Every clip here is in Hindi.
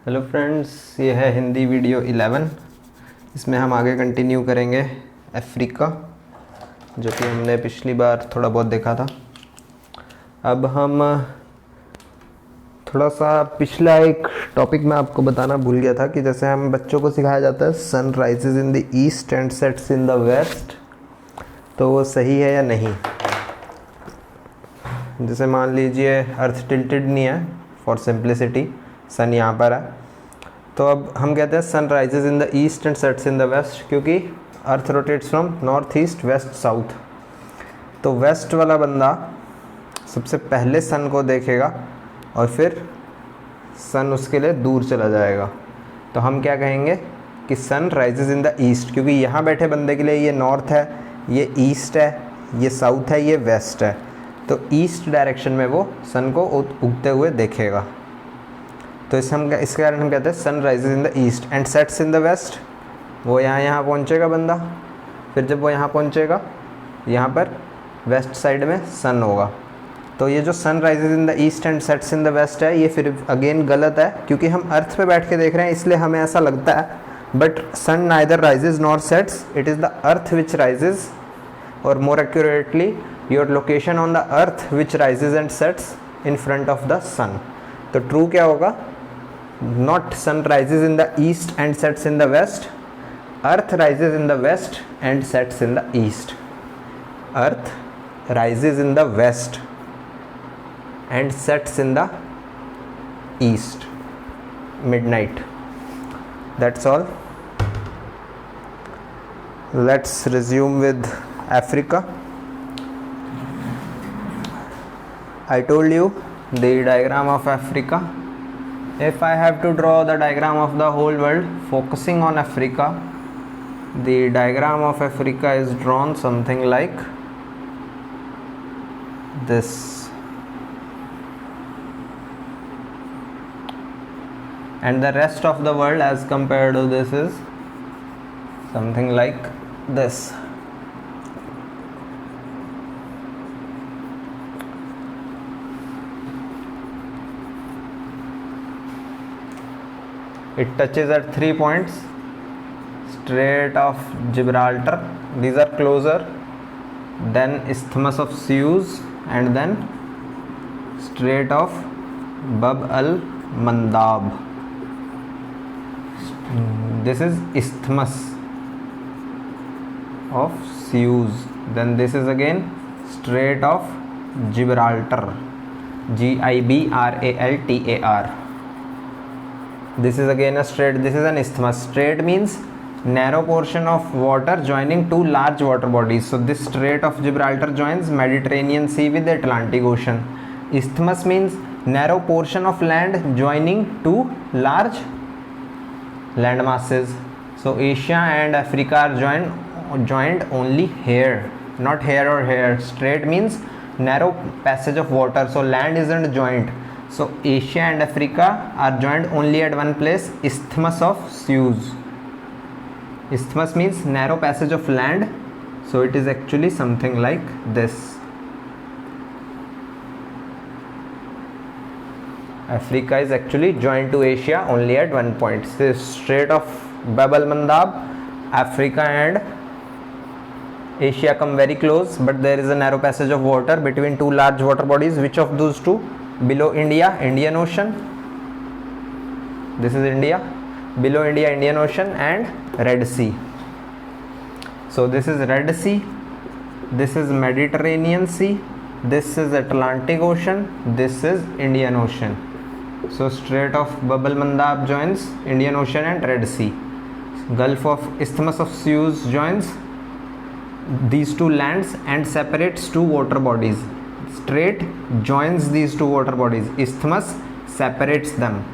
हेलो फ्रेंड्स, ये है हिंदी वीडियो 11। इसमें हम आगे कंटिन्यू करेंगे अफ्रीका, जो कि हमने पिछली बार थोड़ा बहुत देखा था। अब हम थोड़ा सा पिछला एक टॉपिक मैं आपको बताना भूल गया था कि जैसे हम बच्चों को सिखाया जाता है sun rises in the east and sets in the west, तो वो सही है या नहीं। जैसे मान लीजिए अर्थ टिल्टेड नहीं है, फॉर सिंप्लिसिटी सन यहाँ पर है, तो अब हम कहते हैं sun rises in the east and sets in the west, क्योंकि earth rotates from north east west south. तो वेस्ट वाला बंदा सबसे पहले सन को देखेगा और फिर सन उसके लिए दूर चला जाएगा, तो हम क्या कहेंगे कि sun rises in the east, क्योंकि यहाँ बैठे बंदे के लिए ये नॉर्थ है, ये ईस्ट है, ये साउथ है, ये वेस्ट है, तो ईस्ट डायरेक्शन में वो सन को उगते हुए देखेगा। तो इसके कारण हम कहते हैं sun rises in the east and sets in the west. वो यहाँ पहुँचेगा बंदा, फिर जब वो यहाँ पहुँचेगा, यहाँ पर वेस्ट साइड में सन होगा। तो ये जो sun rises in the east and sets in the west है, ये फिर अगेन गलत है, क्योंकि हम अर्थ पे बैठ के देख रहे हैं इसलिए हमें ऐसा लगता है, but sun neither rises nor sets, it is the earth which rises, और more accurately your location on the earth which rises and sets in front of the sun. तो ट्रू क्या होगा? Not sun rises in the east and sets in the west, earth rises in the west and sets in the east. Earth rises in the west and sets in the east, midnight. That's all. Let's resume with Africa. I told you the diagram of Africa. If I have to draw the diagram of the whole world focusing on Africa, the diagram of Africa is drawn something like this. And the rest of the world as compared to this is something like this. It touches at 3 points: Strait of Gibraltar, these are closer, then Isthmus of Suez, and then Strait of Bab al-Mandab. This is Isthmus of Suez. Then this is again Strait of Gibraltar, Gibraltar. This is again a strait. This is an isthmus. Strait means narrow portion of water joining two large water bodies. So this Strait of Gibraltar joins Mediterranean Sea with the Atlantic Ocean. Isthmus means narrow portion of land joining two large land masses. So Asia and Africa are joined only here, not here or here. Strait means narrow passage of water, so land isn't joined. So Asia and Africa are joined only at one place, Isthmus of Suez. Isthmus means narrow passage of land, so it is actually something like this. Africa is actually joined to Asia only at one point. So Strait of Bab al-Mandab, Africa and Asia come very close, but there is a narrow passage of water between two large water bodies. Which of those two? Below India, Indian Ocean. This is India. Below India, Indian Ocean and Red Sea. So this is Red Sea, this is Mediterranean Sea, this is Atlantic Ocean, this is Indian Ocean. So Strait of Bab al-Mandab joins Indian Ocean and Red Sea. Gulf of Isthmus of Suez joins these two lands and separates two water bodies. Strait joins these two water bodies. Isthmus separates them,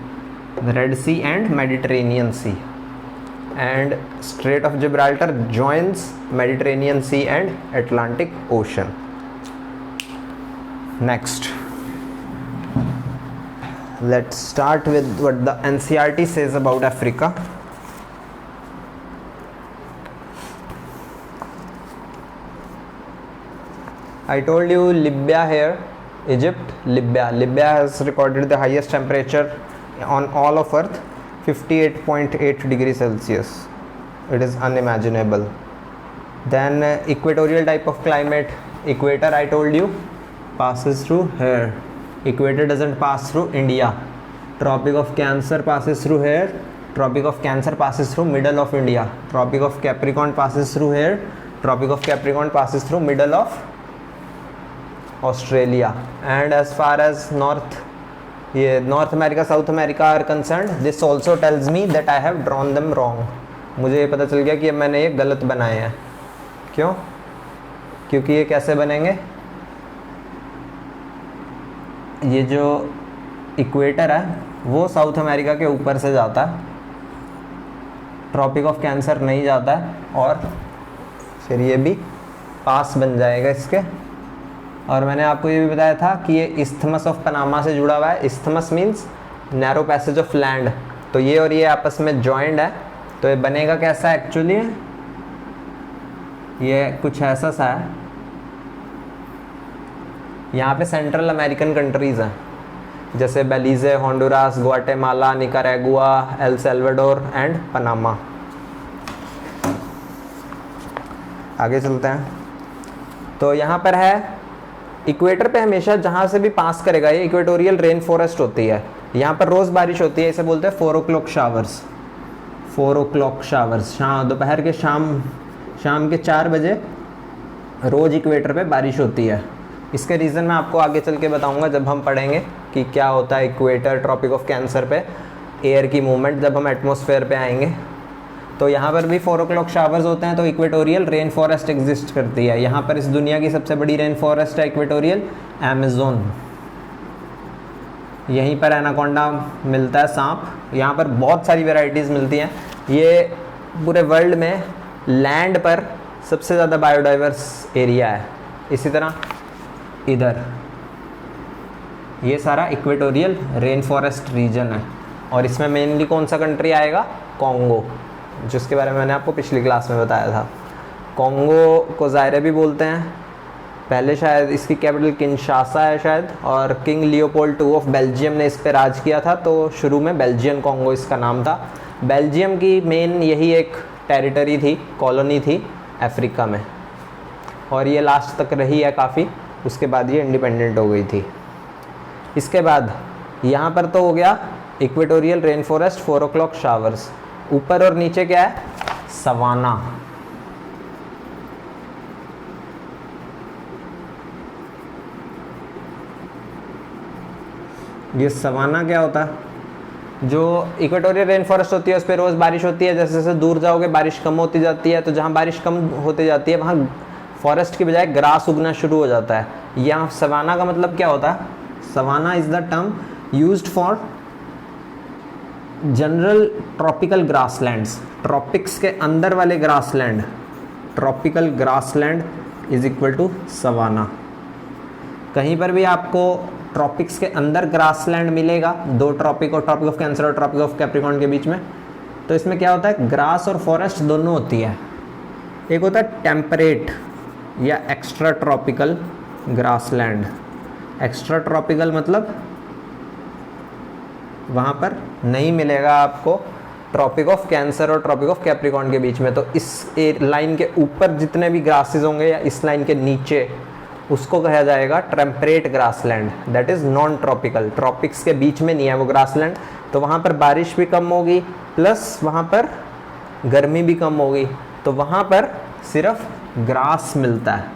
the Red Sea and Mediterranean Sea. And Strait of Gibraltar joins Mediterranean Sea and Atlantic Ocean. Next, let's start with what the NCERT says about Africa. I told you Libya here, Egypt, Libya has recorded the highest temperature on all of Earth, 58.8 degree Celsius, it is unimaginable. Then equatorial type of climate, equator I told you passes through here, equator doesn't pass through India, tropic of cancer passes through here, tropic of cancer passes through middle of India, tropic of capricorn passes through here, tropic of capricorn passes through middle of Australia, and as far as North America, South America are concerned, this also tells me that I have drawn them wrong। मुझे ये पता चल गया कि मैंने ये गलत बनाए हैं। क्यों? क्योंकि ये कैसे बनेंगे, ये जो इक्वेटर है वो साउथ अमेरिका के ऊपर से जाता है, ट्रॉपिक ऑफ कैंसर नहीं जाता है, और फिर ये भी पास बन जाएगा इसके। और मैंने आपको ये भी बताया था कि ये इस्थमस ऑफ पनामा से जुड़ा हुआ है। Isthmus means narrow passage of land, तो ये और ये आपस में जॉइंड है। तो ये बनेगा कैसा एक्चुअली, ये कुछ ऐसा सा है। यहाँ पे सेंट्रल अमेरिकन कंट्रीज़ हैं, जैसे Belize, Honduras, Guatemala, Nicaragua, El Salvador and Panama. आगे चलते हैं। तो यहाँ पर है इक्वेटर पे हमेशा जहाँ से भी पास करेगा ये इक्वेटोरियल रेन फॉरेस्ट होती है। यहाँ पर रोज़ बारिश होती है, इसे बोलते हैं 4 o'clock शावर्स। 4 o'clock शावर्स, दोपहर के शाम के 4 बजे रोज़ इक्वेटर पे बारिश होती है। इसके रीज़न मैं आपको आगे चल के बताऊंगा जब हम पढ़ेंगे कि क्या होता है इक्वेटर, ट्रॉपिक ऑफ कैंसर पे एयर की मूवमेंट, जब हम एटमॉस्फेयर पे आएंगे। तो यहाँ पर भी 4 o'clock शावर्स होते हैं। तो इक्वेटोरियल रेन फॉरेस्ट एग्जिस्ट करती है। यहाँ पर इस दुनिया की सबसे बड़ी रेन फॉरेस्ट है इक्वेटोरियल अमेज़न। यहीं पर एनाकोंडा मिलता है, सांप। यहाँ पर बहुत सारी वेराइटीज़ मिलती हैं। ये पूरे वर्ल्ड में लैंड पर सबसे ज़्यादा बायोडाइवर्स एरिया है। इसी तरह इधर ये सारा इक्वेटोरियल रेन फॉरेस्ट रीजन है, और इसमें मेनली कौन सा कंट्री आएगा, कॉन्गो, जिसके बारे में मैंने आपको पिछली क्लास में बताया था। कॉन्गो को ज़ायरे भी बोलते हैं। पहले शायद इसकी कैपिटल किनशासा है शायद, और king Leopold II of Belgium ने इस पर राज किया था, तो शुरू में बेल्जियन कॉन्गो इसका नाम था। बेल्जियम की मेन यही एक टेरिटरी थी, कॉलोनी थी अफ्रीका में, और ये लास्ट तक रही है काफ़ी। उसके बाद ये इंडिपेंडेंट हो गई थी। इसके बाद यहाँ पर तो हो गया equatorial rain forest, 4 o'clock showers. ऊपर और नीचे क्या है, सवाना। ये सवाना क्या होता है, जो इक्वेटोरियल रेन फॉरेस्ट होती है उस पर रोज़ बारिश होती है। जैसे जैसे दूर जाओगे बारिश कम होती जाती है, तो जहाँ बारिश कम होती जाती है वहाँ फॉरेस्ट की बजाय ग्रास उगना शुरू हो जाता है। यहाँ सवाना का मतलब क्या होता है, savanna is the term used for general tropical grasslands. Tropics के अंदर वाले grassland, tropical grassland is equal to savanna. कहीं पर भी आपको ट्रॉपिक्स के अंदर ग्रासलैंड मिलेगा, दो ट्रॉपिक और ट्रॉपिक ऑफ कैंसर और ट्रॉपिक ऑफ कैप्रिकॉर्न के बीच में, तो इसमें क्या होता है, ग्रास और फॉरेस्ट दोनों होती है। एक होता है टेम्परेट या extra tropical grassland. Extra tropical मतलब वहाँ पर नहीं मिलेगा आपको ट्रॉपिक ऑफ कैंसर और ट्रॉपिक ऑफ कैप्रिकॉर्न के बीच में। तो इस लाइन के ऊपर जितने भी ग्रासेस होंगे या इस लाइन के नीचे, उसको कहा जाएगा temperate grassland, that is non tropical. Tropics के बीच में नहीं है वो ग्रासलैंड, तो वहाँ पर बारिश भी कम होगी प्लस वहाँ पर गर्मी भी कम होगी, तो वहाँ पर सिर्फ ग्रास मिलता है।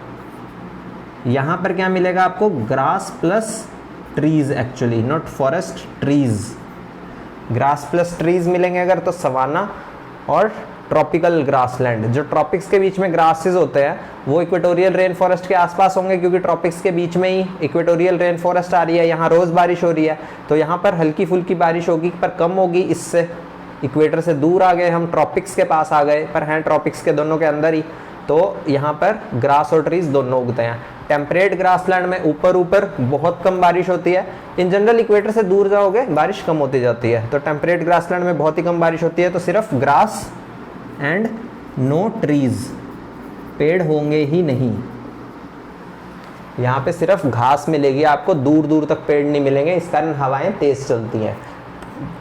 यहाँ पर क्या मिलेगा आपको, grass plus trees, actually not forest, trees. Grass plus trees मिलेंगे अगर, तो सवाना और ट्रॉपिकल ग्रासलैंड। जो ट्रॉपिक्स के बीच में ग्रासेस होते हैं वो इक्वेटोरियल रेन फॉरेस्ट के आसपास होंगे, क्योंकि ट्रॉपिक्स के बीच में ही इक्वेटोरियल रेन फॉरेस्ट आ रही है, यहाँ रोज़ बारिश हो रही है, तो यहाँ पर हल्की फुल्की बारिश होगी पर कम होगी। इससे इक्वेटर से दूर आ गए हम, ट्रॉपिक्स के पास आ गए, पर हैं ट्रॉपिक्स के दोनों के अंदर ही, तो यहाँ पर ग्रास और ट्रीज दोनों उगते हैं। टेम्परेट ग्रासलैंड में ऊपर ऊपर बहुत कम बारिश होती है। इन जनरल इक्वेटर से दूर जाओगे बारिश कम होती जाती है, तो टेम्परेट ग्रासलैंड में बहुत ही कम बारिश होती है, तो सिर्फ ग्रास एंड नो ट्रीज, पेड़ होंगे ही नहीं। यहाँ पे सिर्फ घास मिलेगी आपको, दूर दूर तक पेड़ नहीं मिलेंगे, इस कारण हवाएं तेज चलती हैं।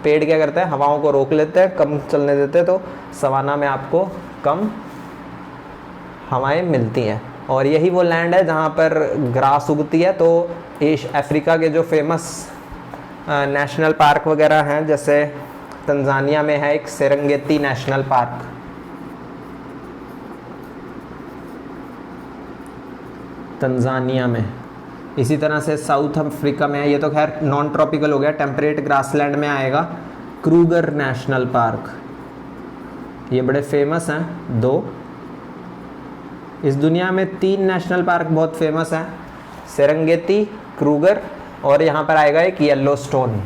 पेड़ क्या करते हैं, हवाओं को रोक लेते हैं, कम चलने देते हैं, तो सवाना में आपको कम हवाएं मिलती हैं। और यही वो लैंड है जहाँ पर ग्रास उगती है। तो अफ्रीका के जो फेमस नेशनल पार्क वगैरह हैं, जैसे तंजानिया में है एक सेरेंगेटी नेशनल पार्क, तंजानिया में। इसी तरह से साउथ अफ्रीका में है, ये तो खैर नॉन ट्रॉपिकल हो गया, टेम्परेट ग्रासलैंड में आएगा क्रूगर नेशनल पार्क। ये बड़े फेमस हैं दो। इस दुनिया में 3 नेशनल पार्क बहुत फेमस हैं, सेरेंगेटी, क्रूगर और यहाँ पर आएगा एक येलोस्टोन,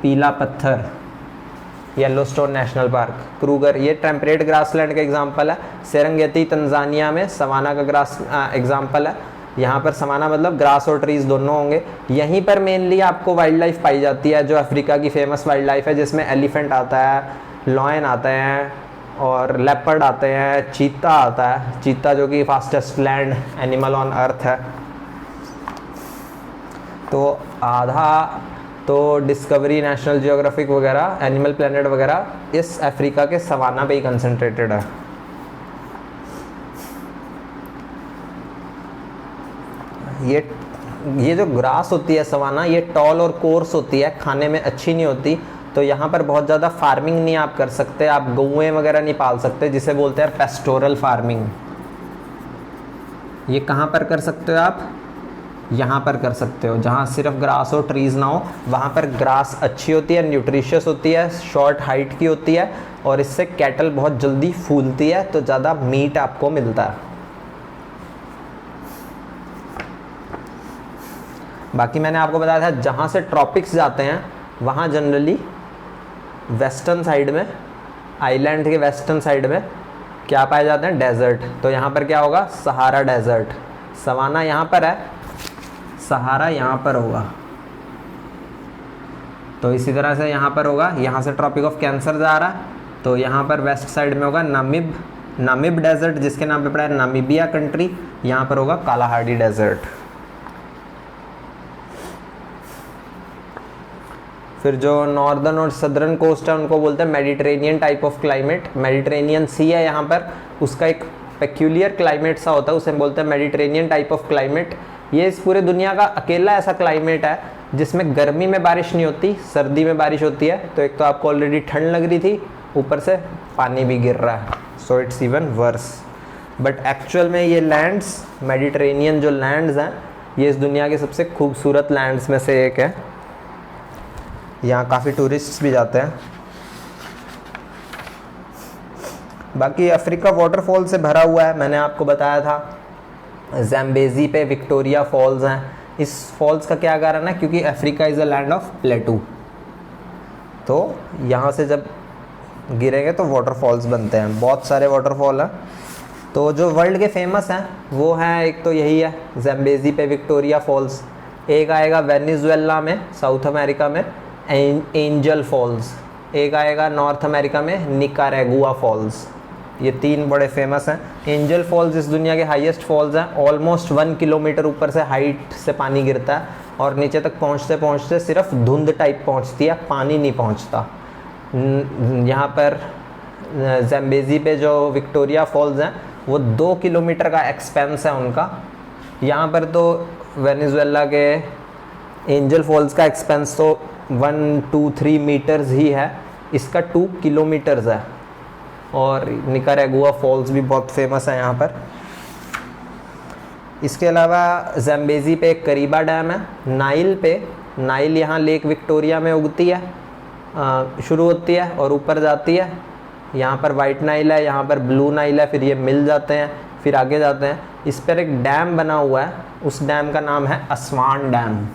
पीला पत्थर, येलोस्टोन नेशनल पार्क। क्रूगर ये टेम्परेट ग्रासलैंड का एग्जांपल है, सेरेंगेटी तंजानिया में सवाना का ग्रास एग्जांपल है। यहाँ पर सवाना मतलब ग्रास और ट्रीज दोनों होंगे। यहीं पर मेनली आपको वाइल्ड लाइफ पाई जाती है, जो अफ्रीका की फेमस वाइल्ड लाइफ है, जिसमें एलिफेंट आता है, लॉयन आते हैं और लेपर्ड आते हैं, चीता आता है, चीता जो कि fastest land animal on earth है। तो आधा तो डिस्कवरी, नेशनल जियोग्राफिक वगैरह, एनिमल प्लेनेट वगैरह इस अफ्रीका के सवाना पे ही कंसंट्रेटेड है। ये जो ग्रास होती है सवाना, ये टॉल और कोर्स होती है, खाने में अच्छी नहीं होती। तो यहाँ पर बहुत ज़्यादा फार्मिंग नहीं आप कर सकते, आप गौएं वगैरह नहीं पाल सकते, जिसे बोलते हैं पेस्टोरल फार्मिंग। ये कहाँ पर कर सकते हो आप? यहाँ पर कर सकते हो, जहाँ सिर्फ ग्रास और ट्रीज़ ना हो। वहाँ पर ग्रास अच्छी होती है, न्यूट्रिशियस होती है, शॉर्ट हाइट की होती है और इससे कैटल बहुत जल्दी फूलती है, तो ज़्यादा मीट आपको मिलता है। बाकी मैंने आपको बताया था जहाँ से ट्रॉपिक्स जाते हैं वहाँ जनरली वेस्टर्न साइड में, आइलैंड के वेस्टर्न साइड में क्या पाए जाते हैं? डेजर्ट। तो यहाँ पर क्या होगा? Sahara desert. सवाना यहाँ पर है, सहारा यहाँ पर होगा। तो इसी तरह से यहाँ पर होगा, यहाँ से ट्रॉपिक ऑफ कैंसर जा रहा है, तो यहाँ पर वेस्ट साइड में होगा नामिब डेजर्ट, जिसके नाम पे पड़ा है नामीबिया कंट्री। यहाँ पर होगा कालाहार्डी डेजर्ट। फिर जो नॉर्दर्न और सदर्न कोस्ट है उनको बोलते हैं Mediterranean type of climate. Mediterranean sea है यहाँ पर, उसका एक पेक्यूलियर क्लाइमेट सा होता है, उसे बोलते हैं मेडिटेरेनियन टाइप ऑफ क्लाइमेट। ये इस पूरे दुनिया का अकेला ऐसा क्लाइमेट है जिसमें गर्मी में बारिश नहीं होती, सर्दी में बारिश होती है। तो एक तो आपको ऑलरेडी ठंड लग रही थी, ऊपर से पानी भी गिर रहा है, so it's even worse. But actual में ये लैंड्स, मेडिटेरेनियन जो लैंड्स हैं, ये इस दुनिया के सबसे खूबसूरत लैंड्स में से एक है। यहाँ काफ़ी टूरिस्ट्स भी जाते हैं। बाकी अफ्रीका वाटरफॉल से भरा हुआ है, मैंने आपको बताया था। ज़ैम्बेज़ी पे विक्टोरिया फॉल्स हैं। इस फॉल्स का क्या कारण है? क्योंकि Africa is a land of प्लेटू, तो यहाँ से जब गिरेंगे तो वाटरफॉल्स बनते हैं। बहुत सारे वाटरफॉल हैं। तो जो वर्ल्ड के फेमस हैं वो हैं, एक तो यही है ज़ैम्बेज़ी पे विक्टोरिया फॉल्स, एक आएगा वेनेजुएला में, साउथ अमेरिका में एंजल फॉल्स, एक आएगा नॉर्थ अमेरिका में निकारागुआ फॉल्स। ये 3 बड़े फेमस हैं। एंजल फॉल्स इस दुनिया के हाईएस्ट फॉल्स हैं। ऑलमोस्ट 1 किलोमीटर ऊपर से हाइट से पानी गिरता है और नीचे तक पहुंचते पहुंचते सिर्फ धुंध टाइप पहुंचती है, पानी नहीं पहुंचता। यहाँ पर ज़ैम्बेज़ी पे जो विक्टोरिया फॉल्स हैं वो 2 किलोमीटर का एक्सपेंस है उनका। यहाँ पर तो वेनेजुएला के एंजल फॉल्स का एक्सपेंस तो 1, 2, 3 मीटर्स ही है, इसका 2 किलोमीटर्स है। और निकारागुआ फॉल्स भी बहुत फेमस है यहाँ पर। इसके अलावा ज़ैम्बेज़ी पे एक करीबा डैम है। नाइल यहाँ लेक विक्टोरिया में उगती है, शुरू होती है और ऊपर जाती है। यहाँ पर वाइट नाइल है, यहाँ पर ब्लू नाइल है, फिर ये मिल जाते हैं, फिर आगे जाते हैं। इस पर एक डैम बना हुआ है, उस डैम का नाम है अस्वान डैम।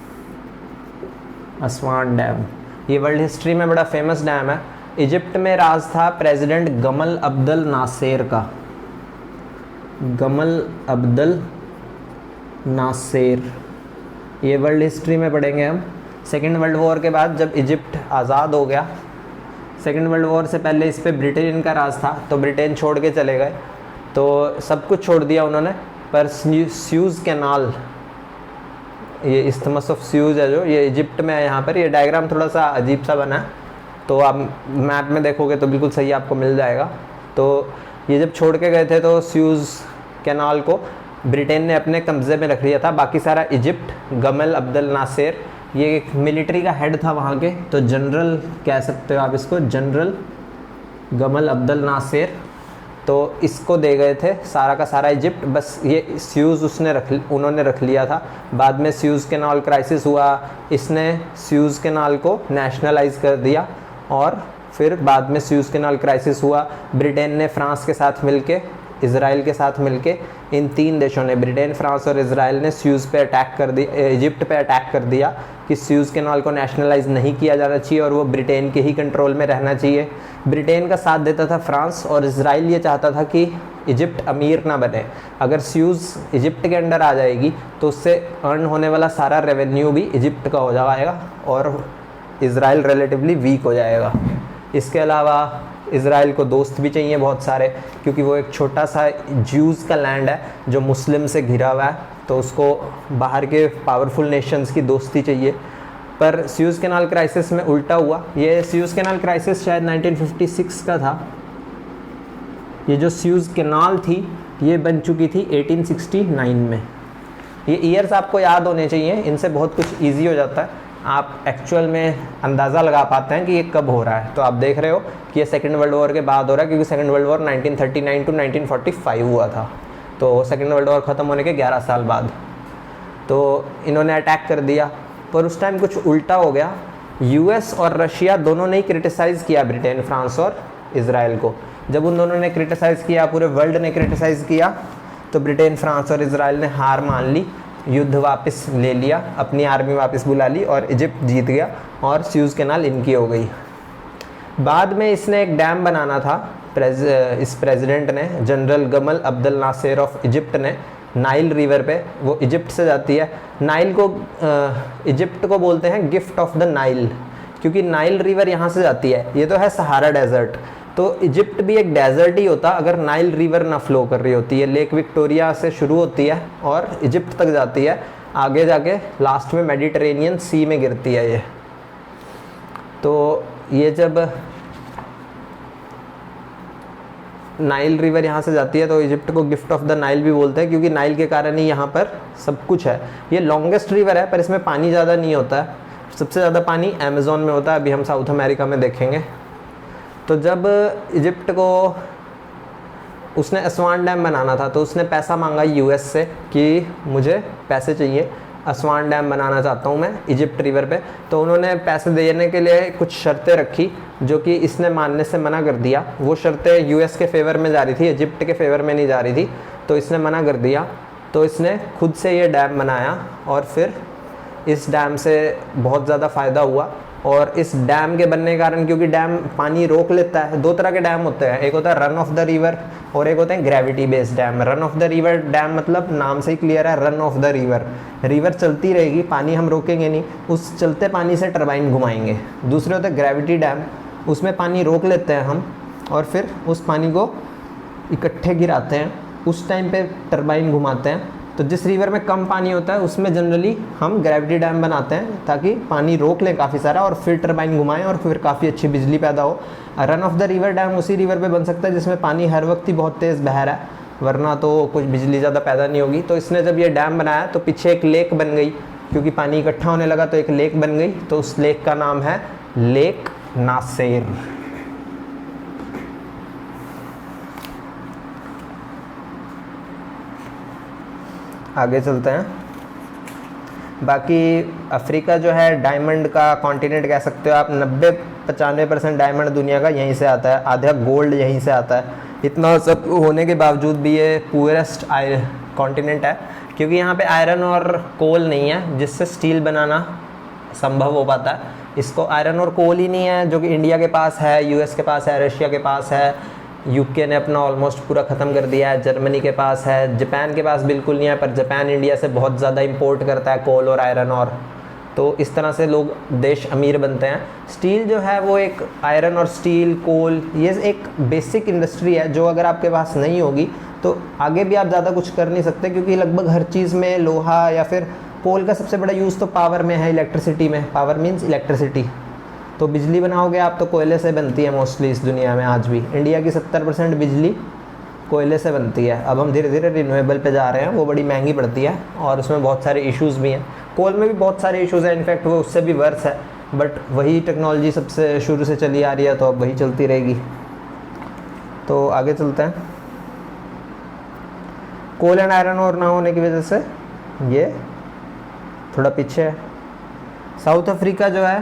अस्वान डैम ये वर्ल्ड हिस्ट्री में बड़ा फेमस डैम है। इजिप्ट में राज था प्रेसिडेंट गमल अब्दल नासेर का। गमल अब्दल नासेर, ये वर्ल्ड हिस्ट्री में पढ़ेंगे हम। सेकेंड वर्ल्ड वॉर के बाद जब इजिप्ट आज़ाद हो गया, सेकेंड वर्ल्ड वॉर से पहले इस पे ब्रिटेन का राज था, तो ब्रिटेन छोड़ के चले गए, तो सब कुछ छोड़ दिया उन्होंने। पर स्यूज़ कैनाल ये इस्थमस ऑफ स्यूज है जो ये इजिप्ट में है। यहाँ पर ये डायग्राम थोड़ा सा अजीब सा बना है, तो आप मैप में देखोगे तो बिल्कुल सही आपको मिल जाएगा। तो ये जब छोड़ के गए थे तो स्यूज कैनाल को ब्रिटेन ने अपने कब्जे में रख लिया था। बाकी सारा इजिप्ट, गमल अब्दुल नासिर ये एक मिलिट्री का हेड था वहाँ के, तो जनरल कह सकते हो आप इसको, जनरल गमल अब्दुल नासिर, तो इसको दे गए थे सारा का सारा इजिप्ट। बस ये स्यूज़ उन्होंने रख लिया था। बाद में स्यूज़ कैनाल क्राइसिस हुआ, इसने स्यूज़ कैनाल को नेशनलाइज कर दिया और फिर बाद में स्यूज़ कैनाल क्राइसिस हुआ। ब्रिटेन ने फ्रांस के साथ मिलके, इज़राइल के साथ मिलके, इन तीन देशों ने, ब्रिटेन, फ्रांस और इज़राइल ने स्यूज़ पे अटैक कर दिया, इजिप्ट पे अटैक कर दिया कि स्यूज़ कैनाल को नेशनलाइज नहीं किया जाना चाहिए और वो ब्रिटेन के ही कंट्रोल में रहना चाहिए। ब्रिटेन का साथ देता था फ्रांस और इज़राइल ये चाहता था कि इजिप्ट अमीर ना बने। अगर स्यूज़ इजिप्ट के अंडर आ जाएगी तो उससे अर्न होने वाला सारा रेवेन्यू भी इजिप्ट का हो जाएगा और इज़राइल रिलेटिवली वीक हो जाएगा। इसके अलावा इज़राइल को दोस्त भी चाहिए बहुत सारे, क्योंकि वो एक छोटा सा ज्यूज़ का लैंड है जो मुस्लिम से घिरा हुआ है, तो उसको बाहर के पावरफुल नेशंस की दोस्ती चाहिए। पर स्यूज़ कैनाल क्राइसिस में उल्टा हुआ। ये स्यूज़ कैनाल क्राइसिस शायद 1956 का था। ये जो स्यूज़ कैनाल थी ये बन चुकी थी 1869 में। ये ईयर्स आपको याद होने चाहिए, इनसे बहुत कुछ ईजी हो जाता है, आप एक्चुअल में अंदाज़ा लगा पाते हैं कि ये कब हो रहा है। तो आप देख रहे हो कि ये सेकेंड वर्ल्ड वॉर के बाद हो रहा है, क्योंकि सेकेंड वर्ल्ड वॉर 1939 टू 1945 हुआ था, तो सेकेंड वर्ल्ड वॉर ख़त्म होने के 11 साल बाद तो इन्होंने अटैक कर दिया। पर उस टाइम कुछ उल्टा हो गया। यूएस और रशिया दोनों ने ही क्रिटिसाइज़ किया ब्रिटेन, फ्रांस और इज़राइल को। जब उन दोनों ने क्रिटिसाइज़ किया, पूरे वर्ल्ड ने क्रिटिसाइज़ किया, तो ब्रिटेन, फ्रांस और इज़राइल ने हार मान ली, युद्ध वापस ले लिया, अपनी आर्मी वापस बुला ली और इजिप्ट जीत गया और स्यूज़ कैनाल इनकी हो गई। बाद में इसने एक डैम बनाना था, इस प्रेसिडेंट ने, general Gamal Abdul Nasser of Egypt ने, नाइल रिवर पे, वो इजिप्ट से जाती है। नाइल को इजिप्ट को बोलते हैं गिफ्ट ऑफ द नाइल, क्योंकि नाइल रिवर यहाँ से जाती है। ये तो है सहारा डेजर्ट, तो इजिप्ट भी एक डेजर्ट ही होता अगर नाइल रिवर ना फ्लो कर रही होती है। लेक विक्टोरिया से शुरू होती है और इजिप्ट तक जाती है, आगे जाके लास्ट में मेडिटेरेनियन सी में गिरती है ये। तो ये जब नाइल रिवर यहाँ से जाती है तो इजिप्ट को गिफ्ट ऑफ द नाइल भी बोलते हैं, क्योंकि नाइल के कारण ही यहाँ पर सब कुछ है। ये लॉन्गेस्ट रिवर है पर इसमें पानी ज़्यादा नहीं होता है, सबसे ज़्यादा पानी अमेज़न में होता है। अभी हम साउथ अमेरिका में देखेंगे। तो जब इजिप्ट को उसने असवान डैम बनाना था तो उसने पैसा मांगा यूएस से कि मुझे पैसे चाहिए, असवान डैम बनाना चाहता हूँ मैं इजिप्ट रिवर पे। तो उन्होंने पैसे देने के लिए कुछ शर्तें रखी जो कि इसने मानने से मना कर दिया। वो शर्तें यूएस के फेवर में जा रही थी, इजिप्ट के फेवर में नहीं जा रही थी, तो इसने मना कर दिया। तो इसने खुद से ये डैम बनाया और फिर इस डैम से बहुत ज़्यादा फ़ायदा हुआ। और इस डैम के बनने के कारण, क्योंकि डैम पानी रोक लेता है, दो तरह के डैम होते हैं, एक होता है रन ऑफ द रिवर और एक होते हैं gravity based dam. Run of the river dam मतलब नाम से ही क्लियर है, run of the river, river चलती रहेगी, पानी हम रोकेंगे नहीं, उस चलते पानी से टरबाइन घुमाएंगे। दूसरे होते हैं ग्रेविटी डैम, उसमें पानी रोक लेते हैं हम और फिर उस पानी को इकट्ठे गिराते हैं, उस टाइम पे टरबाइन घुमाते हैं। तो जिस रिवर में कम पानी होता है उसमें जनरली हम ग्रेविटी डैम बनाते हैं ताकि पानी रोक लें काफ़ी सारा और फिर टरबाइन घुमाएं और फिर काफ़ी अच्छी बिजली पैदा हो। Run of the river dam उसी रिवर पे बन सकता है जिसमें पानी हर वक्त ही बहुत तेज़ बह रहा है, वरना तो कुछ बिजली ज़्यादा पैदा नहीं होगी। तो इसने जब ये डैम बनाया तो पीछे एक लेक बन गई, क्योंकि पानी इकट्ठा होने लगा तो एक लेक बन गई। तो उस लेक का नाम है लेक नासिर। आगे चलते हैं। बाकी अफ्रीका जो है डायमंड का कॉन्टिनेंट कह सकते हो आप। 90-95% डायमंड दुनिया का यहीं से आता है, आधा गोल्ड यहीं से आता है। इतना सब होने के बावजूद भी ये पुअरेस्ट कॉन्टिनेंट है, क्योंकि यहाँ पे आयरन और कोल नहीं है जिससे स्टील बनाना संभव हो पाता है। इसको आयरन और कोल ही नहीं है जो कि इंडिया के पास है, यूएस के पास है, रशिया के पास है, यूके ने अपना ऑलमोस्ट पूरा ख़त्म कर दिया है, जर्मनी के पास है, जापान के पास बिल्कुल नहीं है, पर जापान इंडिया से बहुत ज़्यादा इंपोर्ट करता है कोल और आयरन। और तो इस तरह से लोग देश अमीर बनते हैं। स्टील जो है वो एक आयरन और स्टील, कोल, ये एक बेसिक इंडस्ट्री है जो अगर आपके पास नहीं होगी तो आगे भी आप ज़्यादा कुछ कर नहीं सकते, क्योंकि लगभग हर चीज़ में लोहा या फिर कोल का सबसे बड़ा यूज़ तो पावर में है, इलेक्ट्रिसिटी में। Power means electricity. तो बिजली बनाओगे आप तो कोयले से बनती है मोस्टली इस दुनिया में आज भी। इंडिया की 70% बिजली कोयले से बनती है। अब हम धीरे धीरे रिन्यूएबल पे जा रहे हैं, वो बड़ी महंगी पड़ती है और उसमें बहुत सारे इश्यूज़ भी हैं। कोल में भी बहुत सारे इश्यूज़ हैं, इनफैक्ट वो उससे भी वर्स है, बट वही टेक्नोलॉजी सबसे शुरू से चली आ रही है तो अब वही चलती रहेगी। तो आगे चलते हैं। कोल एंड आयरन ओर ना होने की वजह से ये थोड़ा पीछे है। साउथ अफ्रीका जो है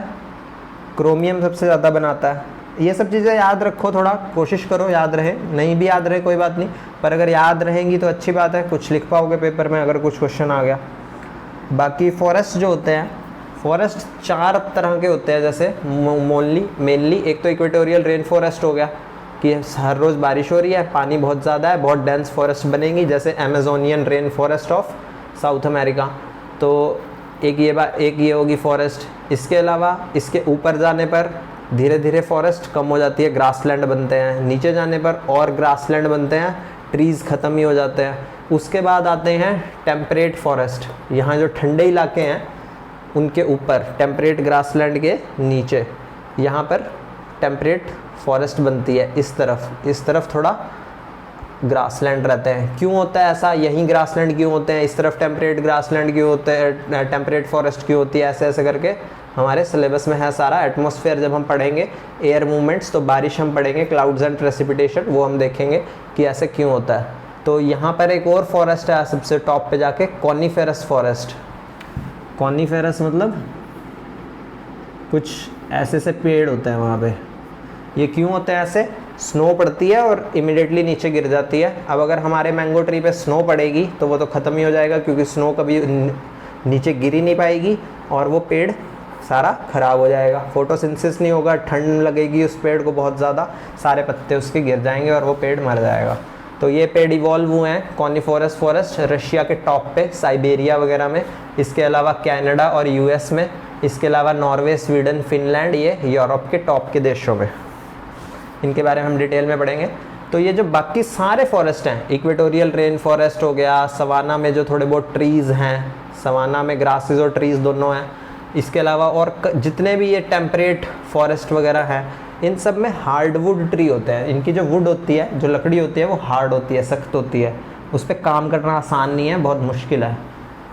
क्रोमियम सबसे ज़्यादा बनाता है। ये सब चीज़ें याद रखो, थोड़ा कोशिश करो याद रहे, नहीं भी याद रहे कोई बात नहीं, पर अगर याद रहेंगी तो अच्छी बात है, कुछ लिख पाओगे पेपर में अगर कुछ क्वेश्चन आ गया। बाकी फॉरेस्ट जो होते हैं, फॉरेस्ट 4 तरह के होते हैं, जैसे मेनली एक तो इक्वेटोरियल रेन फॉरेस्ट हो गया कि हर रोज़ बारिश हो रही है, पानी बहुत ज़्यादा है, बहुत डेंस फॉरेस्ट बनेंगी, जैसे Amazonian rain forest of south America. तो एक ये होगी फॉरेस्ट। इसके अलावा इसके ऊपर जाने पर धीरे धीरे फॉरेस्ट कम हो जाती है, ग्रासलैंड बनते हैं। नीचे जाने पर और ग्रासलैंड बनते हैं, ट्रीज़ ख़त्म ही हो जाते हैं। उसके बाद आते हैं टेम्परेट फॉरेस्ट। यहाँ जो ठंडे इलाके हैं उनके ऊपर, टेम्परेट ग्रासलैंड के नीचे यहाँ पर टेम्परेट फॉरेस्ट बनती है। इस तरफ थोड़ा ग्रासलैंड रहते हैं। क्यों होता है ऐसा? यहीं ग्रासलैंड क्यों होते हैं, इस तरफ टेम्परेट ग्रासलैंड क्यों होते हैं, टेम्परेट फॉरेस्ट क्यों होती है, ऐसे ऐसे करके हमारे सिलेबस में है सारा। एटमॉस्फेयर जब हम पढ़ेंगे, एयर मूवमेंट्स, तो बारिश हम पढ़ेंगे, क्लाउड्स एंड प्रेसिपिटेशन, वो हम देखेंगे कि ऐसे क्यों होता है। तो यहाँ पर एक और फॉरेस्ट है सबसे टॉप पे जाके, कॉनिफेरस फॉरेस्ट। कॉनिफेरस मतलब कुछ ऐसे से पेड़ होते हैं वहाँ पे। ये क्यों होते हैं ऐसे? स्नो पड़ती है और इमिडिएटली नीचे गिर जाती है। अब अगर हमारे मैंगो ट्री पे स्नो पड़ेगी तो वो तो ख़त्म ही हो जाएगा, क्योंकि स्नो कभी नीचे गिर ही नहीं पाएगी और वो पेड़ सारा ख़राब हो जाएगा, फोटोसिंथेसिस नहीं होगा, ठंड लगेगी उस पेड़ को बहुत ज़्यादा, सारे पत्ते उसके गिर जाएंगे और वो पेड़ मर जाएगा। तो ये पेड़ इवॉल्व हुए हैं कॉनिफेरस फॉरेस्ट रशिया के टॉप पे, साइबेरिया वगैरह में। इसके अलावा कनाडा और यूएस में। इसके अलावा नॉर्वे, स्वीडन, फिनलैंड, ये यूरोप के टॉप के देशों में। इनके बारे में हम डिटेल में पढ़ेंगे। तो ये जो बाकी सारे फॉरेस्ट हैं, इक्वेटोरियल रेन फॉरेस्ट हो गया, सवाना में जो थोड़े बहुत ट्रीज़ हैं, सवाना में ग्रासेस और ट्रीज़ दोनों हैं, इसके अलावा और जितने भी ये टेम्परेट फॉरेस्ट वगैरह हैं, इन सब में हार्डवुड ट्री होते हैं। इनकी जो वुड होती है, जो लकड़ी होती है, वो हार्ड होती है, सख्त होती है, उस पर काम करना आसान नहीं है, बहुत मुश्किल है।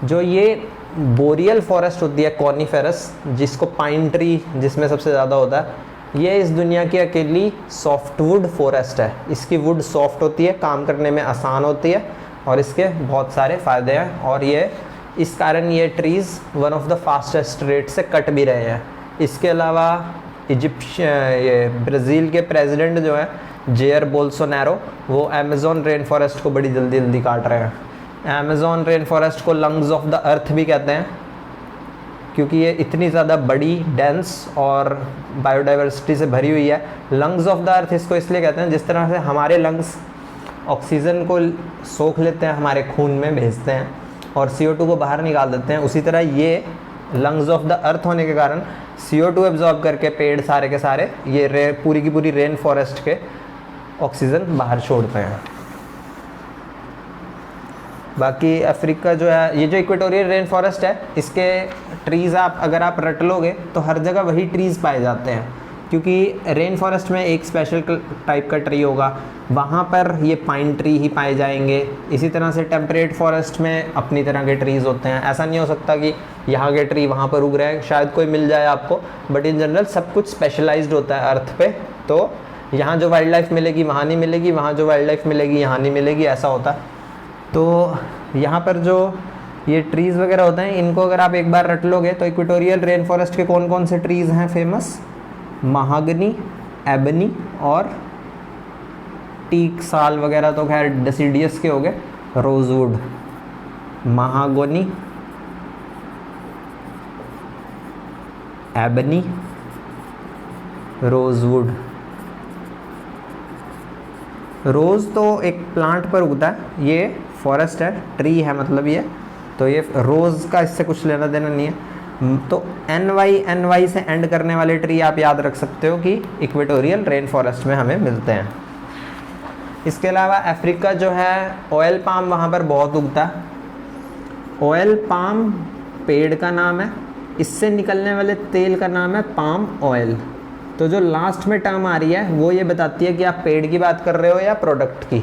जो ये बोरियल फॉरेस्ट होती है कॉनिफेरस, जिसको पाइन ट्री जिसमें सबसे ज़्यादा होता है, ये इस दुनिया की अकेली सॉफ्टवुड फॉरेस्ट है। इसकी वुड सॉफ्ट होती है, काम करने में आसान होती है और इसके बहुत सारे फ़ायदे हैं। और ये इस कारण ये trees one of the fastest rate से कट भी रहे हैं। इसके अलावा ये ब्राज़ील के प्रेसिडेंट जो है जेयर बोल्सोनारो, वो अमेज़न रेन फॉरेस्ट को बड़ी जल्दी जल्दी काट रहे हैं। अमेज़न रेन फॉरेस्ट को लंग्स ऑफ द अर्थ भी कहते हैं, क्योंकि ये इतनी ज़्यादा बड़ी, डेंस और बायोडाइवर्सिटी से भरी हुई है। लंग्स ऑफ द अर्थ इसको इसलिए कहते हैं, जिस तरह से हमारे लंग्स ऑक्सीजन को सोख लेते हैं, हमारे खून में भेजते हैं और CO2 को बाहर निकाल देते हैं, उसी तरह ये लंग्स ऑफ द अर्थ होने के कारण CO2 एब्जॉर्ब करके पेड़ सारे के सारे ये पूरी की पूरी रेन फॉरेस्ट के ऑक्सीजन बाहर छोड़ते हैं। बाकी अफ्रीका जो है, ये जो इक्वेटोरियल रेन फॉरेस्ट है, इसके ट्रीज़ अगर आप रट लोगे तो हर जगह वही ट्रीज़ पाए जाते हैं, क्योंकि रेन फॉरेस्ट में एक स्पेशल टाइप का ट्री होगा, वहाँ पर ये पाइन ट्री ही पाए जाएंगे। इसी तरह से टेम्परेट फॉरेस्ट में अपनी तरह के ट्रीज़ होते हैं। ऐसा नहीं हो सकता कि यहाँ के ट्री वहाँ पर उग रहे हैं, शायद कोई मिल जाए आपको, बट इन जनरल सब कुछ स्पेशलाइज्ड होता है अर्थ पे। तो यहाँ जो वाइल्ड लाइफ मिलेगी वहाँ नहीं मिलेगी, वहाँ जो वाइल्ड लाइफ मिलेगी यहाँ नहीं मिलेगी, ऐसा होता है। तो यहाँ पर जो ये ट्रीज़ वगैरह होते हैं, इनको अगर आप एक बार रट लोगे तो इक्वेटोरियल रेन फॉरेस्ट के कौन कौन से ट्रीज़ हैं फेमस? महागनी, एबनी और टीक साल वगैरह तो खैर डेसिडियस के हो गए। Rosewood, mahogany, ebony, rosewood. Rose तो एक प्लांट पर उगता है, ये फॉरेस्ट है, ट्री है मतलब ये, तो ये रोज़ का इससे कुछ लेना देना नहीं है। तो NY से एंड करने वाले ट्री आप याद रख सकते हो कि इक्वेटोरियल रेन फॉरेस्ट में हमें मिलते हैं। इसके अलावा अफ्रीका जो है, ऑयल पाम वहाँ पर बहुत उगता है। ऑयल पाम पेड़ का नाम है, इससे निकलने वाले तेल का नाम है पाम ऑयल। तो जो लास्ट में टर्म आ रही है वो ये बताती है कि आप पेड़ की बात कर रहे हो या प्रोडक्ट की।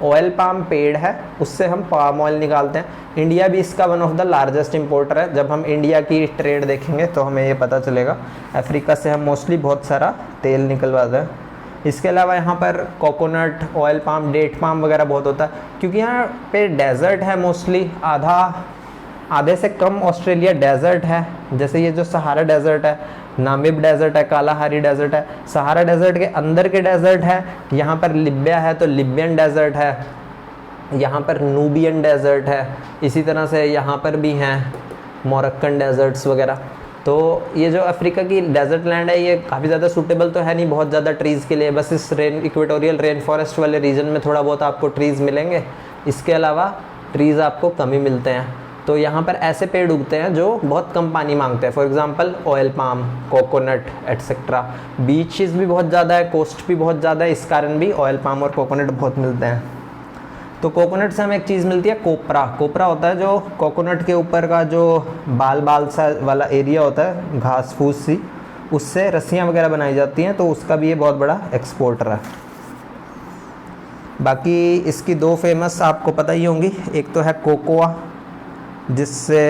ऑयल पाम पेड़ है, उससे हम पाम ऑयल निकालते हैं। इंडिया भी इसका one of the largest importer है। जब हम इंडिया की ट्रेड देखेंगे तो हमें ये पता चलेगा। अफ्रीका से हम मोस्टली बहुत सारा तेल निकलवाते हैं। इसके अलावा यहाँ पर coconut, oil palm, date palm वगैरह बहुत होता है, क्योंकि यहाँ पे डेजर्ट है मोस्टली। आधे से कम ऑस्ट्रेलिया डेजर्ट है। जैसे ये जो सहारा डेजर्ट है, नामिब डेजर्ट है, कालाहारी डेजर्ट है। सहारा डेजर्ट के अंदर के डेजर्ट है। यहाँ पर लिबिया है तो लिबियन डेजर्ट है। यहाँ पर नूबियन डेजर्ट है। इसी तरह से यहाँ पर भी हैं मोरक्कन डेजर्ट्स वगैरह। तो ये जो अफ्रीका की डेजर्ट लैंड है ये काफ़ी ज़्यादा सूटेबल तो है नहीं बहुत ज़्यादा ट्रीज़ के लिए। बस इस इक्वेटोरियल रेन फॉरेस्ट वाले रीजन में थोड़ा बहुत आपको ट्रीज़ मिलेंगे, इसके अलावा ट्रीज़ आपको कम ही मिलते हैं। तो यहाँ पर ऐसे पेड़ उगते हैं जो बहुत कम पानी मांगते हैं। For example oil palm, coconut etcetera. Beaches भी बहुत ज़्यादा है, कोस्ट भी बहुत ज़्यादा है, इस कारण भी ऑयल पाम और कोकोनट बहुत मिलते हैं। तो कोकोनट से हमें एक चीज़ मिलती है कोपरा। कोपरा होता है जो कोकोनट के ऊपर का जो बाल सा वाला एरिया होता है, घास फूस सी, उससे रस्सियाँ वगैरह बनाई जाती हैं। तो उसका भी ये बहुत बड़ा एक्सपोर्टर है। बाकी इसकी दो फेमस आपको पता ही होंगी। एक तो है कोकोआ, जिससे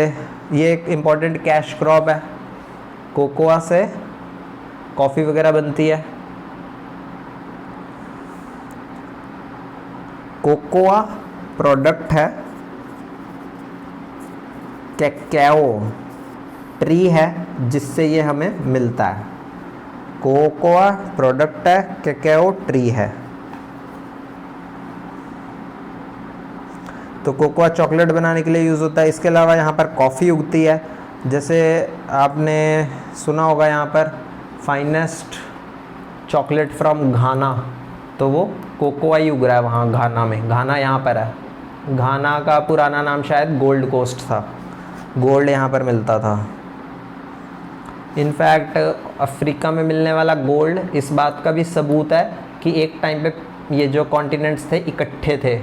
ये एक इम्पॉर्टेंट कैश क्रॉप है। कोकोआ से कॉफ़ी वगैरह बनती है। कोकोआ प्रोडक्ट है, कैकाओ ट्री है जिससे ये हमें मिलता है। कोकोआ प्रोडक्ट है, कैकाओ ट्री है। तो कोकोआ चॉकलेट बनाने के लिए यूज़ होता है। इसके अलावा यहाँ पर कॉफ़ी उगती है। जैसे आपने सुना होगा यहाँ पर फाइनेस्ट चॉकलेट फ्रॉम घाना, तो वो कोकोआ ही उग रहा है वहाँ घाना में। घाना यहाँ पर है। घाना का पुराना नाम शायद गोल्ड कोस्ट था। गोल्ड यहाँ पर मिलता था। इनफैक्ट अफ्रीका में मिलने वाला गोल्ड इस बात का भी सबूत है कि एक टाइम पे ये जो कॉन्टिनेंट्स थे इकट्ठे थे,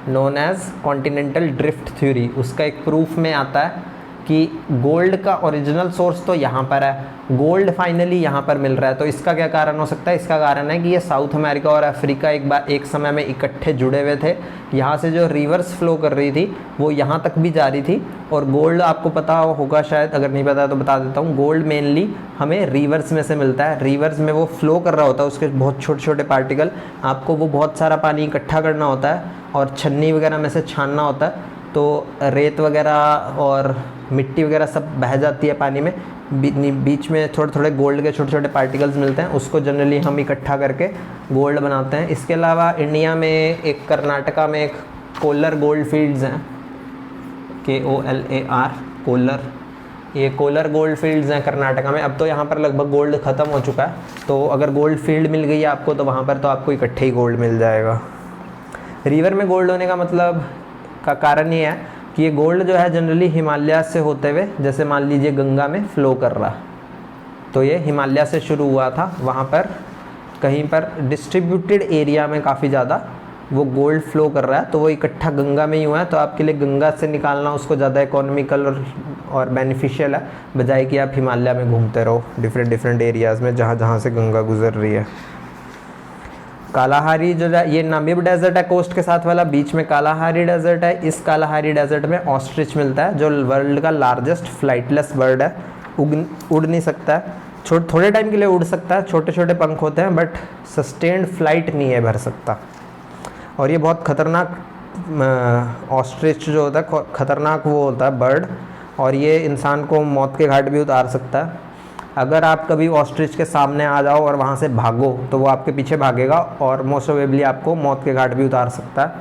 known as continental drift theory. उसका एक प्रूफ में आता है कि गोल्ड का ओरिजिनल सोर्स तो यहाँ पर है, गोल्ड फाइनली यहाँ पर मिल रहा है। तो इसका क्या कारण हो सकता है? इसका कारण है कि ये साउथ अमेरिका और अफ्रीका एक समय में इकट्ठे जुड़े हुए थे। यहाँ से जो रिवर्स फ्लो कर रही थी वो यहाँ तक भी जा रही थी। और गोल्ड आपको पता होगा शायद, अगर नहीं पता तो बता देता हूँ। गोल्ड मेनली हमें रिवर्स में से मिलता है। रिवर्स में वो फ्लो कर रहा होता है, उसके बहुत छोटे छोटे पार्टिकल, आपको वो बहुत सारा पानी इकट्ठा करना होता है और छन्नी वगैरह में से छानना होता है। तो रेत वगैरह और मिट्टी वगैरह सब बह जाती है पानी में। बीच में थोड़े थोड़े गोल्ड के छोटे छोटे पार्टिकल्स मिलते हैं, उसको जनरली हम इकट्ठा करके गोल्ड बनाते हैं। इसके अलावा इंडिया में एक कर्नाटका में एक कोलर गोल्ड फील्ड्स हैं, KOLAR कोलर। ये कोलर गोल्ड फील्ड्स हैं कर्नाटका में। अब तो यहाँ पर लगभग गोल्ड ख़त्म हो चुका है, तो अगर गोल्ड फील्ड मिल गई है आपको तो वहाँ पर तो आपको इकट्ठे ही गोल्ड मिल जाएगा। रिवर में गोल्ड होने का मतलब का कारण ये है कि ये गोल्ड जो है जनरली हिमालय से होते हुए, जैसे मान लीजिए गंगा में फ़्लो कर रहा, तो ये हिमालय से शुरू हुआ था। वहाँ पर कहीं पर डिस्ट्रीब्यूटेड एरिया में काफ़ी ज़्यादा वो गोल्ड फ्लो कर रहा है, तो वो इकट्ठा गंगा में ही हुआ है। तो आपके लिए गंगा से निकालना उसको ज़्यादा इकोनॉमिकल और बेनिफिशियल है, बजाय कि आप हिमालय में घूमते रहो डिफरेंट एरियाज़ में जहाँ जहाँ से गंगा गुजर रही है। कालाहारी जो ये नामिब डेजर्ट है कोस्ट के साथ वाला, बीच में कालाहारी डेजर्ट है। इस कालाहारी डेजर्ट में ऑस्ट्रिच मिलता है, जो वर्ल्ड का लार्जेस्ट फ्लाइटलेस बर्ड है। उड़ नहीं सकता है, थोड़े टाइम के लिए उड़ सकता है, छोटे छोटे पंख होते हैं, बट सस्टेन्ड फ्लाइट नहीं है भर सकता। और ये बहुत ख़तरनाक ऑस्ट्रिच जो होता है, ख़तरनाक वो होता है बर्ड, और ये इंसान को मौत के घाट भी उतार सकता है। अगर आप कभी ऑस्ट्रिच के सामने आ जाओ और वहाँ से भागो तो वो आपके पीछे भागेगा और मोस्ट प्रोबेबली आपको मौत के घाट भी उतार सकता है।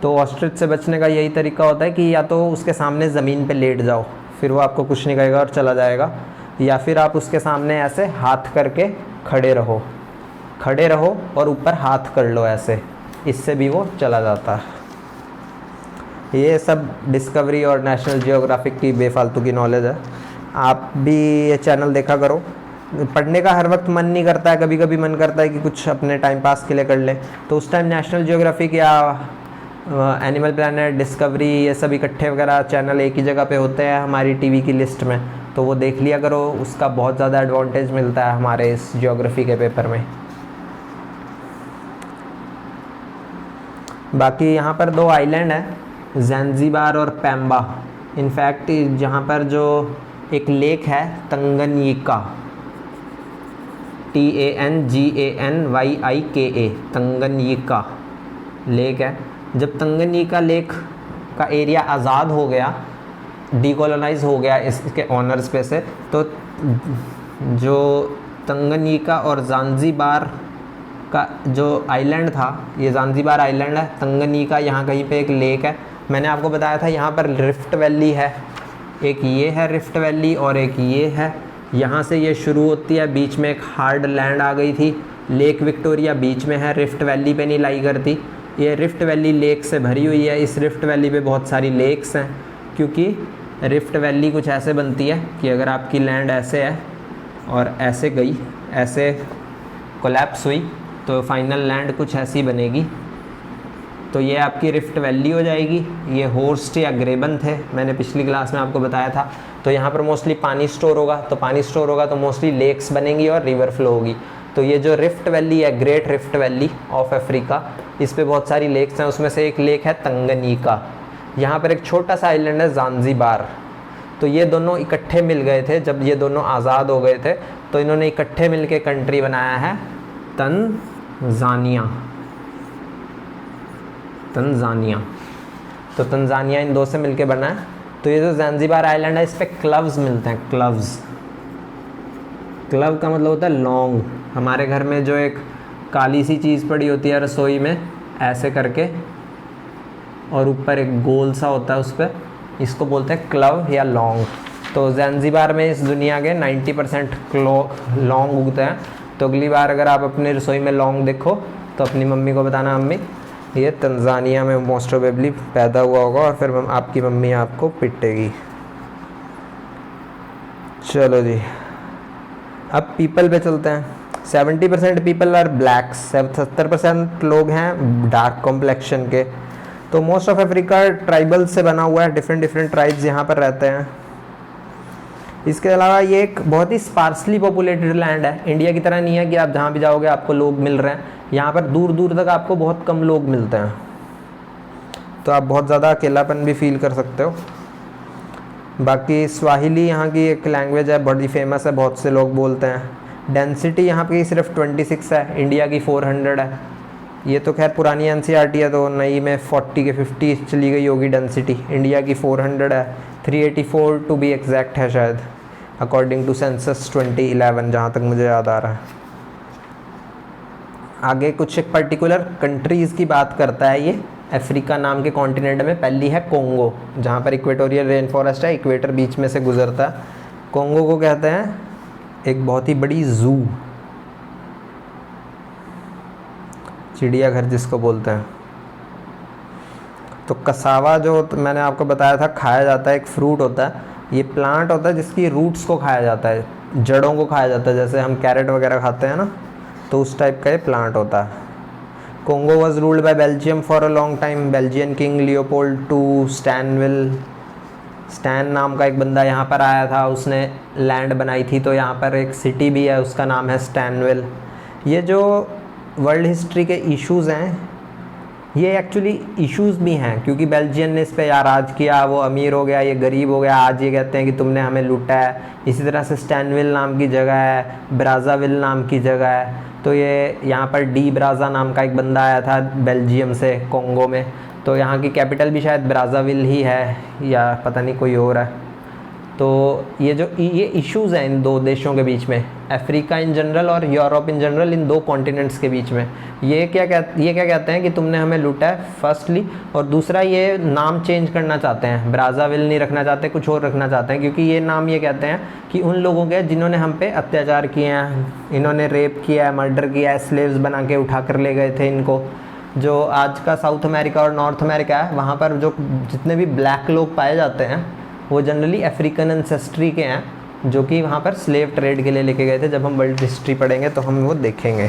तो ऑस्ट्रिच से बचने का यही तरीका होता है कि या तो उसके सामने ज़मीन पे लेट जाओ, फिर वो आपको कुछ नहीं कहेगा और चला जाएगा, या फिर आप उसके सामने ऐसे हाथ करके खड़े रहो और ऊपर हाथ कर लो ऐसे, इससे भी वो चला जाता है। ये सब डिस्कवरी और नेशनल जियोग्राफिक की बेफालतू की नॉलेज है। आप भी ये चैनल देखा करो। पढ़ने का हर वक्त मन नहीं करता है, कभी कभी मन करता है कि कुछ अपने टाइम पास के लिए कर लें, तो उस टाइम नेशनल जियोग्राफिक या एनिमल प्लैनेट, डिस्कवरी, ये सब इकट्ठे वगैरह चैनल एक ही जगह पे होते हैं हमारी टीवी की लिस्ट में, तो वो देख लिया करो, उसका बहुत ज़्यादा एडवांटेज मिलता है हमारे इस ज्योग्राफी के पेपर में। बाकी यहाँ पर 2 आइलैंड है, ज़ैंज़िबार और पैम्बा। इनफैक्ट जहाँ पर जो एक लेक है तंगन्यिका, TANGANYIKA, तंगन्यिका लेक है। जब तंगन्यिका लेक का एरिया आज़ाद हो गया, डीकोलोनाइज हो गया इसके ऑनर्स पे से, तो जो तंगन्यिका और ज़ांज़िबार का जो आइलैंड था, ये ज़ांज़िबार आइलैंड है, तंगन्यिका यहाँ कहीं पे एक लेक है। मैंने आपको बताया था यहाँ पर रिफ्ट वैली है, एक ये है रिफ्ट वैली और एक ये है। यहाँ से ये शुरू होती है, बीच में एक हार्ड लैंड आ गई थी, लेक विक्टोरिया बीच में है, रिफ्ट वैली पे नहीं लाई करती। ये रिफ्ट वैली लेक से भरी हुई है। इस रिफ्ट वैली पे बहुत सारी लेक्स हैं, क्योंकि रिफ्ट वैली कुछ ऐसे बनती है कि अगर आपकी लैंड ऐसे है और ऐसे गई, ऐसे कोलैप्स हुई, तो फाइनल लैंड कुछ ऐसी बनेगी। तो ये आपकी रिफ्ट वैली हो जाएगी। ये होर्स्ट या ग्रेबन थे, मैंने पिछली क्लास में आपको बताया था। तो यहाँ पर मोस्टली पानी स्टोर होगा, तो पानी स्टोर होगा तो मोस्टली लेक्स बनेंगी और रिवर फ्लो होगी। तो ये जो रिफ्ट वैली है, great rift valley of Africa, इस पे बहुत सारी लेक्स हैं। उसमें से एक लेक है तंगन्यिका। यहाँ पर एक छोटा सा आइलैंड है ज़ांज़िबार। तो ये दोनों इकट्ठे मिल गए थे जब ये दोनों आज़ाद हो गए थे, तो इन्होंने इकट्ठे मिल के कंट्री बनाया है तंजानिया। तो तंजानिया इन 2 से मिलके बना है। तो ये जो ज़ांज़िबार आइलैंड है, इस पर क्लव्स मिलते हैं। क्लव का मतलब होता है लौंग। हमारे घर में जो एक काली सी चीज़ पड़ी होती है रसोई में, ऐसे करके, और ऊपर एक गोल सा होता है उस पर, इसको बोलते हैं क्लव या लौंग। तो ज़ांज़िबार में इस दुनिया के 90% लौंग उगते हैं। तो अगली बार अगर आप अपनी रसोई में लौंग देखो तो अपनी मम्मी को बताना, मम्मी ये तंजानिया में मोस्ट प्रोबेबली पैदा हुआ होगा, और फिर आपकी मम्मी आपको पिटेगी। चलो जी, अब पीपल पे चलते हैं। 70% पीपल आर ब्लैक्स, 70% लोग हैं डार्क कॉम्प्लेक्शन के। तो मोस्ट ऑफ अफ्रीका ट्राइबल से बना हुआ है, डिफरेंट ट्राइब्स यहाँ पर रहते हैं। इसके अलावा ये एक बहुत ही स्पार्सली पॉपुलेटेड लैंड है। इंडिया की तरह नहीं है कि आप जहाँ भी जाओगे आपको लोग मिल रहे हैं। यहाँ पर दूर दूर तक आपको बहुत कम लोग मिलते हैं, तो आप बहुत ज़्यादा अकेलापन भी फील कर सकते हो। बाकी स्वाहिली यहाँ की एक लैंग्वेज है, बड़ी फेमस है, बहुत से लोग बोलते हैं। डेंसिटी यहाँ की सिर्फ 26 है, इंडिया की 400 है। ये तो खैर पुरानी NCERT है, तो नई में 40 के 50 चली गई होगी डेंसिटी। इंडिया की 400 है, 384 टू बी एग्जैक्ट है शायद, अकॉर्डिंग टू सेंसस 2011, जहाँ तक मुझे याद आ रहा है। आगे कुछ एक पर्टिकुलर कंट्रीज़ की बात करता है ये अफ्रीका नाम के कॉन्टिनेंट में। पहली है कोंगो, जहाँ पर इक्वेटोरियल रेन फॉरेस्ट है, इक्वेटर बीच में से गुजरता है। कोंगो को कहते हैं एक बहुत ही बड़ी ज़ू, चिड़ियाघर जिसको बोलते हैं। तो कसावा जो मैंने आपको बताया था खाया जाता है, एक फ्रूट होता है, ये प्लांट होता है जिसकी रूट्स को खाया जाता है, जड़ों को खाया जाता है, जैसे हम कैरेट वगैरह खाते हैं ना, तो उस टाइप का ये प्लांट होता है। Congo was ruled by Belgium for a long time. Belgian king Leopold II Stanleyville, Stan नाम का एक बंदा यहाँ पर आया था, उसने लैंड बनाई थी। तो यहाँ पर एक सिटी भी है, उसका नाम है स्टैनविल। ये जो वर्ल्ड हिस्ट्री के इश्यूज़ हैं, ये एक्चुअली इश्यूज़ भी हैं, क्योंकि बेल्जियन ने इस पर यार राज किया, वो अमीर हो गया, ये गरीब हो गया, आज ये कहते हैं कि तुमने हमें लूटा है। इसी तरह से स्टैनविल नाम की जगह है, ब्राज़ाविल नाम की जगह है। तो ये यहाँ पर डी ब्राज़ा नाम का एक बंदा आया था बेल्जियम से कोंगो में, तो यहाँ की कैपिटल भी शायद ब्राज़ाविल ही है, या पता नहीं कोई और है। तो ये इश्यूज़ हैं इन 2 देशों के बीच में, अफ्रीका इन जनरल और Europe in general, in 2 continents के बीच में। ये क्या कहते हैं कि तुमने हमें लूटा है फर्स्टली, और दूसरा ये नाम चेंज करना चाहते हैं, ब्राज़ाविल नहीं रखना चाहते, कुछ और रखना चाहते हैं, क्योंकि ये नाम ये कहते हैं कि उन लोगों के जिन्होंने हम पे अत्याचार किए हैं, इन्होंने रेप किया है, मर्डर किया है, स्लेव्स बना के उठा कर ले गए थे इनको। जो आज का साउथ अमेरिका और नॉर्थ अमेरिका है, वहाँ पर जो जितने भी ब्लैक लोग पाए जाते हैं वो जनरली अफ्रीकन एंसेस्ट्री के हैं, जो कि वहाँ पर स्लेव ट्रेड के लिए लेके गए थे। जब हम वर्ल्ड हिस्ट्री पढ़ेंगे तो हम वो देखेंगे।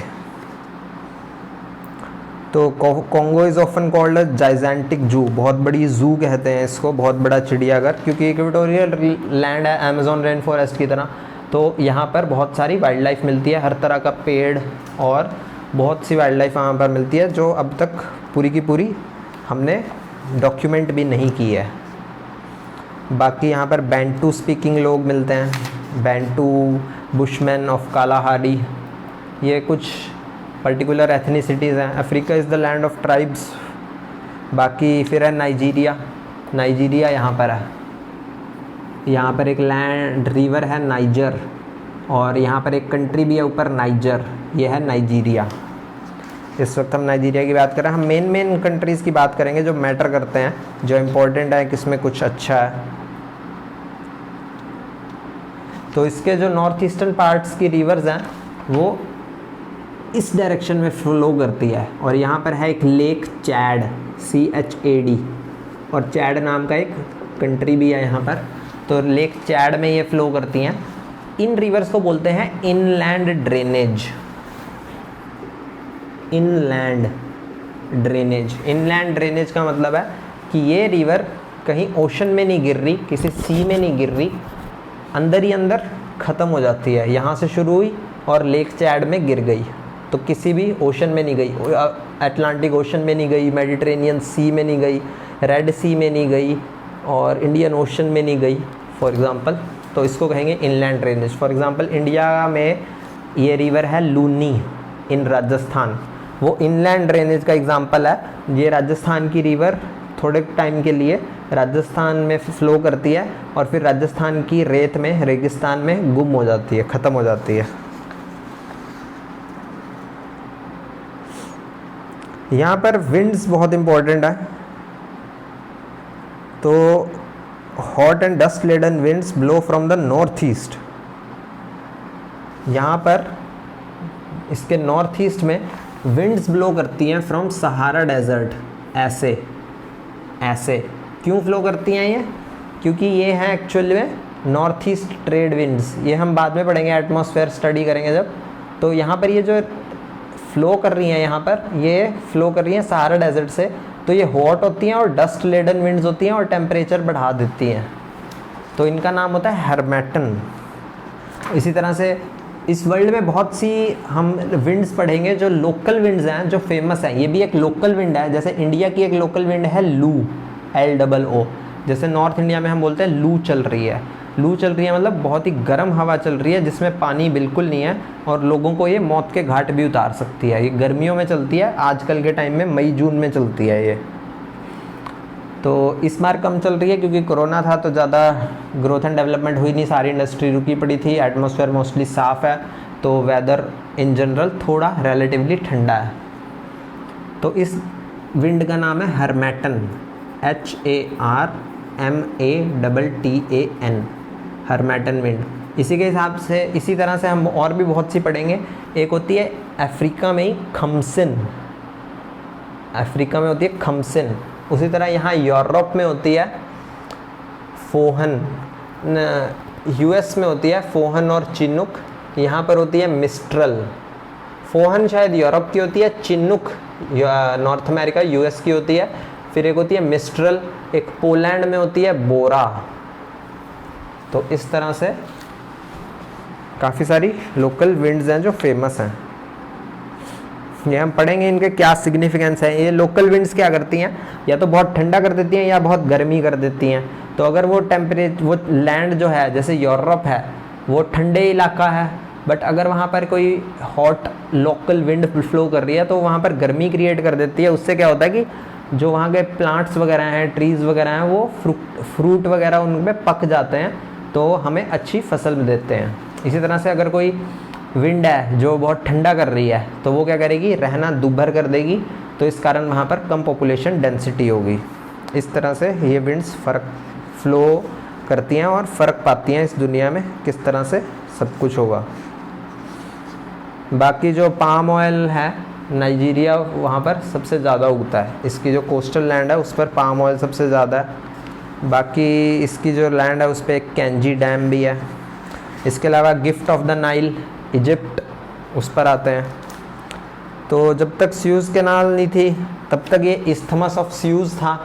तो Congo is often called a gigantic जू, बहुत बड़ी जू कहते हैं इसको, बहुत बड़ा चिड़ियाघर, क्योंकि इक्वेटोरियल लैंड है अमेज़न रेन फॉरेस्ट की तरह। तो यहाँ पर बहुत सारी वाइल्ड लाइफ मिलती है, हर तरह का पेड़ और बहुत सी वाइल्ड लाइफ यहाँ पर मिलती है, जो अब तक पूरी की पूरी हमने डॉक्यूमेंट भी नहीं की है। बाकी यहाँ पर बैंटू स्पीकिंग लोग मिलते हैं, बैंटू, बुशमैन ऑफ कालाहारी, ये कुछ पर्टिकुलर एथनिसिटीज़ हैं। Africa is the land of tribes. बाकी फिर है नाइजीरिया, नाइजीरिया यहाँ पर है, यहाँ पर एक लैंड रिवर है नाइजर, और यहाँ पर एक कंट्री भी है ऊपर नाइजर, ये है नाइजीरिया। इस वक्त हम नाइजीरिया की बात कर रहे हैं। हम मेन कंट्रीज़ की बात करेंगे जो मैटर करते हैं, जो इम्पोर्टेंट है, किसमें कुछ अच्छा है। तो इसके जो नॉर्थ ईस्टर्न पार्ट्स की रिवर्स हैं वो इस डायरेक्शन में फ्लो करती है, और यहाँ पर है एक लेक चैड, CHAD, और चैड नाम का एक कंट्री भी है यहाँ पर। तो लेक चैड में ये फ्लो करती हैं। इन रिवर्स को बोलते हैं inland drainage, inland drainage. Inland drainage का मतलब है कि ये रिवर कहीं ओशन में नहीं गिर रही, किसी सी में नहीं गिर रही, अंदर ही अंदर ख़त्म हो जाती है। यहाँ से शुरू हुई और लेक चैड में गिर गई, तो किसी भी ओशन में नहीं गई, अटलांटिक ओशन में नहीं गई, मेडिटेरेनियन सी में नहीं गई, रेड सी में नहीं गई, और इंडियन ओशन में नहीं गई फॉर एग्ज़ाम्पल। तो इसको कहेंगे inland drainage. For example India में ये रिवर है लूनी इन राजस्थान, वो इनलैंड ड्रेनेज का एग्ज़ाम्पल है। ये राजस्थान की रिवर थोड़े टाइम के लिए राजस्थान में फ़्लो करती है और फिर राजस्थान की रेत में, रेगिस्तान में गुम हो जाती है, ख़त्म हो जाती है। यहाँ पर विंड्स बहुत इम्पोर्टेंट है। तो hot and dust laden winds blow from the north east. यहाँ पर इसके नॉर्थ ईस्ट में विंड्स ब्लो करती हैं फ्रॉम सहारा डेजर्ट। ऐसे ऐसे क्यों फ्लो करती हैं ये? क्योंकि ये हैं एक्चुअल में नॉर्थ ईस्ट ट्रेड विंड्स। ये हम बाद में पढ़ेंगे, एटमॉस्फेयर स्टडी करेंगे जब। तो यहाँ पर ये जो फ्लो कर रही हैं, यहाँ पर ये फ्लो कर रही हैं सहारा डेजर्ट से, तो ये हॉट होती हैं और डस्ट लेडन विंड्स होती हैं और टेम्परेचर बढ़ा देती हैं। तो इनका नाम होता है हर्मेटन। इसी तरह से इस वर्ल्ड में बहुत सी हम विंड्स पढ़ेंगे जो लोकल विंड्स हैं, जो फेमस हैं। ये भी एक लोकल विंड है। जैसे इंडिया की एक लोकल विंड है लू, LOO। जैसे नॉर्थ इंडिया में हम बोलते हैं लू चल रही है। लू चल रही है मतलब बहुत ही गर्म हवा चल रही है जिसमें पानी बिल्कुल नहीं है, और लोगों को ये मौत के घाट भी उतार सकती है। ये गर्मियों में चलती है, आजकल के टाइम में मई जून में चलती है ये। तो इस बार कम चल रही है क्योंकि कोरोना था, तो ज़्यादा ग्रोथ एंड डेवलपमेंट हुई नहीं, सारी इंडस्ट्री रुकी पड़ी थी। एटमॉस्फेयर मोस्टली साफ़ है, तो वेदर इन जनरल थोड़ा रिलेटिवली ठंडा है। तो इस विंड का नाम है हर्मेटन, HARMATTAN, हर्मेटन विंड। इसी के हिसाब से, इसी तरह से हम और भी बहुत सी पढ़ेंगे। एक होती है अफ्रीका में ही खमसिन, अफ्रीका में होती है खमसिन। उसी तरह यहाँ यूरोप में होती है फोहन, US में होती है फोहन और चिनुक। यहाँ पर होती है मिस्ट्रल। फोहन शायद यूरोप की होती है, चिनुक नॉर्थ अमेरिका US की होती है। फिर एक होती है मिस्ट्रल, एक पोलैंड में होती है बोरा। तो इस तरह से काफ़ी सारी लोकल विंड्स हैं जो फेमस हैं। ये हम पढ़ेंगे इनके क्या सिग्निफिकेंस है। ये लोकल विंड्स क्या करती हैं, या तो बहुत ठंडा कर देती हैं या बहुत गर्मी कर देती हैं। तो अगर वो वो लैंड जो है, जैसे यूरोप है, वो ठंडे इलाका है, बट अगर वहाँ पर कोई हॉट लोकल विंड फ्लो कर रही है तो वहाँ पर गर्मी क्रिएट कर देती है। उससे क्या होता है कि जो वहाँ के प्लांट्स वगैरह हैं, ट्रीज़ वगैरह हैं, वो फ्रूट वगैरह उनमें पक जाते हैं, तो हमें अच्छी फसल देते हैं। इसी तरह से अगर कोई विंड है जो बहुत ठंडा कर रही है, तो वो क्या करेगी, रहना दुभर कर देगी, तो इस कारण वहाँ पर कम पॉपुलेशन डेंसिटी होगी। इस तरह से ये विंड्स फ़र्क फ्लो करती हैं और फ़र्क पाती हैं इस दुनिया में, किस तरह से सब कुछ होगा। बाकी जो पाम ऑयल है, नाइजीरिया वहाँ पर सबसे ज़्यादा उगता है। इसकी जो कोस्टल लैंड है उस पर पाम ऑयल सबसे ज़्यादा है। बाकी इसकी जो लैंड है उस पर एक कैंजी डैम भी है। इसके अलावा gift of the Nile Egypt, उस पर आते हैं। तो जब तक स्यूज़ कैनाल नहीं थी तब तक ये इस्थमस ऑफ स्यूज़ था।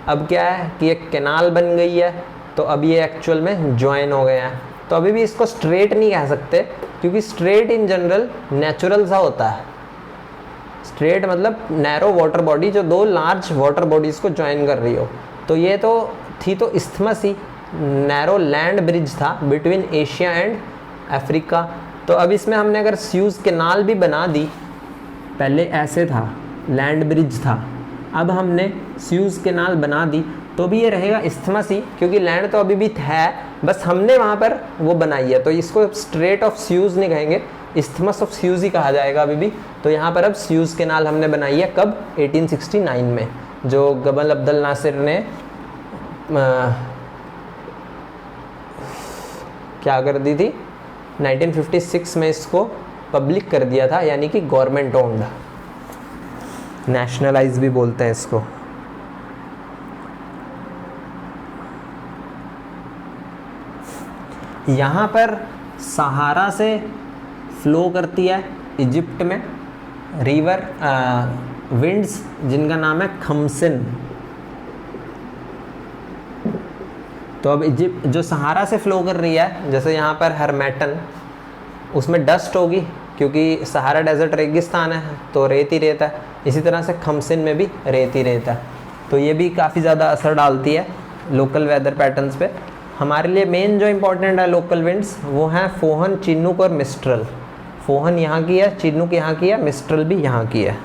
अब क्या है कि एक कैनाल बन गई है, तो अब ये एक्चुअल में ज्वाइन हो गए हैं। तो अभी भी इसको स्ट्रेट नहीं कह सकते, क्योंकि स्ट्रेट इन जनरल नेचुरल सा होता है। स्ट्रेट मतलब नैरो वाटर बॉडी जो दो लार्ज वाटर बॉडीज़ को ज्वाइन कर रही हो। तो ये तो थी तो इस्थमस ही, नैरो लैंड ब्रिज था बिटवीन एशिया एंड अफ्रीका। तो अब इसमें हमने अगर स्यूज़ कैनाल भी बना दी, पहले ऐसे था, लैंड ब्रिज था, अब हमने स्यूज़ कैनाल बना दी, तो भी ये रहेगा इस्थमस ही, क्योंकि लैंड तो अभी भी है, बस हमने वहाँ पर वो बनाई है। तो इसको स्ट्रेट ऑफ स्यूज़ नहीं कहेंगे, इस्थमस ऑफ स्यूज़ ही कहा जाएगा अभी भी। तो यहाँ पर अब स्यूज़ कैनाल हमने बनाई है कब? 1869 में, जो गमल अब्दुल नासिर ने क्या कर दी थी, 1956 में इसको पब्लिक कर दिया था, यानी कि गवर्नमेंट ओन्ड, नेशनलाइज भी बोलते हैं इसको। यहाँ पर सहारा से फ्लो करती है इजिप्ट में रिवर विंड्स, जिनका नाम है खमसिन। तो अब इजिप्ट जो सहारा से फ्लो कर रही है, जैसे यहाँ पर हरमेटन, उसमें डस्ट होगी क्योंकि सहारा डेजर्ट रेगिस्तान है, तो रेत ही रेत है। इसी तरह से खमसिन में भी रेत ही रेत है। तो ये भी काफ़ी ज़्यादा असर डालती है लोकल वेदर पैटर्न्स पे। हमारे लिए मेन जो इम्पोर्टेंट है लोकल विंड्स, वो हैं फोहन, चिनूक और मिस्ट्रल। फोहन यहाँ की है, चिनूक यहाँ की है, मिस्ट्रल भी यहाँ की है।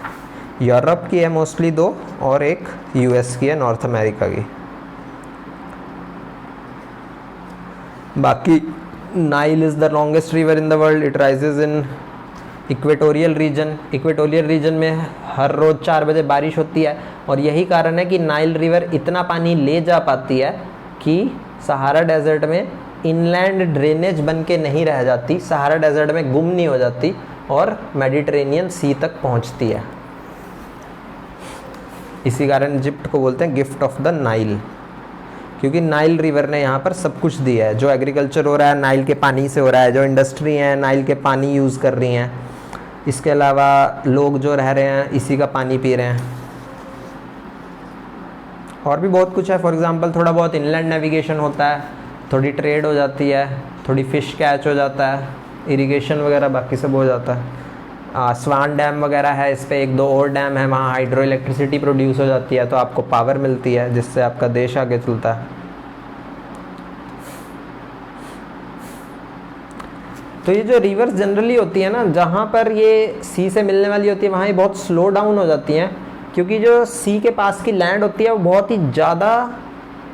यूरोप की है मोस्टली दो, और एक यूएस की है, नॉर्थ अमेरिका की। बाकी Nile is the longest river in the world. It rises in equatorial region. Equatorial region में हर रोज़ 4 बजे बारिश होती है, और यही कारण है कि नाइल रिवर इतना पानी ले जा पाती है कि सहारा डेजर्ट में इनलैंड ड्रेनेज बन के नहीं रह जाती, सहारा डेजर्ट में गुम नहीं हो जाती और मेडिटेरेनियन सी तक पहुंचती है। इसी कारण इजिप्ट को बोलते हैं गिफ्ट ऑफ द नाइल, क्योंकि नाइल रिवर ने यहाँ पर सब कुछ दिया है। जो एग्रीकल्चर हो रहा है नाइल के पानी से हो रहा है, जो इंडस्ट्री हैं नाइल के पानी यूज़ कर रही हैं, इसके अलावा लोग जो रह रहे हैं इसी का पानी पी रहे हैं। और भी बहुत कुछ है। फॉर एग्जांपल थोड़ा बहुत इनलैंड नेविगेशन होता है, थोड़ी ट्रेड हो जाती है, थोड़ी फ़िश कैच हो जाता है, इरिगेशन वगैरह बाकी सब हो जाता है। स्वान डैम वगैरह है, इस पर 1-2 और डैम है, वहाँ हाइड्रो इलेक्ट्रिसिटी प्रोड्यूस हो जाती है, तो आपको पावर मिलती है जिससे आपका देश आगे चलता है। तो ये जो रिवर्स जनरली होती है ना, जहाँ पर ये सी से मिलने वाली होती है, वहाँ ये बहुत स्लो डाउन हो जाती हैं, क्योंकि जो सी के पास की लैंड होती है वो बहुत ही ज़्यादा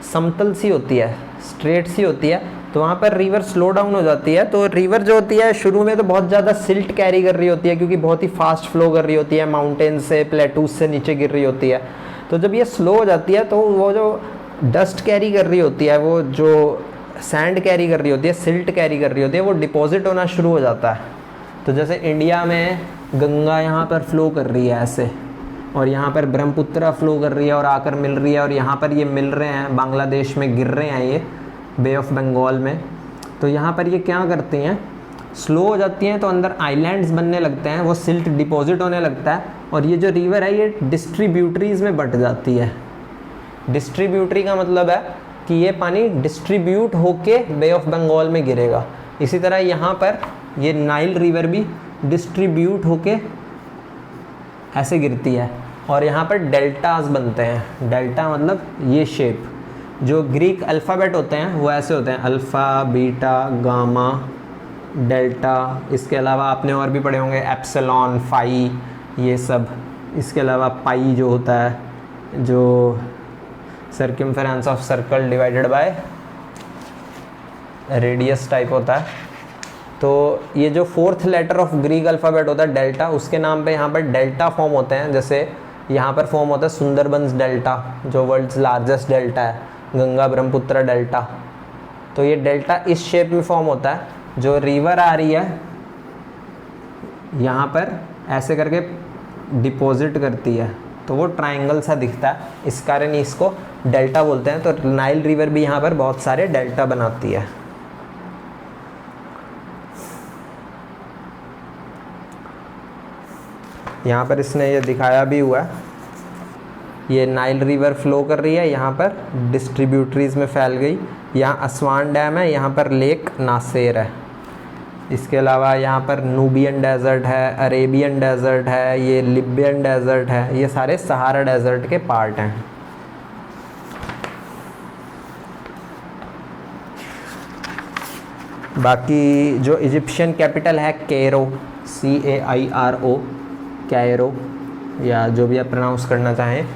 समतल सी होती है, स्ट्रेट सी होती है, तो वहाँ पर रिवर स्लो डाउन हो जाती है। तो रिवर जो होती है शुरू में तो बहुत ज़्यादा सिल्ट कैरी कर रही होती है, क्योंकि बहुत ही फास्ट फ्लो कर रही होती है, माउंटेन से, प्लेटूज से नीचे गिर रही होती है। तो जब ये स्लो हो जाती है तो वो जो डस्ट कैरी कर रही होती है, वो जो सैंड कैरी कर रही होती है, सिल्ट कैरी कर रही होती है, वो डिपॉजिट होना शुरू हो जाता है। तो जैसे इंडिया में गंगा यहाँ पर फ्लो कर रही है ऐसे, और यहाँ पर ब्रह्मपुत्र फ्लो कर रही है और आकर मिल रही है, और यहाँ पर ये मिल रहे हैं, बांग्लादेश में गिर रहे हैं ये बे ऑफ बंगाल में। तो यहाँ पर ये क्या करती हैं, स्लो हो जाती हैं, तो अंदर आइलैंड्स बनने लगते हैं, वो सिल्ट डिपॉजिट होने लगता है, और ये जो रिवर है ये डिस्ट्रीब्यूटरीज में बंट जाती है। डिस्ट्रीब्यूटरी का मतलब है कि ये पानी डिस्ट्रीब्यूट होके बे ऑफ बंगाल में गिरेगा। इसी तरह यहाँ पर ये नाइल रिवर भी डिस्ट्रीब्यूट होके ऐसे गिरती है, और यहाँ पर डेल्टास बनते हैं। डेल्टा मतलब ये शेप, जो ग्रीक अल्फ़ाबेट होते हैं वो ऐसे होते हैं, अल्फ़ा, बीटा, गामा, डेल्टा। इसके अलावा आपने और भी पढ़े होंगे एप्सिलॉन, फाई, ये सब। इसके अलावा पाई जो होता है, जो circumference of circle divided by radius type होता है। तो ये जो 4th letter of Greek alphabet होता है डेल्टा, उसके नाम पे यहाँ पर डेल्टा फॉर्म होते हैं। जैसे यहाँ पर फॉर्म होता है सुंदरबंस डेल्टा, जो वर्ल्ड्स लार्जेस्ट डेल्टा है, गंगा ब्रह्मपुत्र डेल्टा। तो ये डेल्टा इस शेप में फॉर्म होता है। जो रिवर आ रही है यहाँ पर ऐसे करके डिपॉजिट करती है, तो वो ट्रायंगल सा दिखता है, इस कारण इसको डेल्टा बोलते हैं। तो नाइल रिवर भी यहाँ पर बहुत सारे डेल्टा बनाती है। यहाँ पर इसने ये दिखाया भी हुआ है, ये नाइल रिवर फ्लो कर रही है, यहाँ पर डिस्ट्रीब्यूटरीज में फैल गई। यहाँ असवान डैम है, यहाँ पर लेक नासेर है। इसके अलावा यहाँ पर नूबियन डेजर्ट है, अरेबियन डेजर्ट है, ये लिबियन डेजर्ट है, ये सारे सहारा डेजर्ट के पार्ट हैं। बाकी जो इजिप्शियन कैपिटल है कैरो, CAIRO, कैरो, या जो भी आप प्रोनाउंस करना चाहें,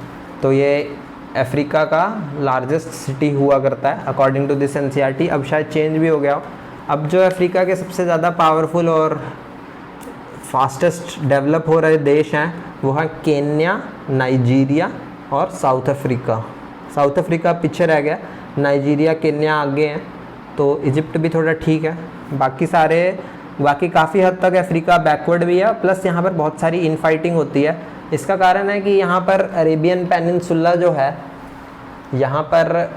तो ये अफ्रीका का लार्जेस्ट सिटी हुआ करता है अकॉर्डिंग टू दिस NCERT। अब शायद चेंज भी हो गया हो। अब जो अफ्रीका के सबसे ज़्यादा पावरफुल और फास्टेस्ट डेवलप हो रहे देश हैं वो हैं केन्या, नाइजीरिया और साउथ अफ्रीका। साउथ अफ्रीका पीछे रह गया, नाइजीरिया, केन्या आगे हैं, तो इजिप्ट भी थोड़ा ठीक है। बाकी काफ़ी हद तक अफ्रीका बैकवर्ड भी है, प्लस यहाँ पर बहुत सारी इनफाइटिंग होती है। इसका कारण है कि यहाँ पर अरेबियन पेनिनसुला जो है, यहाँ पर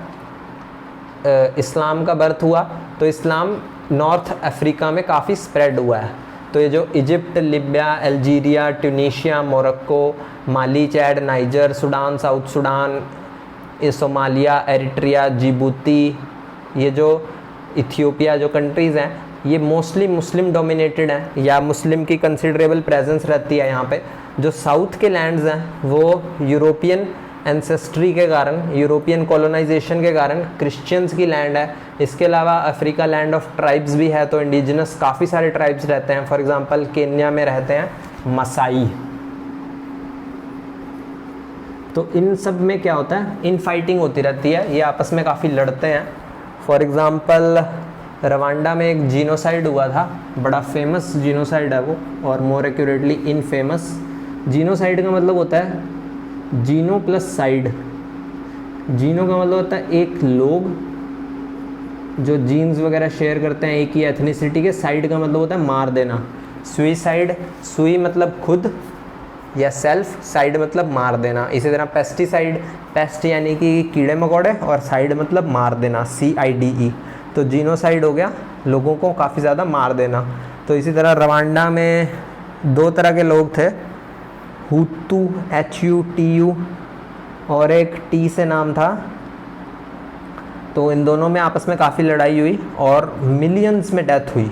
इस्लाम का बर्थ हुआ, तो इस्लाम नॉर्थ अफ्रीका में काफ़ी स्प्रेड हुआ है। तो ये जो Egypt, Libya, Algeria, Tunisia, Morocco, Mali, Chad, Niger, Sudan, South Sudan, Somalia, Eritrea, Djibouti, ये जो इथियोपिया जो कंट्रीज़ हैं, ये मोस्टली मुस्लिम डोमिनेटेड हैं, या मुस्लिम की कंसिडरेबल प्रेजेंस रहती है यहाँ पे। जो साउथ के लैंड्स हैं वो यूरोपियन एंसेस्ट्री के कारण, यूरोपियन कॉलोनाइजेशन के कारण क्रिश्चियंस की लैंड है। इसके अलावा अफ्रीका लैंड ऑफ ट्राइब्स भी है, तो इंडिजिनस काफ़ी सारे ट्राइब्स रहते हैं। फॉर एग्जांपल केन्या में रहते हैं मसाई। तो इन सब में क्या होता है, इन फाइटिंग होती रहती है, ये आपस में काफ़ी लड़ते हैं। फॉर एग्ज़ाम्पल रवांडा में एक जीनोसाइड हुआ था, बड़ा फेमस जीनोसाइड है वो, और मोर एक्यूरेटली इनफेमस। जीनोसाइड का मतलब होता है जीनो प्लस साइड। जीनो का मतलब होता है एक लोग जो जीन्स वगैरह शेयर करते हैं एक ही एथनिसिटी के। साइड का मतलब होता है मार देना। सुइसाइड, सुई मतलब खुद या सेल्फ, साइड मतलब मार देना। इसी तरह पेस्टिसाइड, पेस्ट यानी कि कीड़े मकोड़े, और साइड मतलब मार देना, CIDE। तो जीनोसाइड हो गया लोगों को काफ़ी ज़्यादा मार देना। तो इसी तरह रवांडा में 2 तरह के लोग थे, हुतू, HUTU, और एक T से नाम था। तो इन दोनों में आपस में काफ़ी लड़ाई हुई और मिलियंस में डेथ हुई।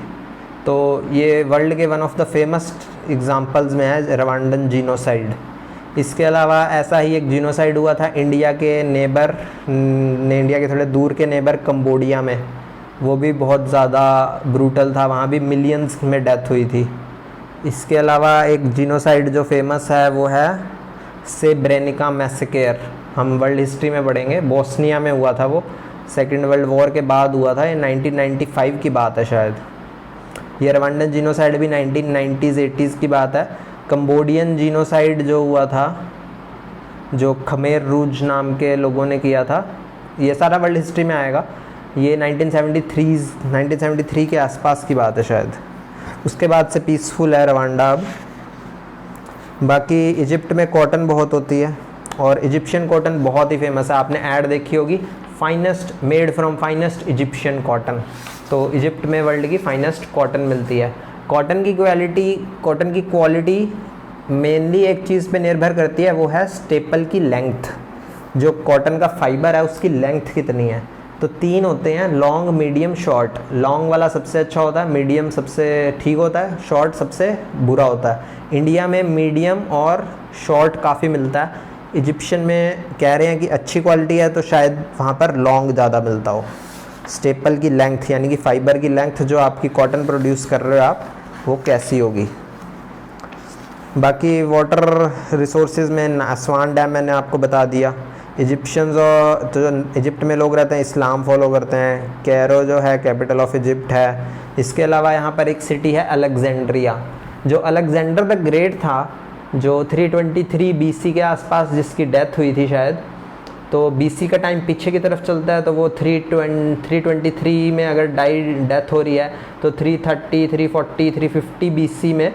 तो ये वर्ल्ड के one of the famous examples में है रवांडन जीनोसाइड। इसके अलावा ऐसा ही एक जीनोसाइड हुआ था इंडिया के इंडिया के थोड़े दूर के नेबर कंबोडिया में। वो भी बहुत ज़्यादा ब्रूटल था, वहाँ भी मिलियंस में डेथ हुई थी। इसके अलावा एक जीनोसाइड जो फेमस है वो है सेब्रेनिका मैसेकेर। हम वर्ल्ड हिस्ट्री में पढ़ेंगे, बोस्निया में हुआ था वो, सेकेंड वर्ल्ड वॉर के बाद हुआ था। ये 1995 की बात है शायद। ये रवांडन जीनोसाइड भी 1990s 80s की बात है। कंबोडियन जीनोसाइड जो हुआ था, जो खमेर रूज नाम के लोगों ने किया था, ये सारा वर्ल्ड हिस्ट्री में आएगा। ये 1973 के आसपास की बात है शायद। उसके बाद से पीसफुल है रवांडा अब। बाकी इजिप्ट में कॉटन बहुत होती है और इजिप्शियन कॉटन बहुत ही फेमस है। आपने ऐड देखी होगी, finest made from finest Egyptian cotton. तो इजिप्ट में वर्ल्ड की फाइनेस्ट कॉटन मिलती है। कॉटन की क्वालिटी मेनली एक चीज़ पे निर्भर करती है, वो है स्टेपल की लेंथ। जो कॉटन का फाइबर है उसकी लेंथ कितनी है। तो 3 होते हैं, लॉन्ग, मीडियम, शॉर्ट। लॉन्ग वाला सबसे अच्छा होता है, मीडियम सबसे ठीक होता है, शॉर्ट सबसे बुरा होता है। इंडिया में मीडियम और शॉर्ट काफ़ी मिलता है। इजिप्शियन में कह रहे हैं कि अच्छी क्वालिटी है, तो शायद वहाँ पर लॉन्ग ज़्यादा मिलता हो। स्टेपल की लेंथ यानी कि फाइबर की लेंथ जो आपकी कॉटन प्रोड्यूस कर रहे हो आप, वो कैसी होगी। बाकी वाटर रिसोर्सेज में असवान डैम मैंने आपको बता दिया। इजिप्शियंस और तो जो इजिप्ट में लोग रहते हैं इस्लाम फॉलो करते हैं। कैरो जो है कैपिटल ऑफ इजिप्ट है। इसके अलावा यहाँ पर एक सिटी है अलेक्जेंड्रिया, जो अलेक्जेंडर द ग्रेट था, जो 323 BC के आसपास जिसकी डेथ हुई थी शायद। तो BC का टाइम पीछे की तरफ चलता है, तो वो 323 में अगर डेथ हो रही है तो 330, 340, 350 BC में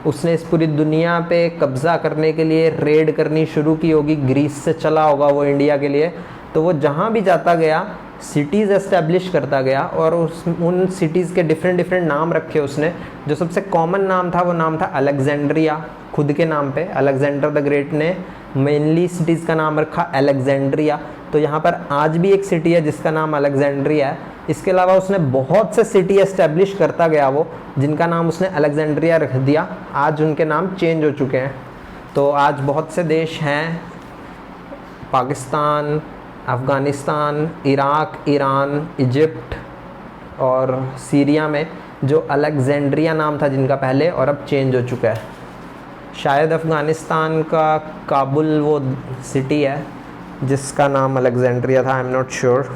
उसने इस पूरी दुनिया पे कब्ज़ा करने के लिए रेड करनी शुरू की होगी। ग्रीस से चला होगा वो इंडिया के लिए। तो वो जहाँ भी जाता गया सिटीज़ एस्टेब्लिश करता गया और उन सिटीज़ के डिफरेंट नाम रखे उसने। जो सबसे कॉमन नाम था वो नाम था अलेक्जेंड्रिया, खुद के नाम पे। अलेक्जेंडर द ग्रेट ने मेनली सिटीज़ का नाम रखा अलेक्जेंड्रिया। तो यहाँ पर आज भी एक सिटी है जिसका नाम अलेक्जेंड्रिया है। इसके अलावा उसने बहुत से सिटी एस्टेब्लिश करता गया वो, जिनका नाम उसने अलेक्जेंड्रिया रख दिया। आज उनके नाम चेंज हो चुके हैं। तो आज बहुत से देश हैं, Pakistan, Afghanistan, Iraq, Iran, Egypt और सीरिया में, जो अलेक्जेंड्रिया नाम था जिनका पहले, और अब चेंज हो चुका है। शायद अफ़गानिस्तान का काबुल वो सिटी है जिसका नाम अलेक्जेंड्रिया था, आई एम नॉट श्योर।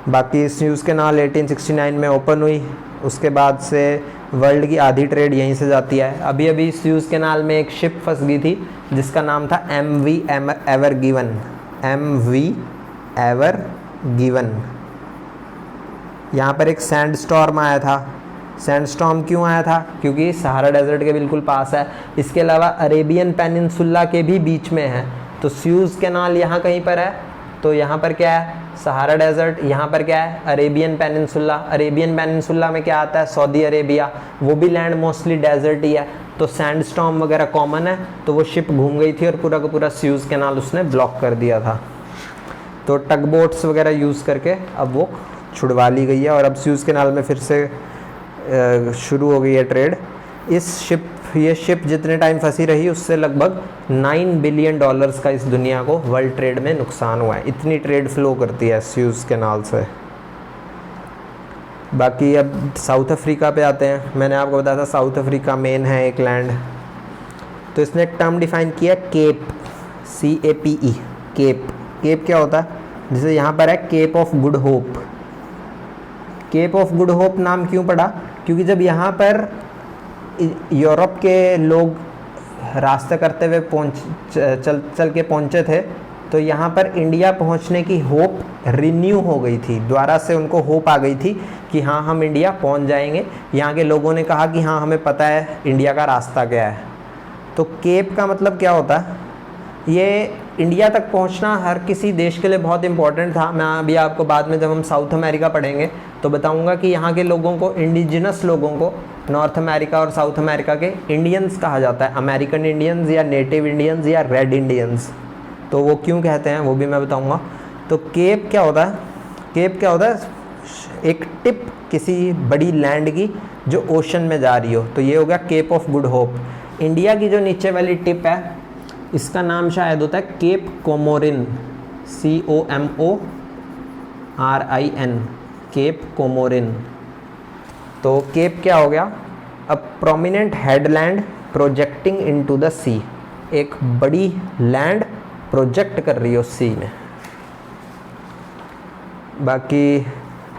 बाकी स्यूज़ कैनाल 1869 में ओपन हुई। उसके बाद से वर्ल्ड की आधी ट्रेड यहीं से जाती है। अभी अभी स्यूज़ कैनाल में एक शिप फंस गई थी जिसका नाम था MV ever given. MV ever given. यहाँ पर एक सैंड स्टॉर्म आया था। सैंड स्टॉर्म क्यों आया था? क्योंकि सहारा डेजर्ट के बिल्कुल पास है। इसके अलावा अरेबियन पेनिनसुला के भी बीच में है। तो स्यूज़ कैनाल यहाँ कहीं पर है, तो यहाँ पर क्या है? Sahara desert. यहाँ पर क्या है? Arabian peninsula. अरेबियन पेनिनसुला में क्या आता है? Saudi Arabia. वो भी लैंड मोस्टली डेजर्ट ही है। तो सैंड स्टॉर्म वगैरह कॉमन है। तो वो शिप घूम गई थी और पूरा का पूरा स्यूज़ कैनाल उसने ब्लॉक कर दिया था। तो टग बोट्स वगैरह यूज़ करके अब वो छुड़वा ली गई है और अब स्यूज़ कैनाल में फिर से शुरू हो गई है ट्रेड। ये शिप जितने टाइम फंसी रही उससे लगभग $9 बिलियन का इस दुनिया को वर्ल्ड ट्रेड में नुकसान हुआ है। इतनी ट्रेड फ्लो करती है स्यूज़ कैनाल से। बाकी अब साउथ अफ्रीका पे आते हैं। मैंने आपको बताया था साउथ अफ्रीका मेन है एक लैंड। तो इसने एक टर्म डिफाइन किया, केप, CAPE, केप। केप क्या होता है? जैसे यहाँ पर है cape of good hope. Cape of good hope नाम क्यों पड़ा? क्योंकि जब यहाँ पर यूरोप के लोग रास्ता करते हुए चल के पहुँचे थे, तो यहाँ पर इंडिया पहुँचने की होप रिन्यू हो गई थी। दोबारा से उनको होप आ गई थी कि हाँ हम इंडिया पहुँच जाएंगे। यहाँ के लोगों ने कहा कि हाँ हमें पता है इंडिया का रास्ता क्या है। तो केप का मतलब क्या होता है? ये इंडिया तक पहुंचना हर किसी देश के लिए बहुत इंपॉर्टेंट था। मैं अभी आपको बाद में जब हम साउथ अमेरिका पढ़ेंगे तो बताऊंगा कि यहाँ के लोगों को, इंडिजिनस लोगों को, नॉर्थ अमेरिका और साउथ अमेरिका के इंडियंस कहा जाता है। अमेरिकन इंडियंस या नेटिव इंडियंस या रेड इंडियंस। तो वो क्यों कहते हैं वो भी मैं बताऊँगा। तो केप क्या होता है? केप क्या होता है? एक टिप किसी बड़ी लैंड की जो ओशन में जा रही हो। तो ये हो गया cape of good hope. India की जो नीचे वाली टिप है इसका नाम शायद होता है Cape Comorin, COMORIN, Cape Comorin. तो केप क्या हो गया? A prominent headland projecting into the sea. एक बड़ी लैंड प्रोजेक्ट कर रही है उस सी में। बाकी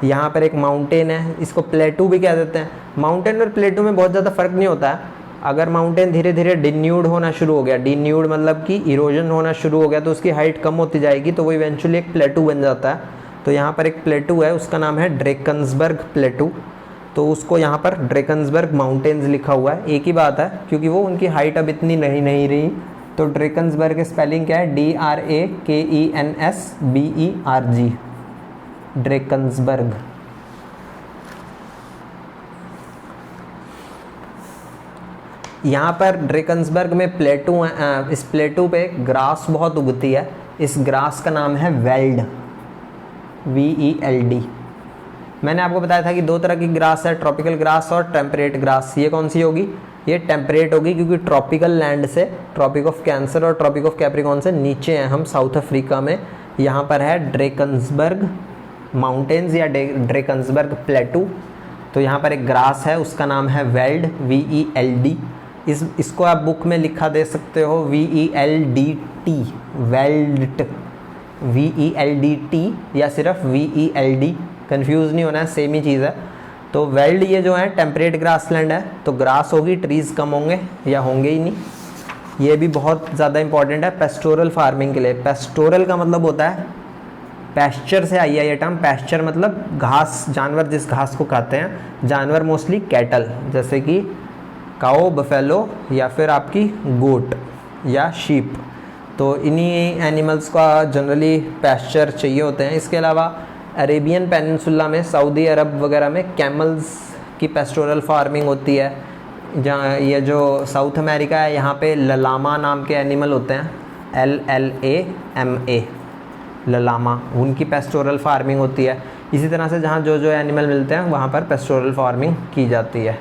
यहाँ पर एक माउंटेन है, इसको प्लेटू भी कह देते हैं। माउंटेन और प्लेटू में बहुत ज़्यादा फर्क नहीं होता है। अगर माउंटेन धीरे धीरे डिन्यूड होना शुरू हो गया, डिन्यूड मतलब कि इरोजन होना शुरू हो गया, तो उसकी हाइट कम होती जाएगी, तो वो इवेंचुअली एक प्लेटू बन जाता है। तो यहाँ पर एक प्लेटू है, उसका नाम है ड्रेकन्सबर्ग प्लेटू। तो उसको यहाँ पर ड्रेकन्सबर्ग माउंटेन्स लिखा हुआ है। एक ही बात है क्योंकि वो उनकी हाइट अब इतनी नहीं रही। तो ड्रेकन्सबर्ग की स्पेलिंग क्या है? DRAKENSBERG, Drakensberg. यहाँ पर ड्रेकन्सबर्ग में प्लेटू, इस प्लेटू पे ग्रास बहुत उगती है। इस ग्रास का नाम है वेल्ड, VELD। मैंने आपको बताया था कि दो तरह की ग्रास है, ट्रॉपिकल ग्रास और टेम्परेट ग्रास। ये कौन सी होगी? ये टेम्परेट होगी क्योंकि ट्रॉपिकल लैंड से, ट्रॉपिक ऑफ कैंसर और ट्रॉपिक ऑफ कैप्रिकॉन से नीचे हैं हम साउथ अफ्रीका में। यहाँ पर है ड्रेकन्सबर्ग माउंटेन्स या ड्रेकन्सबर्ग प्लेटू। तो यहाँ पर एक ग्रास है, उसका नाम है वेल्ड, VELD। इसको आप बुक में लिखा दे सकते हो VELDT, वेल्ड, VELDT या सिर्फ VELD। कंफ्यूज नहीं होना है, सेम ही चीज़ है। तो वेल्ड ये जो है टेम्परेट ग्रासलैंड है, तो ग्रास होगी, ट्रीज़ कम होंगे या होंगे ही नहीं। ये भी बहुत ज़्यादा इंपॉर्टेंट है पेस्टोरल फार्मिंग के लिए। पेस्टोरल का मतलब होता है, पैस्चर से आई है ये टर्म। पैस्चर मतलब घास, जानवर जिस घास को खाते हैं। जानवर मोस्टली कैटल, जैसे कि काओ, बफेलो या फिर आपकी गोट या शीप। तो इन्हीं एनिमल्स का जनरली पैस्चर चाहिए होते हैं। इसके अलावा अरेबियन पेनिनसुला में, सऊदी अरब वगैरह में कैमल्स की पेस्टोरल फार्मिंग होती है। जहाँ ये जो साउथ अमेरिका है यहाँ पे ललामा नाम के एनिमल होते हैं, LLAMA, ललामा, उनकी पेस्टोरल फार्मिंग होती है। इसी तरह से जहाँ जो जो एनिमल मिलते हैं वहाँ पर पेस्टोरल फार्मिंग की जाती है।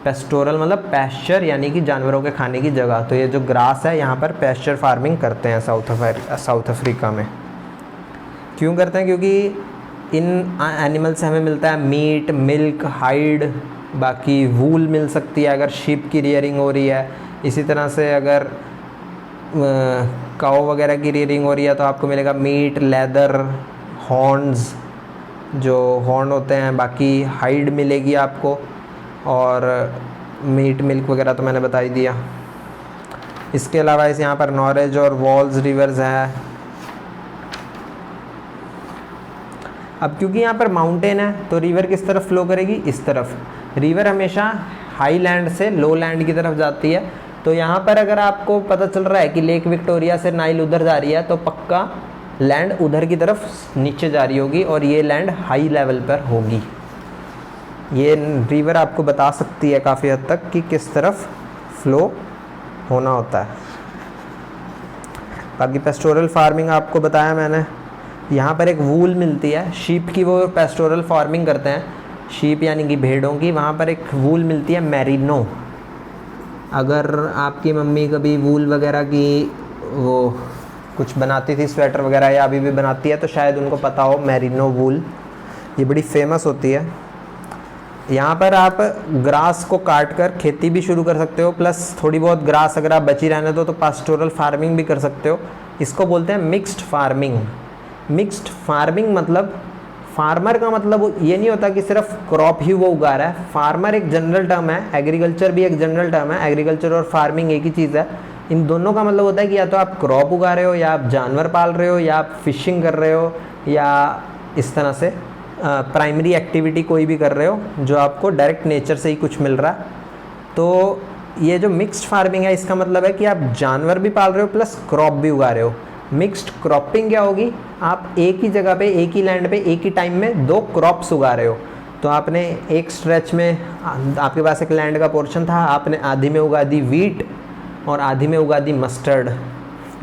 पेस्टोरल मतलब पैस्चर यानी कि जानवरों के खाने की जगह। तो ये जो ग्रास है यहाँ पर पैस्चर फार्मिंग करते हैं साउथ अफ्रीका में। क्यों करते हैं? क्योंकि इन एनिमल से हमें मिलता है मीट, मिल्क, हाइड, बाकी वूल मिल सकती है अगर शीप की रियरिंग हो रही है। इसी तरह से अगर काऊ वगैरह की रियरिंग हो रही है तो आपको मिलेगा मीट, लेदर, हॉर्न्स, जो हॉर्न होते हैं, बाकी हाइड मिलेगी आपको, और मीट, मिल्क वगैरह तो मैंने बता ही दिया। इसके अलावा इस यहाँ पर नॉरेज और वॉल्स रिवर्स है। अब क्योंकि यहाँ पर माउंटेन है तो रिवर किस तरफ फ्लो करेगी? इस तरफ। रिवर हमेशा हाई लैंड से लो लैंड की तरफ जाती है। तो यहाँ पर अगर आपको पता चल रहा है कि लेक विक्टोरिया से नाइल उधर जा रही है तो पक्का लैंड उधर की तरफ नीचे जा रही होगी और ये लैंड हाई लेवल पर होगी। ये रिवर आपको बता सकती है काफ़ी हद तक कि किस तरफ फ्लो होना होता है। बाकी पेस्टोरल फार्मिंग आपको बताया मैंने। यहाँ पर एक वूल मिलती है शीप की, वो पेस्टोरल फार्मिंग करते हैं, शीप यानी कि भेड़ों की। वहाँ पर एक वूल मिलती है मेरिनो। अगर आपकी मम्मी कभी वूल वगैरह की वो कुछ बनाती थी, स्वेटर वगैरह, या अभी भी बनाती है, तो शायद उनको पता हो मेरिनो वूल, ये बड़ी फेमस होती है। यहाँ पर आप ग्रास को काट कर खेती भी शुरू कर सकते हो, प्लस थोड़ी बहुत ग्रास अगर आप बची रहने दो तो पास्टोरल फार्मिंग भी कर सकते हो। इसको बोलते हैं मिक्स्ड फार्मिंग। मिक्स्ड फार्मिंग मतलब फार्मर का मतलब ये नहीं होता कि सिर्फ क्रॉप ही वो उगा रहा है। फार्मर एक जनरल टर्म है, एग्रीकल्चर भी एक जनरल टर्म है। एग्रीकल्चर और फार्मिंग एक ही चीज़ है। इन दोनों का मतलब होता है कि या तो आप क्रॉप उगा रहे हो, या आप जानवर पाल रहे हो, या आप फिशिंग कर रहे हो, या इस तरह से प्राइमरी एक्टिविटी कोई भी कर रहे हो जो आपको डायरेक्ट नेचर से ही कुछ मिल रहा है। तो ये जो मिक्स्ड फार्मिंग है इसका मतलब है कि आप जानवर भी पाल रहे हो प्लस क्रॉप भी उगा रहे हो। मिक्स्ड क्रॉपिंग क्या होगी? आप एक ही जगह पे, एक ही लैंड पे, एक ही टाइम में दो क्रॉप्स उगा रहे हो। तो आपने एक स्ट्रेच में, आपके पास एक लैंड का पोर्शन था, आपने आधी में उगा दी वीट और आधी में उगा दी मस्टर्ड।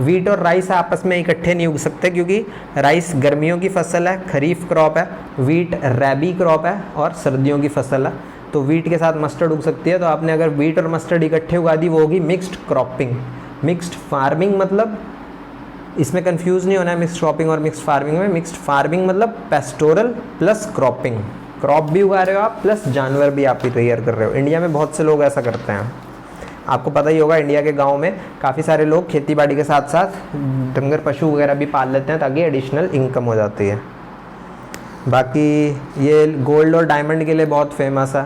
वीट और राइस आपस में इकट्ठे नहीं उग सकते क्योंकि राइस गर्मियों की फसल है, खरीफ क्रॉप है, वीट रैबी क्रॉप है और सर्दियों की फसल है। तो वीट के साथ मस्टर्ड उग सकती है। तो आपने अगर वीट और मस्टर्ड इकट्ठे उगा दी वो होगी मिक्स्ड क्रॉपिंग। मिक्स्ड फार्मिंग मतलब, इसमें कंफ्यूज नहीं होना है मिक्स्ड क्रॉपिंग और मिक्स्ड फार्मिंग में। मिक्स्ड फार्मिंग मतलब पेस्टोरल प्लस क्रॉपिंग। क्रॉप भी उगा रहे हो आप प्लस जानवर भी आप रियर कर रहे हो। इंडिया में बहुत से लोग ऐसा करते हैं, आपको पता ही होगा। इंडिया के गांव में काफ़ी सारे लोग खेती बाड़ी के साथ साथ डंगर पशु वगैरह भी पाल लेते हैं ताकि एडिशनल इनकम हो जाती है। बाकी ये गोल्ड और डायमंड के लिए बहुत फेमस है।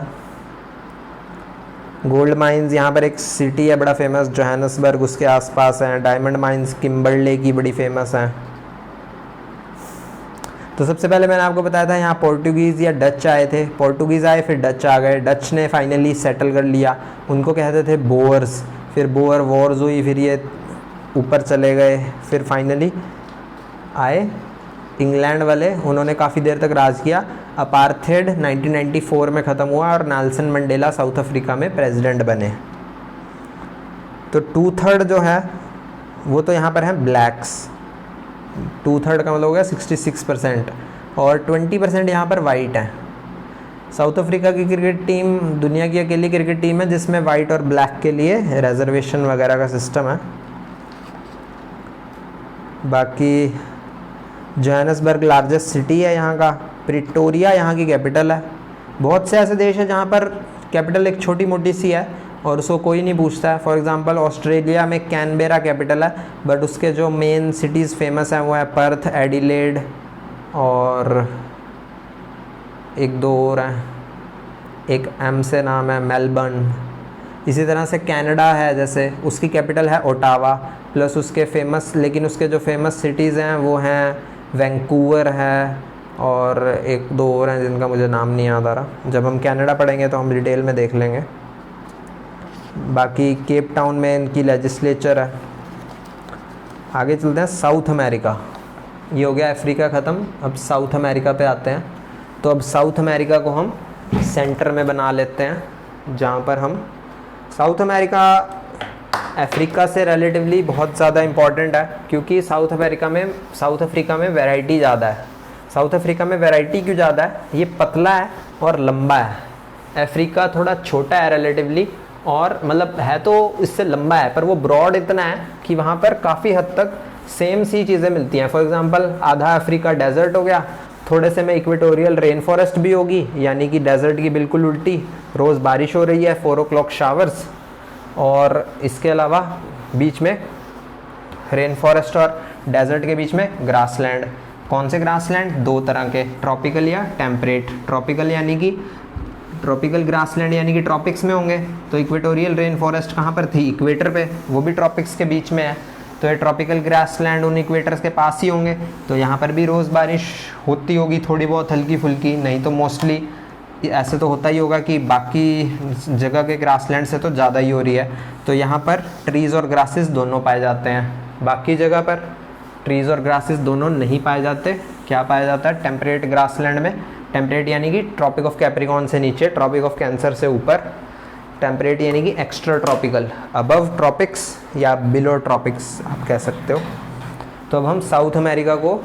गोल्ड माइंस यहाँ पर एक सिटी है बड़ा फेमस, जोहान्सबर्ग, उसके आसपास हैं। डायमंड माइंस किम्बरले की बड़ी फेमस हैं। तो सबसे पहले मैंने आपको बताया था यहाँ पोर्टुगीज़ या डच आए थे। पोर्टुगीज़ आए, फिर डच आ गए। डच ने फाइनली सेटल कर लिया, उनको कहते थे बोअर्स। फिर बोअर वॉर्स हुई, फिर ये ऊपर चले गए। फिर फाइनली आए इंग्लैंड वाले, उन्होंने काफ़ी देर तक राज किया। अपार्थेड 1994 में ख़त्म हुआ और नेल्सन मंडेला साउथ अफ्रीका में प्रेसिडेंट बने। तो 2/3 जो है वो तो यहाँ पर है ब्लैक्स। 2/3 का मतलब हो गया 66% और 20% यहाँ पर वाइट है। साउथ अफ्रीका की क्रिकेट टीम दुनिया की अकेली क्रिकेट टीम है जिसमें वाइट और ब्लैक के लिए रिजर्वेशन वगैरह का सिस्टम है। बाकी जोहान्सबर्ग लार्जेस्ट सिटी है यहाँ का। प्रिटोरिया यहाँ की कैपिटल है। बहुत से ऐसे देश हैं जहाँ पर कैपिटल एक छोटी मोटी सी है और उसको कोई नहीं पूछता है। फॉर एग्जांपल ऑस्ट्रेलिया में कैनबेरा कैपिटल है, बट उसके जो मेन सिटीज़ फेमस हैं वो है पर्थ, एडिलेड और एक दो और हैं, एक एम से नाम है, मेलबर्न। इसी तरह से कनाडा है, जैसे उसकी कैपिटल है ओटावा, प्लस उसके फेमस, लेकिन उसके जो फेमस सिटीज़ हैं वो हैं वैंकूवर है और एक दो और हैं जिनका मुझे नाम नहीं याद आ रहा। जब हम कनाडा पढ़ेंगे तो हम डिटेल में देख लेंगे। बाकी केप टाउन में इनकी लेजिस्लेचर है। आगे चलते हैं साउथ अमेरिका। ये हो गया अफ्रीका ख़त्म, अब साउथ अमेरिका पे आते हैं। तो अब साउथ अमेरिका को हम सेंटर में बना लेते हैं, जहाँ पर हम साउथ अमेरिका अफ्रीका से रिलेटिवली बहुत ज़्यादा इम्पॉर्टेंट है, क्योंकि साउथ अफ्रीका में वैरायटी ज़्यादा है। साउथ अफ्रीका में वैरायटी क्यों ज़्यादा है? ये पतला है और लंबा है। अफ्रीका थोड़ा छोटा है रिलेटिवली, और मतलब है तो इससे लंबा है, पर वो ब्रॉड इतना है कि वहाँ पर काफ़ी हद तक सेम सी चीज़ें मिलती हैं। फॉर एग्जांपल आधा अफ्रीका डेजर्ट हो गया, थोड़े से में इक्वेटोरियल रेन फॉरेस्ट भी होगी, यानी कि डेजर्ट की बिल्कुल उल्टी, रोज़ बारिश हो रही है, 4 o'clock शावर्स, और इसके अलावा बीच में रेन फॉरेस्ट और डेजर्ट के बीच में ग्रासलैंड। कौन से ग्रासलैंड? 2 तरह के, ट्रॉपिकल या टेम्परेट। ट्रॉपिकल यानी कि ट्रॉपिकल ग्रासलैंड यानी कि ट्रॉपिक्स में होंगे। तो इक्वेटोरियल रेन फॉरेस्ट कहाँ पर थी? इक्वेटर पे, वो भी ट्रॉपिक्स के बीच में है। तो ये ट्रॉपिकल ग्रासलैंड उन इक्वेटर्स के पास ही होंगे, तो यहाँ पर भी रोज़ बारिश होती होगी, थोड़ी बहुत हल्की फुल्की, नहीं तो मोस्टली ऐसे तो होता ही होगा कि बाकी जगह के ग्रासलैंड से तो ज़्यादा ही हो रही है। तो यहाँ पर ट्रीज़ और ग्रासेस दोनों पाए जाते हैं, बाकी जगह पर ट्रीज़ और ग्रासेस दोनों नहीं पाए जाते। क्या पाया जाता है? टेम्परेट ग्रासलैंड में, टेम्परेट यानी कि ट्रॉपिक ऑफ कैप्रिकॉर्न से नीचे, ट्रॉपिक ऑफ कैंसर से ऊपर, टेम्परेट यानी कि एक्स्ट्रा ट्रॉपिकल, अबव ट्रॉपिक्स या बिलो ट्रॉपिक्स आप कह सकते हो। तो अब हम साउथ अमेरिका को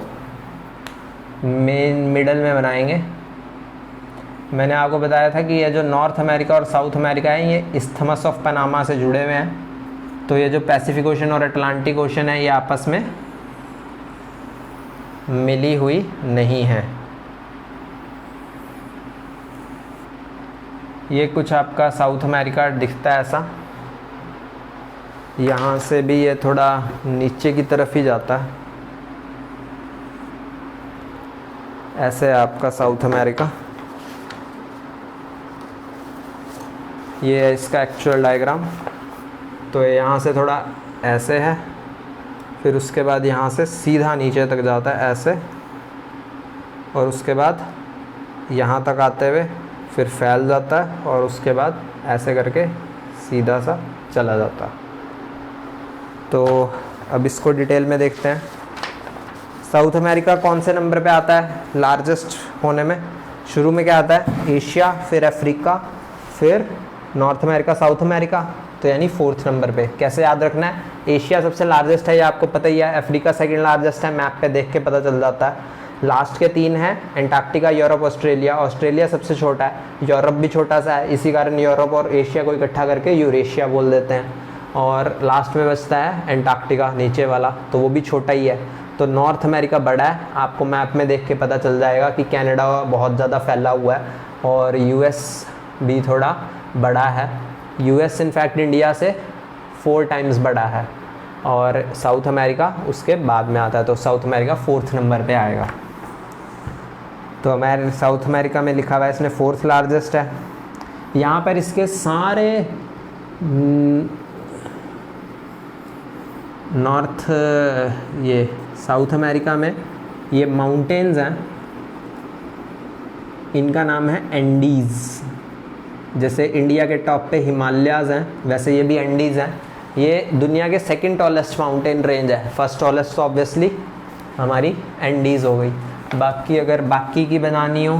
मेन मिडल में बनाएंगे। मैंने आपको बताया था कि ये जो नॉर्थ अमेरिका और साउथ अमेरिका है, ये इस्थमस ऑफ पनामा से जुड़े हुए हैं। तो ये जो पैसिफिक ओशन और अटलांटिक ओशन है, ये आपस में मिली हुई नहीं है। ये कुछ आपका साउथ अमेरिका दिखता है ऐसा, यहाँ से भी ये थोड़ा नीचे की तरफ ही जाता है, ऐसे आपका साउथ अमेरिका। ये है इसका एक्चुअल डायग्राम। तो ये यहाँ से थोड़ा ऐसे है, फिर उसके बाद यहाँ से सीधा नीचे तक जाता है ऐसे, और उसके बाद यहाँ तक आते हुए फिर फैल जाता है, और उसके बाद ऐसे करके सीधा सा चला जाता है। तो अब इसको डिटेल में देखते हैं। साउथ अमेरिका कौन से नंबर पे आता है लार्जेस्ट होने में? शुरू में क्या आता है? एशिया, फिर अफ्रीका, फिर नॉर्थ अमेरिका, साउथ अमेरिका, तो यानी 4th नंबर पे। कैसे याद रखना है? एशिया सबसे लार्जेस्ट है, ये आपको पता ही है। अफ्रीका सेकंड लार्जेस्ट है, मैप पे देख के पता चल जाता है। लास्ट के 3 हैं एंटार्क्टिका, यूरोप, ऑस्ट्रेलिया। ऑस्ट्रेलिया सबसे छोटा है, यूरोप भी छोटा सा है, इसी कारण यूरोप और एशिया को इकट्ठा करके यूरेशिया बोल देते हैं। और लास्ट में बचता है एंटार्क्टिका, नीचे वाला, तो वो भी छोटा ही है। तो नॉर्थ अमेरिका बड़ा है, आपको मैप में देख के पता चल जाएगा कि कनाडा बहुत ज़्यादा फैला हुआ है, और यूएस भी थोड़ा बड़ा है। यूएस इनफैक्ट इंडिया से 4 times बड़ा है, और साउथ अमेरिका उसके बाद में आता है। तो साउथ अमेरिका 4th नंबर पे आएगा। तो हमारे साउथ अमेरिका में लिखा हुआ है इसने 4th लार्जेस्ट है। यहाँ पर इसके सारे नॉर्थ, ये साउथ अमेरिका में ये माउंटेन्स हैं, इनका नाम है एंडीज़। जैसे इंडिया के टॉप पे हिमालयाज़ हैं, वैसे ये भी एंडीज़ हैं। ये दुनिया के 2nd टॉलेस्ट माउंटेन रेंज है। फर्स्ट टॉलेस्ट तो ऑब्वियसली हमारी एंडीज़ हो गई। बाकी अगर बाकी की बनानी हो,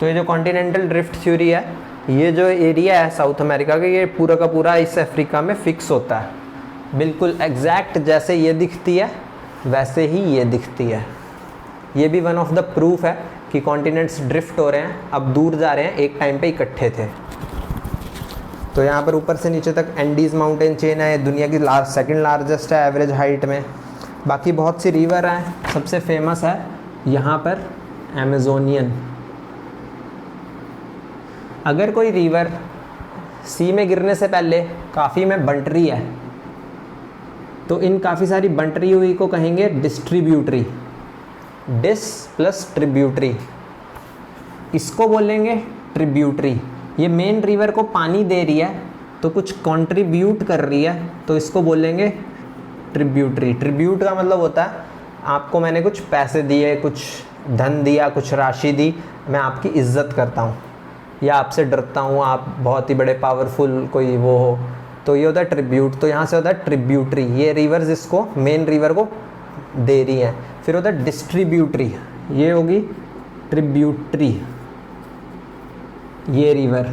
तो ये जो कॉन्टिनेंटल ड्रिफ्ट थ्योरी है, ये जो एरिया है साउथ अमेरिका का, ये पूरा का पूरा इस अफ्रीका में फिक्स होता है। बिल्कुल एग्जैक्ट जैसे ये दिखती है वैसे ही ये दिखती है। ये भी वन ऑफ द प्रूफ है कि कॉन्टिनेंट्स ड्रिफ्ट हो रहे हैं, अब दूर जा रहे हैं, एक टाइम पे इकट्ठे थे। तो यहाँ पर ऊपर से नीचे तक एंडीज़ माउंटेन चेन है, दुनिया की 2nd लार्जेस्ट है एवरेज हाइट में। बाकी बहुत सी रिवर हैं, सबसे फेमस है यहाँ पर अमेजोनियन। अगर कोई रिवर सी में गिरने से पहले काफ़ी में बंट रही है, तो इन काफ़ी सारी बंट रही हुई को कहेंगे डिस्ट्रीब्यूटरी। डिस प्लस ट्रिब्यूटरी, इसको बोलेंगे ट्रिब्यूटरी। ये मेन रिवर को पानी दे रही है तो कुछ कंट्रीब्यूट कर रही है, तो इसको बोलेंगे ट्रिब्यूटरी। ट्रिब्यूट का मतलब होता है आपको मैंने कुछ पैसे दिए, कुछ धन दिया, कुछ राशि दी, मैं आपकी इज्जत करता हूँ। या आपसे डरता हूँ, आप बहुत ही बड़े पावरफुल कोई वो हो, तो ये होता है ट्रिब्यूट। तो यहाँ से होता है ट्रिब्यूटरी, ये रिवर्स इसको मेन रिवर को दे रही हैं। फिर होता है डिस्ट्रीब्यूटरी, ये होगी ट्रिब्यूटरी, ये रिवर,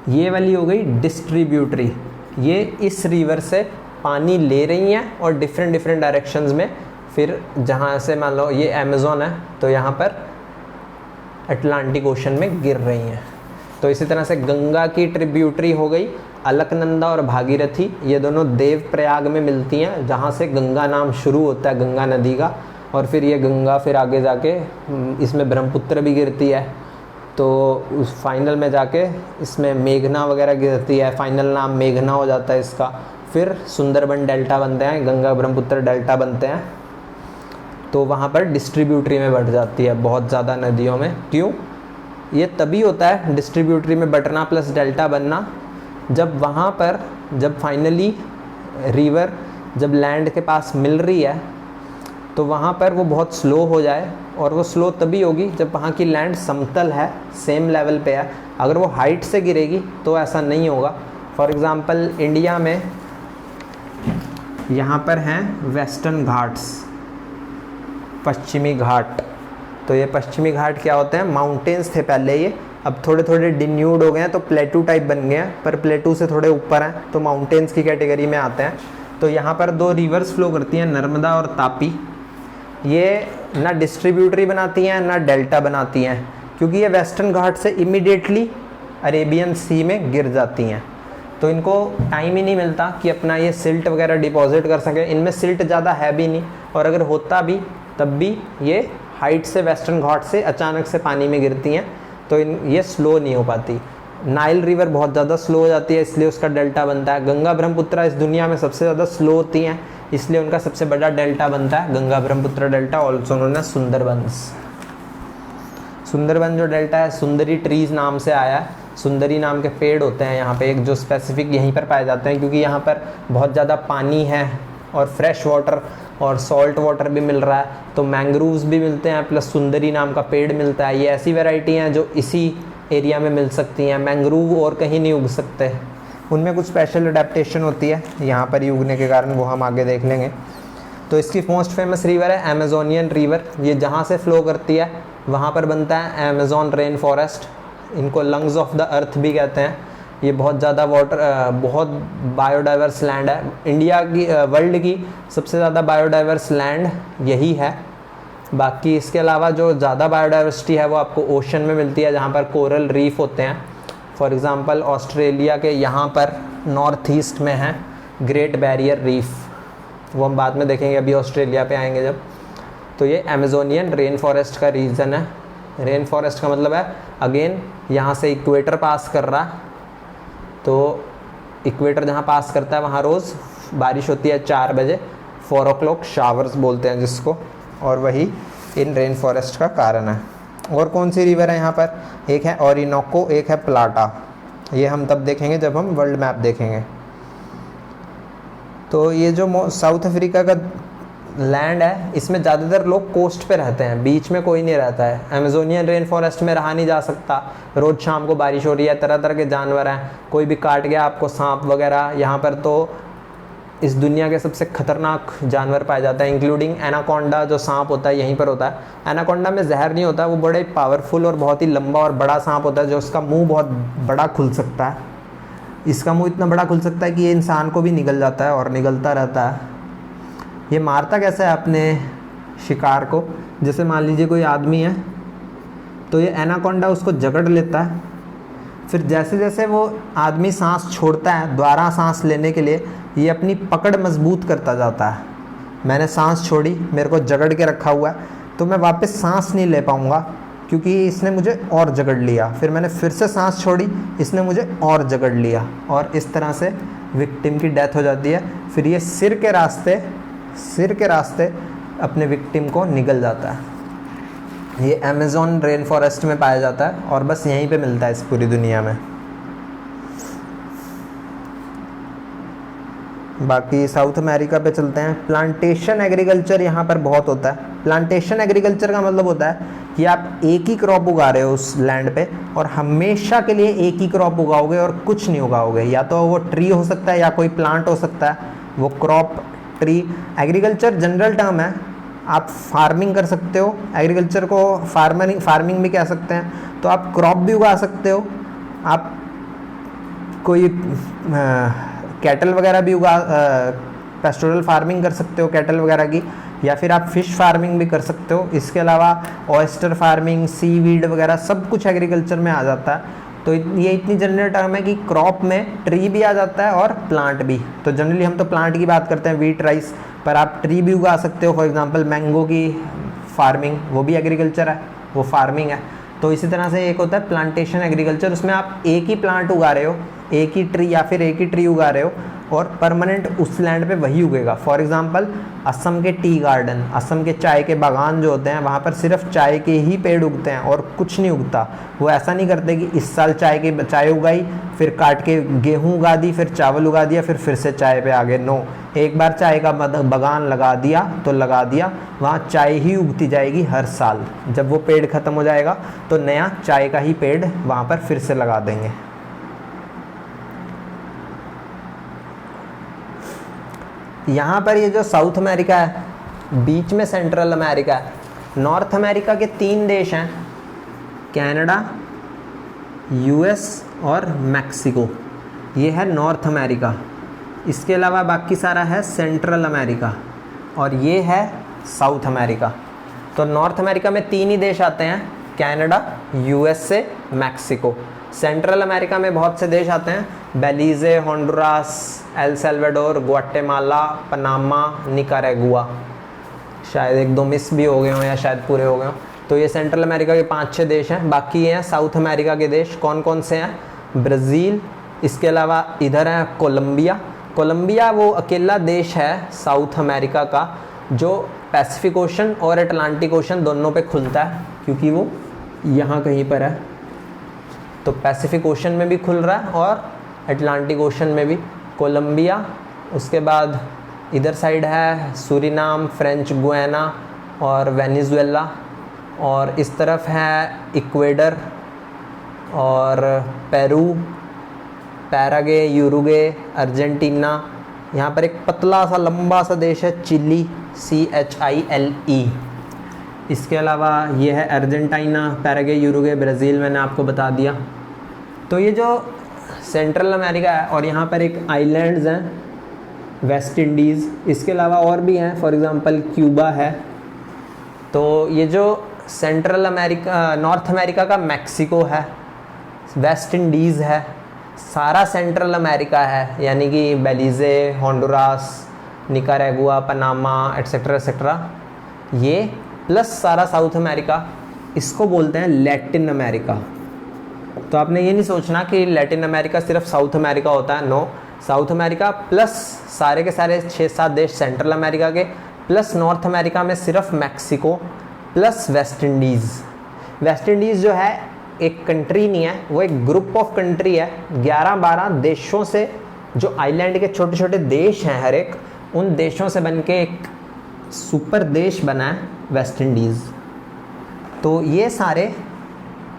ये वाली हो गई डिस्ट्रीब्यूटरी। ये इस रिवर से पानी ले रही हैं और डिफरेंट डिफरेंट डायरेक्शंस में, फिर जहाँ से मान लो ये अमेज़न है तो यहाँ पर अटलांटिक ओशन में गिर रही हैं। तो इसी तरह से गंगा की ट्रिब्यूटरी हो गई अलकनंदा और भागीरथी, ये दोनों देवप्रयाग में मिलती हैं, जहाँ से गंगा नाम शुरू होता है गंगा नदी का। और फिर ये गंगा फिर आगे जाके इसमें ब्रह्मपुत्र भी गिरती है, तो उस फाइनल में जाके इसमें मेघना वगैरह गिरती है, फाइनल नाम मेघना हो जाता है इसका। फिर सुंदरबन डेल्टा बनते हैं, गंगा ब्रह्मपुत्र डेल्टा बनते हैं, तो वहाँ पर डिस्ट्रीब्यूटरी में बढ़ जाती है बहुत ज़्यादा नदियों में। क्यों? ये तभी होता है डिस्ट्रीब्यूटरी में बटना प्लस डेल्टा बनना, जब वहाँ पर जब फाइनली रिवर जब लैंड के पास मिल रही है तो वहाँ पर वो बहुत स्लो हो जाए, और वो स्लो तभी होगी जब वहाँ की लैंड समतल है, सेम लेवल पे है। अगर वो हाइट से गिरेगी तो ऐसा नहीं होगा। फॉर एग्ज़ाम्पल इंडिया में यहाँ पर हैं वेस्टर्न घाट्स, पश्चिमी घाट। तो ये पश्चिमी घाट क्या होते हैं? माउंटेन्स थे पहले ये, अब थोड़े थोड़े डिन्यूड हो गए हैं तो प्लेटू टाइप बन गए हैं, पर प्लेटू से थोड़े ऊपर हैं तो माउंटेन्स की कैटेगरी में आते हैं। तो यहाँ पर दो रिवर्स फ्लो करती हैं, नर्मदा और तापी। ये ना डिस्ट्रीब्यूटरी बनाती हैं ना डेल्टा बनाती हैं, क्योंकि ये वेस्टर्न घाट से इमीडिएटली अरेबियन सी में गिर जाती हैं, तो इनको टाइम ही नहीं मिलता कि अपना ये सिल्ट वगैरह डिपॉजिट कर सकें। इनमें सिल्ट ज़्यादा है भी नहीं, और अगर होता भी तब भी ये हाइट से वेस्टर्न घाट से अचानक से पानी में गिरती हैं, तो ये स्लो नहीं हो पाती। नाइल रिवर बहुत ज़्यादा स्लो हो जाती है, इसलिए उसका डेल्टा बनता है। गंगा ब्रह्मपुत्र इस दुनिया में सबसे ज़्यादा स्लो होती हैं, इसलिए उनका सबसे बड़ा डेल्टा बनता है Ganga Brahmaputra delta, also known as Sundarbans. Sundarban जो डेल्टा है सुंदरी ट्रीज नाम से आया है, सुंदरी नाम के पेड़ होते हैं यहाँ पे एक, जो स्पेसिफिक यहीं पर पाए जाते हैं, क्योंकि यहाँ पर बहुत ज़्यादा पानी है और फ्रेश वाटर और सॉल्ट वाटर भी मिल रहा है, तो मैंग्रोव्स भी मिलते हैं, प्लस सुंदरी नाम का पेड़ मिलता है। ये ऐसी वैरायटी हैं जो इसी एरिया में मिल सकती हैं, मैंग्रोव और कहीं नहीं उग सकते, उनमें कुछ स्पेशल अडेप्टेशन होती है यहाँ पर ही उगने के कारण, वो हम आगे देख लेंगे। तो इसकी मोस्ट फेमस रिवर है अमेजोनियन रिवर, ये जहाँ से फ्लो करती है वहाँ पर बनता है अमेजोन रेन फॉरेस्ट। इनको लंग्स ऑफ द अर्थ भी कहते हैं। ये बहुत ज़्यादा बहुत बायोडाइवर्स लैंड है। इंडिया की वर्ल्ड की सबसे ज़्यादा बायोडाइवर्स लैंड यही है। बाकी इसके अलावा जो ज़्यादा बायोडाइवर्सिटी है वो आपको ओशन में मिलती है, जहाँ पर कोरल रीफ होते हैं। फॉर एग्ज़ाम्पल ऑस्ट्रेलिया के यहाँ पर नॉर्थ ईस्ट में है ग्रेट बैरियर रीफ, वो हम बाद में देखेंगे, अभी ऑस्ट्रेलिया पे आएंगे जब। तो ये अमेजोनियन रेन फॉरेस्ट का रीजन है। रेन फॉरेस्ट का मतलब है अगेन यहाँ से इक्वेटर पास कर रहा, तो इक्वेटर जहाँ पास करता है वहाँ रोज़ बारिश होती है 4 बजे, 4 o'clock शावर्स बोलते हैं जिसको, और वही इन रेन फॉरेस्ट का कारण है। और कौन सी रिवर है यहाँ पर? एक है ओरिनोको, एक है प्लाटा। ये हम तब देखेंगे जब हम वर्ल्ड मैप देखेंगे। तो ये जो साउथ अफ्रीका का लैंड है इसमें ज़्यादातर लोग कोस्ट पे रहते हैं, बीच में कोई नहीं रहता है। अमेजोनियन रेन फॉरेस्ट में रहा नहीं जा सकता, रोज़ शाम को बारिश हो रही है, तरह तरह के जानवर हैं, कोई भी काट गया आपको, सांप वगैरह। यहाँ पर तो इस दुनिया के सबसे खतरनाक जानवर पाए जाते हैं, इंक्लूडिंग एनाकोंडा, जो सांप होता है यहीं पर होता है। एनाकोंडा में जहर नहीं होता, वो बड़े पावरफुल और बहुत ही लंबा और बड़ा सांप होता है, जो उसका मुंह बहुत बड़ा खुल सकता है। इसका मुंह इतना बड़ा खुल सकता है कि ये इंसान को भी निगल जाता है और निगलता रहता है। ये मारता कैसे है अपने शिकार को? जैसे मान लीजिए कोई आदमी है तो ये एनाकोंडा उसको जकड़ लेता है, फिर जैसे जैसे वो आदमी सांस छोड़ता है दोबारा सांस लेने के लिए, ये अपनी पकड़ मजबूत करता जाता है। मैंने सांस छोड़ी, मेरे को जकड़ के रखा हुआ है, तो मैं वापस सांस नहीं ले पाऊँगा क्योंकि इसने मुझे और जकड़ लिया। फिर मैंने फिर से सांस छोड़ी, इसने मुझे और जकड़ लिया, और इस तरह से विक्टिम की डेथ हो जाती है। फिर ये सिर के रास्ते अपने विक्टिम को निगल जाता है। ये अमेज़न रेन फॉरेस्ट में पाया जाता है और बस यहीं पे मिलता है इस पूरी दुनिया में। बाकी साउथ अमेरिका पे चलते हैं। प्लांटेशन एग्रीकल्चर यहाँ पर बहुत होता है। प्लांटेशन एग्रीकल्चर का मतलब होता है कि आप एक ही क्रॉप उगा रहे हो उस लैंड पे और हमेशा के लिए एक ही क्रॉप उगाओगे और कुछ नहीं उगाओगे, या तो वो ट्री हो सकता है या कोई प्लांट हो सकता है, वो crop tree. Agriculture general term है, आप फार्मिंग कर सकते हो, एग्रीकल्चर को फार्मिंग भी कह सकते हैं। तो आप क्रॉप भी उगा सकते हो, आप कोई कैटल वगैरह भी पेस्टोरल फार्मिंग कर सकते हो कैटल वगैरह की, या फिर आप फिश फार्मिंग भी कर सकते हो। इसके अलावा ऑयस्टर फार्मिंग, सीवीड वगैरह सब कुछ एग्रीकल्चर में आ जाता है। तो ये इतनी जनरल टर्म है कि क्रॉप में ट्री भी आ जाता है और प्लांट भी। तो जनरली हम तो प्लांट की बात करते हैं, वीट राइस, पर आप ट्री भी उगा सकते हो। फॉर एग्जांपल मैंगो की फार्मिंग, वो भी एग्रीकल्चर है, वो फार्मिंग है। तो इसी तरह से एक होता है प्लांटेशन एग्रीकल्चर, उसमें आप एक ही प्लांट उगा रहे हो, एक ही ट्री या फिर एक ही ट्री उगा रहे हो और परमानेंट उस लैंड पे वही उगेगा। फॉर एग्जांपल असम के टी गार्डन, असम के चाय के बागान जो होते हैं, वहाँ पर सिर्फ चाय के ही पेड़ उगते हैं और कुछ नहीं उगता। वो ऐसा नहीं करते कि इस साल चाय उगाई, फिर काट के गेहूँ उगा दी, फिर चावल उगा दिया, फिर से चाय पे आ गए। नो, एक बार चाय का बागान लगा दिया तो लगा दिया, वहाँ चाय ही उगती जाएगी हर साल। जब वो पेड़ ख़त्म हो जाएगा तो नया चाय का ही पेड़ वहाँ पर फिर से लगा देंगे। यहाँ पर ये जो साउथ अमेरिका है, बीच में सेंट्रल अमेरिका है। नॉर्थ अमेरिका के 3 देश हैं, कनाडा, यूएस और मैक्सिको। ये है नॉर्थ अमेरिका। इसके अलावा बाकी सारा है सेंट्रल अमेरिका और ये है साउथ अमेरिका। तो नॉर्थ अमेरिका में 3 ही देश आते हैं, Canada, USA, Mexico. Central America में बहुत से देश आते हैं, Belize, Honduras, El Salvador, Guatemala, Panama, Nicaragua. शायद 1-2 मिस भी हो गए हों या शायद पूरे हो गए हों। तो ये सेंट्रल अमेरिका के 5-6 देश हैं। बाकी ये हैं साउथ अमेरिका के देश। कौन कौन से हैं? ब्राज़ील, इसके अलावा इधर है कोलंबिया। कोलंबिया वो अकेला देश है साउथ अमेरिका का जो पैसिफिक ओशन और अटलांटिक ओशन दोनों पे खुलता है, क्योंकि वो यहाँ कहीं पर है। तो पैसिफिक ओशन में भी खुल रहा है और अटलांटिक ओशन में भी कोलंबिया। उसके बाद इधर साइड है सूरीनाम, फ्रेंच गुयाना और वेनेजुएला। और इस तरफ है इक्वेडर और पेरू, पैरागे, यूरुगे, अर्जेंटीना। यहाँ पर एक पतला सा लंबा सा देश है चिली, CHILE। इसके अलावा ये है अर्जेंटीना, पैरागे, यूरुगे, ब्राज़ील, मैंने आपको बता दिया। तो ये जो सेंट्रल अमेरिका है और यहाँ पर एक आइलैंड्स हैं, वेस्ट इंडीज़। इसके अलावा और भी हैं, फॉर एग्ज़ाम्पल क्यूबा है। तो ये जो सेंट्रल अमेरिका, नॉर्थ अमेरिका का मैक्सिको है, वेस्ट इंडीज़ है, सारा सेंट्रल अमेरिका है, यानी कि Belize, Honduras, Nicaragua, Panama, etcetera etcetera, ये प्लस सारा साउथ अमेरिका, इसको बोलते हैं लैटिन अमेरिका। तो आपने ये नहीं सोचना कि लैटिन अमेरिका सिर्फ साउथ अमेरिका होता है। नो, साउथ अमेरिका प्लस सारे के सारे 6-7 देश सेंट्रल अमेरिका के, प्लस नॉर्थ अमेरिका में सिर्फ Mexico, plus West Indies. West Indies जो है एक कंट्री नहीं है, वो एक ग्रुप ऑफ कंट्री है। 11-12 देशों से, जो आइलैंड के छोटे छोटे देश हैं हर एक, उन देशों से बन के एक सुपर देश बना है वेस्ट इंडीज़। तो ये सारे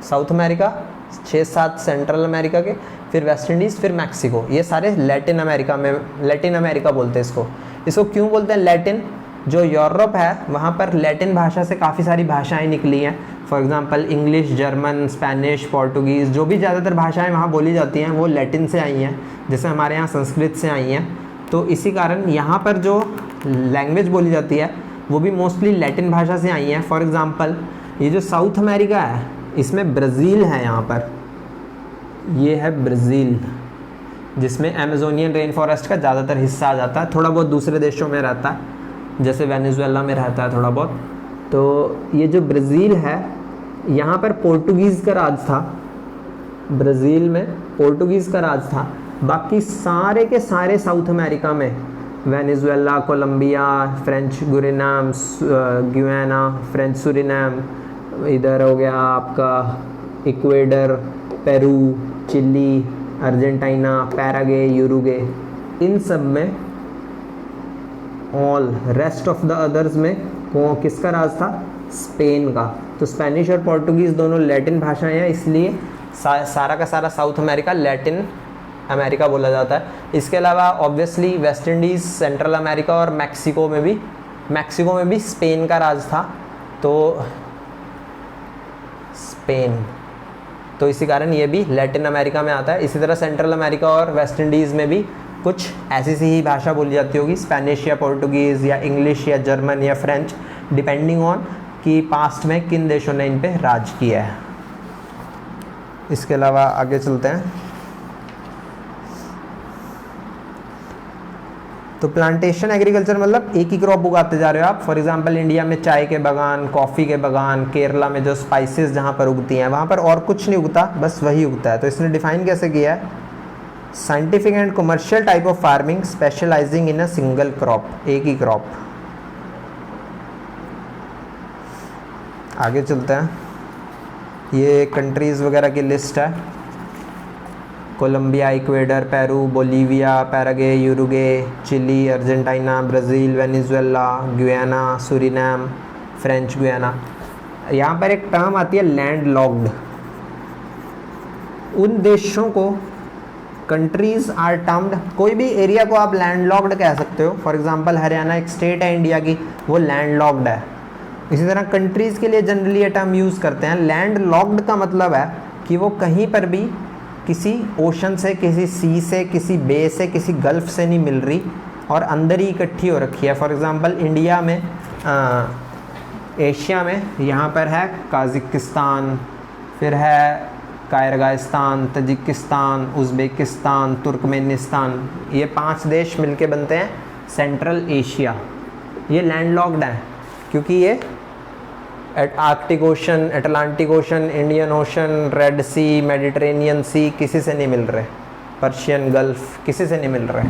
साउथ अमेरिका, 6-7 सेंट्रल अमेरिका के, फिर वेस्ट इंडीज़, फिर मैक्सिको, ये सारे लैटिन अमेरिका में, लैटिन अमेरिका बोलते हैं इसको। इसको क्यों बोलते हैं लैटिन? जो यूरोप है वहाँ पर लैटिन भाषा से काफ़ी सारी भाषाएं निकली हैं। For example English, German, Spanish, Portuguese, जो भी ज़्यादातर भाषाएं वहाँ बोली जाती हैं वो लैटिन से आई हैं, जैसे हमारे यहाँ संस्कृत से आई हैं। तो इसी कारण यहाँ पर जो लैंग्वेज बोली जाती है वो भी मोस्टली लैटिन भाषा से आई हैं। फॉर एग्ज़ाम्पल ये जो साउथ अमेरिका है इसमें ब्राज़ील है, यहाँ पर ये है ब्राज़ील, जिसमें अमेज़ोनियन रेन फॉरेस्ट का ज़्यादातर हिस्सा आ जाता है। थोड़ा बहुत दूसरे देशों में रहता है, जैसे वेनेजुएला में रहता है थोड़ा बहुत। तो ये जो ब्राज़ील है, यहाँ पर पोर्टुगीज़ का राज था, ब्राज़ील में पोर्टुगीज़ का राज था। बाकी सारे के सारे साउथ अमेरिका में, Venezuela, Colombia, French Guiana, Guiana, French Suriname, इधर हो गया आपका Ecuador, Peru, Chile, Argentina, Paraguay, Uruguay, इन सब में, all rest of the others में किसका राज था? स्पेन का। तो स्पेनिश और पोर्टुगीज़ दोनों लैटिन भाषाएं हैं, इसलिए सारा का सारा साउथ अमेरिका लैटिन अमेरिका बोला जाता है। इसके अलावा obviously West Indies, central America और मैक्सिको में भी स्पेन का राज था, तो स्पेन, तो इसी कारण ये भी लैटिन अमेरिका में आता है। इसी तरह सेंट्रल अमेरिका और वेस्ट इंडीज़ में भी कुछ ऐसी सी ही भाषा बोली जाती होगी, स्पेनिश या पोर्टुगीज़ या इंग्लिश या जर्मन या फ्रेंच, डिपेंडिंग ऑन कि पास्ट में किन देशों ने इन पे राज किया है। इसके अलावा आगे चलते हैं। तो प्लांटेशन एग्रीकल्चर मतलब एक ही क्रॉप उगाते जा रहे हो आप। फॉर एग्जांपल इंडिया में चाय के बागान, कॉफ़ी के बागान, केरला में जो स्पाइसेस जहाँ पर उगती हैं वहाँ पर और कुछ नहीं उगता, बस वही उगता है। तो इसने डिफाइन कैसे किया है, scientific and commercial type of farming specialising in a single crop, एक ही क्रॉप। आगे चलते हैं। ये कंट्रीज़ वगैरह की लिस्ट है, Colombia, Ecuador, Peru, Bolivia, Paraguay, Uruguay, Chile, Argentina, Brazil, Venezuela, Guyana, Suriname, French Guiana. यहाँ पर एक टर्म आती है लैंड लॉक्ड। उन देशों को कंट्रीज़ आर टर्म्ड, कोई भी एरिया को आप लैंड लॉक्ड कह सकते हो। फॉर एग्जांपल हरियाणा एक स्टेट है इंडिया की, वो लैंड लॉक्ड है। इसी तरह कंट्रीज़ के लिए जनरली ये टर्म यूज़ करते हैं। लैंड लॉक्ड का मतलब है कि वो कहीं पर भी किसी ओशन से, किसी सी से, किसी बे से, किसी गल्फ से नहीं मिल रही और अंदर ही इकट्ठी हो रखी है। फॉर एग्ज़ाम्पल इंडिया में, एशिया में यहाँ पर है काज़िकिस्तान, फिर है किर्गिस्तान, तजिकिस्तान, उज़्बेकिस्तान, तुर्कमेनिस्तान, ये 5 देश मिलके बनते हैं सेंट्रल एशिया। ये लैंड लॉक्ड है क्योंकि ये Arctic Ocean, Atlantic Ocean, Indian Ocean, Red Sea, Mediterranean Sea किसी से नहीं मिल रहे, पर्शियन गल्फ किसी से नहीं मिल रहे,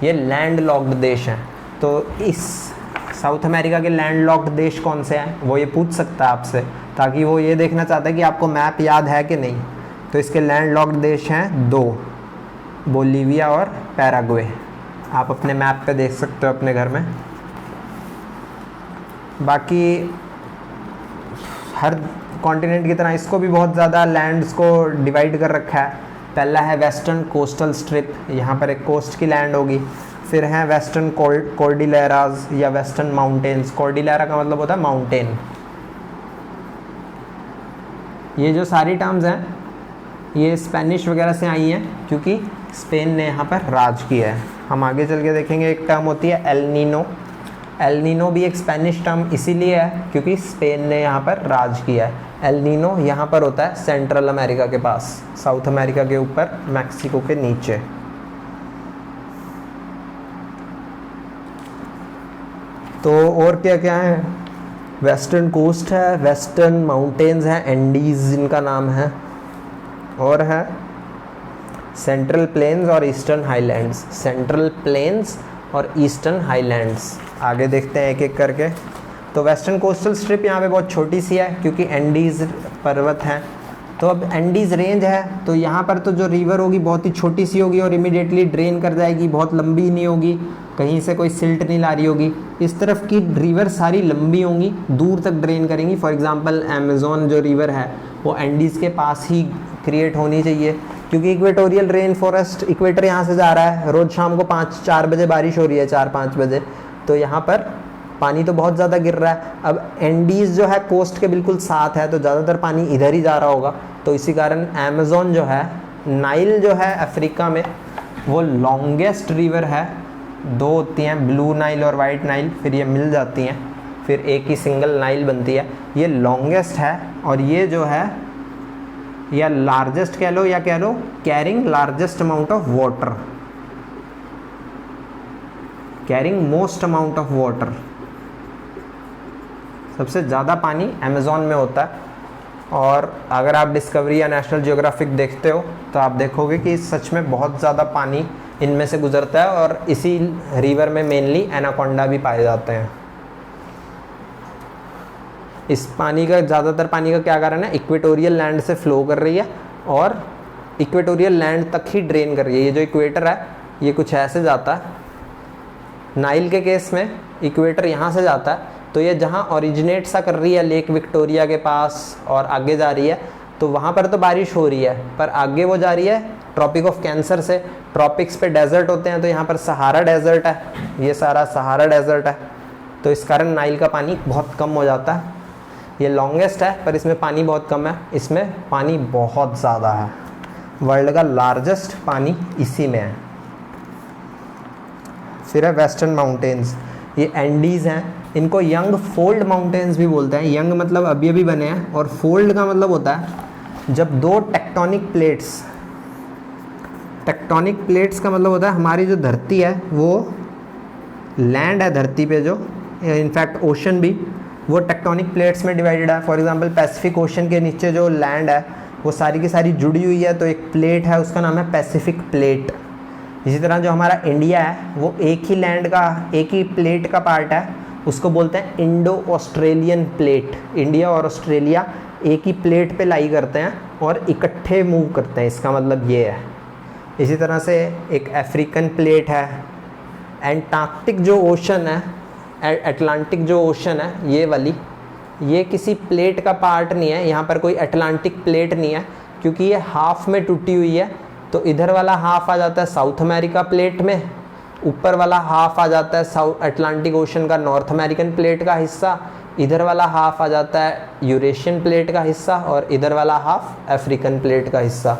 ये लैंड लॉक्ड देश हैं। तो इस साउथ अमेरिका के लैंड लॉक्ड देश कौन से हैं वो ये पूछ सकता है आपसे, ताकि वो ये देखना चाहता है कि आपको मैप याद है कि नहीं। तो इसके लैंड लॉक्ड देश हैं 2, बोलीविया और पैराग्वे। आप अपने मैप पे देख सकते हो अपने घर में। बाकी हर कॉन्टिनेंट की तरह इसको भी बहुत ज़्यादा लैंड्स को डिवाइड कर रखा है। पहला है वेस्टर्न कोस्टल स्ट्रिप, यहाँ पर एक कोस्ट की लैंड होगी। फिर है वेस्टर्न कॉर्डिलेराज या वेस्टर्न माउंटेन्स। कॉर्डिलेरा का मतलब होता है माउंटेन। ये जो सारी टर्म्स हैं ये स्पेनिश वगैरह से आई हैं क्योंकि स्पेन ने यहाँ पर राज किया है। हम आगे चल के देखेंगे, एक टर्म होती है एल नीनो। एल नीनो भी एक स्पेनिश टर्म इसीलिए है क्योंकि स्पेन ने यहाँ पर राज किया है। एल नीनो यहाँ पर होता है सेंट्रल अमेरिका के पास, साउथ अमेरिका के ऊपर, मैक्सिको के नीचे। तो और क्या क्या है, वेस्टर्न कोस्ट है, वेस्टर्न माउंटेन्स हैं, एंडीज जिनका नाम है, और है सेंट्रल प्लेन्स और ईस्टर्न हाईलैंड्स। सेंट्रल प्लेन्स और ईस्टर्न हाईलैंड्स। आगे देखते हैं एक एक करके। तो वेस्टर्न कोस्टल स्ट्रिप यहाँ पे बहुत छोटी सी है क्योंकि एंडीज़ पर्वत हैं। तो अब एंडीज़ रेंज है तो यहाँ पर तो जो रिवर होगी बहुत ही छोटी सी होगी और इमीडिएटली ड्रेन कर जाएगी, बहुत लंबी नहीं होगी, कहीं से कोई सिल्ट नहीं ला रही होगी। इस तरफ की रिवर सारी लंबी होंगी, दूर तक ड्रेन करेंगी। फॉर एग्जांपल अमेज़न जो रिवर है वो एंडीज़ के पास ही क्रिएट होनी चाहिए क्योंकि इक्वेटोरियल रेन फॉरेस्ट, इक्वेटर यहाँ से जा रहा है, रोज़ शाम को 5-4 बजे बारिश हो रही है, 4-5 बजे, तो यहाँ पर पानी तो बहुत ज़्यादा गिर रहा है। अब एंडीज़ जो है कोस्ट के बिल्कुल साथ है तो ज़्यादातर पानी इधर ही जा रहा होगा। तो इसी कारण अमेज़न जो है, नाइल जो है अफ्रीका में, वो लॉन्गेस्ट रिवर है। 2 होती हैं, ब्लू नाइल और वाइट नाइल, फिर ये मिल जाती हैं, फिर एक ही सिंगल नाइल बनती है। ये लॉन्गेस्ट है और ये जो है, या लार्जेस्ट कह लो या कह लो carrying largest amount of water, carrying most amount of water. सबसे ज़्यादा पानी अमेज़न में होता है। और अगर आप डिस्कवरी या नेशनल जियोग्राफिक देखते हो तो आप देखोगे कि सच में बहुत ज़्यादा पानी इनमें से गुजरता है और इसी रिवर में मेनली एनाकोंडा भी पाए जाते हैं। इस पानी का, ज़्यादातर पानी का क्या कारण है, इक्वेटोरियल लैंड से फ्लो कर रही है और इक्वेटोरियल लैंड तक ही ड्रेन कर रही है। ये जो इक्वेटर है ये कुछ ऐसे जाता है। नाइल के केस में इक्वेटर यहाँ से जाता है, तो ये जहाँ ओरिजिनेट सा कर रही है लेक विक्टोरिया के पास और आगे जा रही है, तो वहाँ पर तो बारिश हो रही है, पर आगे वो जा रही है ट्रॉपिक ऑफ कैंसर से। ट्रॉपिक्स पे डेजर्ट होते हैं, तो यहाँ पर सहारा डेजर्ट है, ये सारा सहारा डेजर्ट है, तो इस कारण नाइल का पानी बहुत कम हो जाता है। ये लॉन्गेस्ट है पर इसमें पानी बहुत कम है, इसमें पानी बहुत ज़्यादा है। वर्ल्ड का लार्जेस्ट पानी इसी में है। फिर है वेस्टर्न माउंटेन्स, ये एंडीज़ हैं, इनको यंग फोल्ड माउंटेन्स भी बोलते हैं। यंग मतलब अभी अभी बने हैं, और फोल्ड का मतलब होता है जब दो टेक्टोनिक प्लेट्स का मतलब होता है हमारी जो धरती है, वो लैंड है धरती पे जो, इनफैक्ट ओशन भी, वो टेक्टोनिक प्लेट्स में डिवाइडेड है। फॉर एग्जांपल पैसिफिक ओशन के नीचे जो लैंड है वो सारी की सारी जुड़ी हुई है, तो एक प्लेट है उसका नाम है पैसिफिक प्लेट। इसी तरह जो हमारा इंडिया है वो एक ही लैंड का, एक ही प्लेट का पार्ट है, उसको बोलते हैं इंडो ऑस्ट्रेलियन प्लेट। इंडिया और ऑस्ट्रेलिया एक ही प्लेट पे लाई करते हैं और इकट्ठे मूव करते हैं, इसका मतलब ये है। इसी तरह से एक अफ्रीकन प्लेट है। एंटार्क्टिक जो ओशन है, अटलांटिक जो ओशन है, ये वाली, ये किसी प्लेट का पार्ट नहीं है, यहाँ पर कोई अटलांटिक प्लेट नहीं है, क्योंकि ये हाफ में टूटी हुई है। तो इधर वाला हाफ आ जाता है साउथ अमेरिका प्लेट में, ऊपर वाला हाफ आ जाता है साउथ अटलांटिक ओशन का नॉर्थ अमेरिकन प्लेट का हिस्सा, इधर वाला हाफ आ जाता है यूरेशियन प्लेट का हिस्सा, और इधर वाला हाफ अफ्रीकन प्लेट का हिस्सा।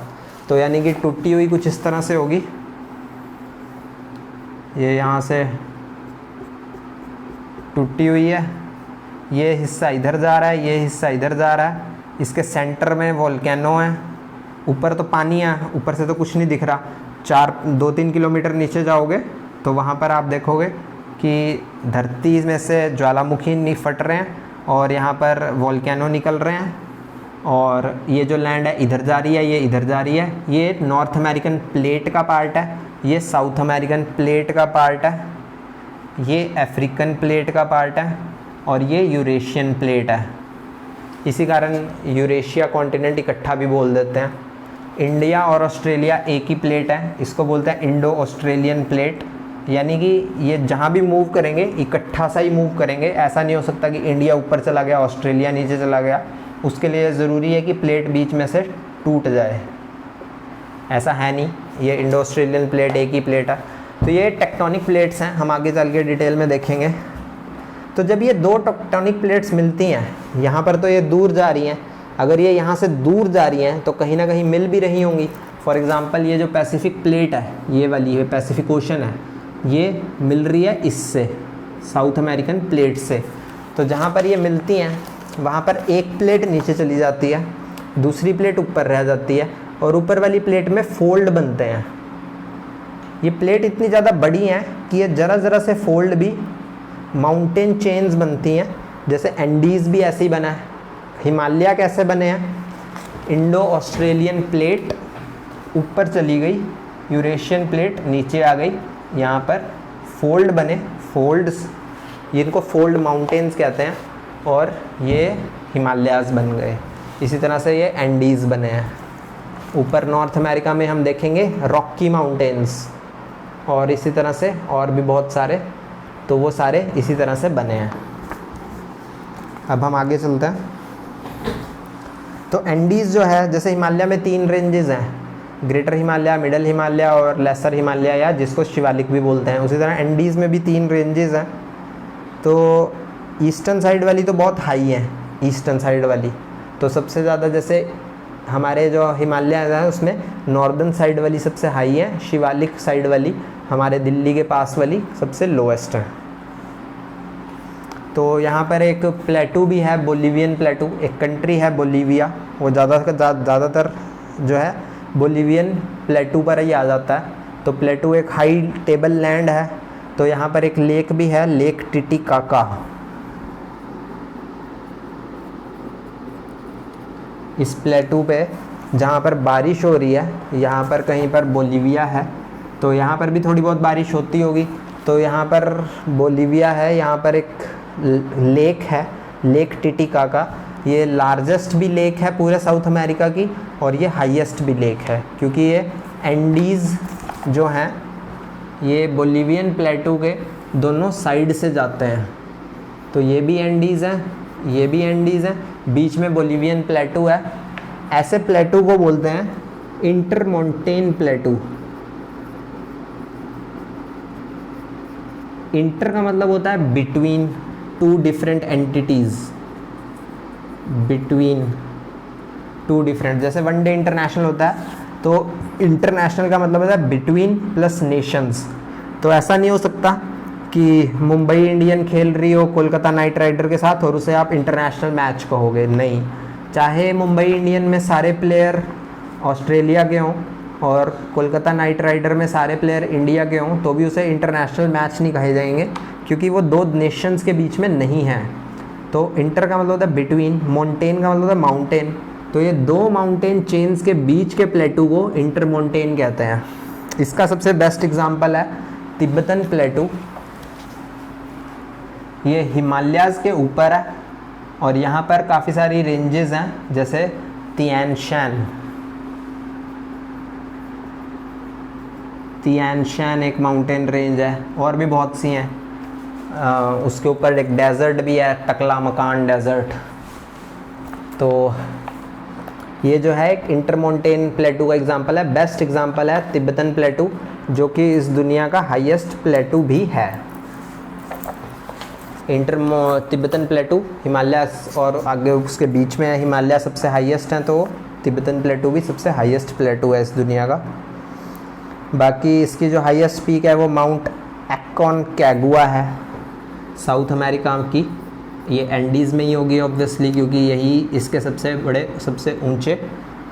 तो यानी कि टूटी हुई कुछ इस तरह से होगी, ये यहाँ से टूटी हुई है, ये हिस्सा इधर जा रहा है, ये हिस्सा इधर जा रहा है, इसके सेंटर में वोल्केनो है, ऊपर तो पानी है, ऊपर से तो कुछ नहीं दिख रहा। 2-3 किलोमीटर नीचे जाओगे तो वहाँ पर आप देखोगे कि धरती में से ज्वालामुखी नहीं फट रहे हैं और यहाँ पर वोल्केनो निकल रहे हैं, और ये जो लैंड है इधर जा रही है, ये इधर जा रही है। ये नॉर्थ अमेरिकन प्लेट का पार्ट है, ये साउथ अमेरिकन प्लेट का पार्ट है, ये अफ्रीकन प्लेट का पार्ट है, और ये यूरेशियन प्लेट है। इसी कारण यूरेशिया कॉन्टिनेंट इकट्ठा भी बोल देते हैं। इंडिया और ऑस्ट्रेलिया एक ही प्लेट है, इसको बोलते हैं इंडो ऑस्ट्रेलियन प्लेट। यानी कि ये जहाँ भी मूव करेंगे इकट्ठा सा ही मूव करेंगे, ऐसा नहीं हो सकता कि इंडिया ऊपर चला गया ऑस्ट्रेलिया नीचे चला गया। उसके लिए ज़रूरी है कि प्लेट बीच में से टूट जाए, ऐसा है नहीं। ये इंडो ऑस्ट्रेलियन प्लेट एक ही प्लेट है। तो ये टेक्टोनिक प्लेट्स हैं, हम आगे चल के डिटेल में देखेंगे। तो जब ये दो टेक्टोनिक प्लेट्स मिलती हैं, यहाँ पर तो ये दूर जा रही हैं, अगर ये यहाँ से दूर जा रही हैं तो कहीं ना कहीं मिल भी रही होंगी। फॉर एग्ज़ाम्पल ये जो पैसिफिक प्लेट है, ये वाली है पैसिफिक ओशन है, ये मिल रही है इससे, साउथ अमेरिकन प्लेट से। तो जहाँ पर ये मिलती हैं वहाँ पर एक प्लेट नीचे चली जाती है, दूसरी प्लेट ऊपर रह जाती है, और ऊपर वाली प्लेट में फोल्ड बनते हैं। ये प्लेट इतनी ज़्यादा बड़ी हैं कि ये ज़रा ज़रा से फोल्ड भी माउंटेन चेन्स बनती हैं। जैसे एंडीज़ भी ऐसे ही बना है। हिमालय कैसे बने हैं? इंडो ऑस्ट्रेलियन प्लेट ऊपर चली गई, यूरेशियन प्लेट नीचे आ गई, यहाँ पर फोल्ड बने, फोल्ड्स, इनको फोल्ड माउंटेन्स कहते हैं, और ये हिमालयाज़ बन गए। इसी तरह से ये एंडीज़ बने हैं। ऊपर नॉर्थ अमेरिका में हम देखेंगे रॉकी माउंटेन्स, और इसी तरह से और भी बहुत सारे, तो वो सारे इसी तरह से बने हैं। अब हम आगे चलते हैं। तो एंडीज़ जो है, जैसे हिमालय में 3 रेंजेस हैं, ग्रेटर हिमालय, मिडल हिमालय और लेसर हिमालय, या जिसको शिवालिक भी बोलते हैं। उसी तरह एंडीज़ में भी 3 रेंजेस हैं। तो ईस्टर्न साइड वाली तो बहुत हाई है, ईस्टर्न साइड वाली तो सबसे ज़्यादा, जैसे हमारे जो हिमालय है उसमें नॉर्दर्न साइड वाली सबसे हाई है, शिवालिक साइड वाली हमारे दिल्ली के पास वाली सबसे लोएस्ट है। तो यहाँ पर एक प्लेटू भी है, बोलीवियन प्लेटू, एक कंट्री है बोलीविया, वो ज़्यादातर जो है बोलीवियन प्लेटू पर ही आ जाता है। तो प्लेटू एक हाई टेबल लैंड है। तो यहाँ पर एक लेक भी है, लेक टिटिकाका। इस प्लेटू पे जहाँ पर बारिश हो रही है, यहाँ पर कहीं पर बोलीविया है, तो यहाँ पर भी थोड़ी बहुत बारिश होती होगी। तो यहाँ पर बोलीविया है, यहाँ पर एक लेक है, लेक टिटिकाका। ये लार्जेस्ट भी लेक है पूरे साउथ अमेरिका की, और ये हाईएस्ट भी लेक है, क्योंकि ये एंडीज़ जो हैं ये बोलीवियन प्लेटू के दोनों साइड से जाते हैं। तो ये भी एंडीज़ हैं, ये भी एंडीज़ हैं, बीच में बोलिवियन प्लेटू है। ऐसे प्लेटू को बोलते हैं इंटरमोंटेन प्लेटू। इंटर का मतलब होता है between two different entities, between two different, जैसे वनडे इंटरनेशनल होता है तो इंटरनेशनल का मतलब होता है बिटवीन प्लस नेशंस। तो ऐसा नहीं हो सकता कि मुंबई इंडियन खेल रही हो कोलकाता नाइट राइडर के साथ और उसे आप इंटरनेशनल मैच कहोगे, नहीं। चाहे मुंबई इंडियन में सारे प्लेयर ऑस्ट्रेलिया के हों और कोलकाता नाइट राइडर में सारे प्लेयर इंडिया के हों, तो भी उसे इंटरनेशनल मैच नहीं कहे जाएंगे, क्योंकि वो दो नेशंस के बीच में नहीं है। तो इंटर का मतलब होता है बिटवीन, मोंटेन का मतलब होता है माउंटेन। तो ये दो माउंटेन चेन्स के बीच के प्लेटू को इंटरमोंटेन कहते हैं। इसका सबसे बेस्ट एग्जांपल है तिब्बतन प्लेटू। ये हिमालयाज़ के ऊपर है और यहाँ पर काफ़ी सारी रेंजेस हैं, जैसे तियानशान, तियानशान एक माउंटेन रेंज है, और भी बहुत सी हैं। उसके ऊपर एक डेजर्ट भी है, टकलामकान डेजर्ट। तो ये जो है एक इंटरमोंटेन प्लेटू का एग्जांपल है। बेस्ट एग्जांपल है तिब्बतन प्लेटू, जो कि इस दुनिया का हाईएस्ट प्लेटू भी है। तिब्बतन प्लेटू हिमालय और आगे उसके बीच में है, हिमालय सबसे हाईएस्ट हैं, तो तिब्बतन प्लेटू भी सबसे हाईएस्ट प्लेटू है इस दुनिया का। बाकी इसकी जो हाईएस्ट पीक है वो माउंट एकोनकागुआ है, साउथ अमेरिका की। ये एंडीज़ में ही होगी ऑब्वियसली, क्योंकि यही इसके सबसे बड़े सबसे ऊंचे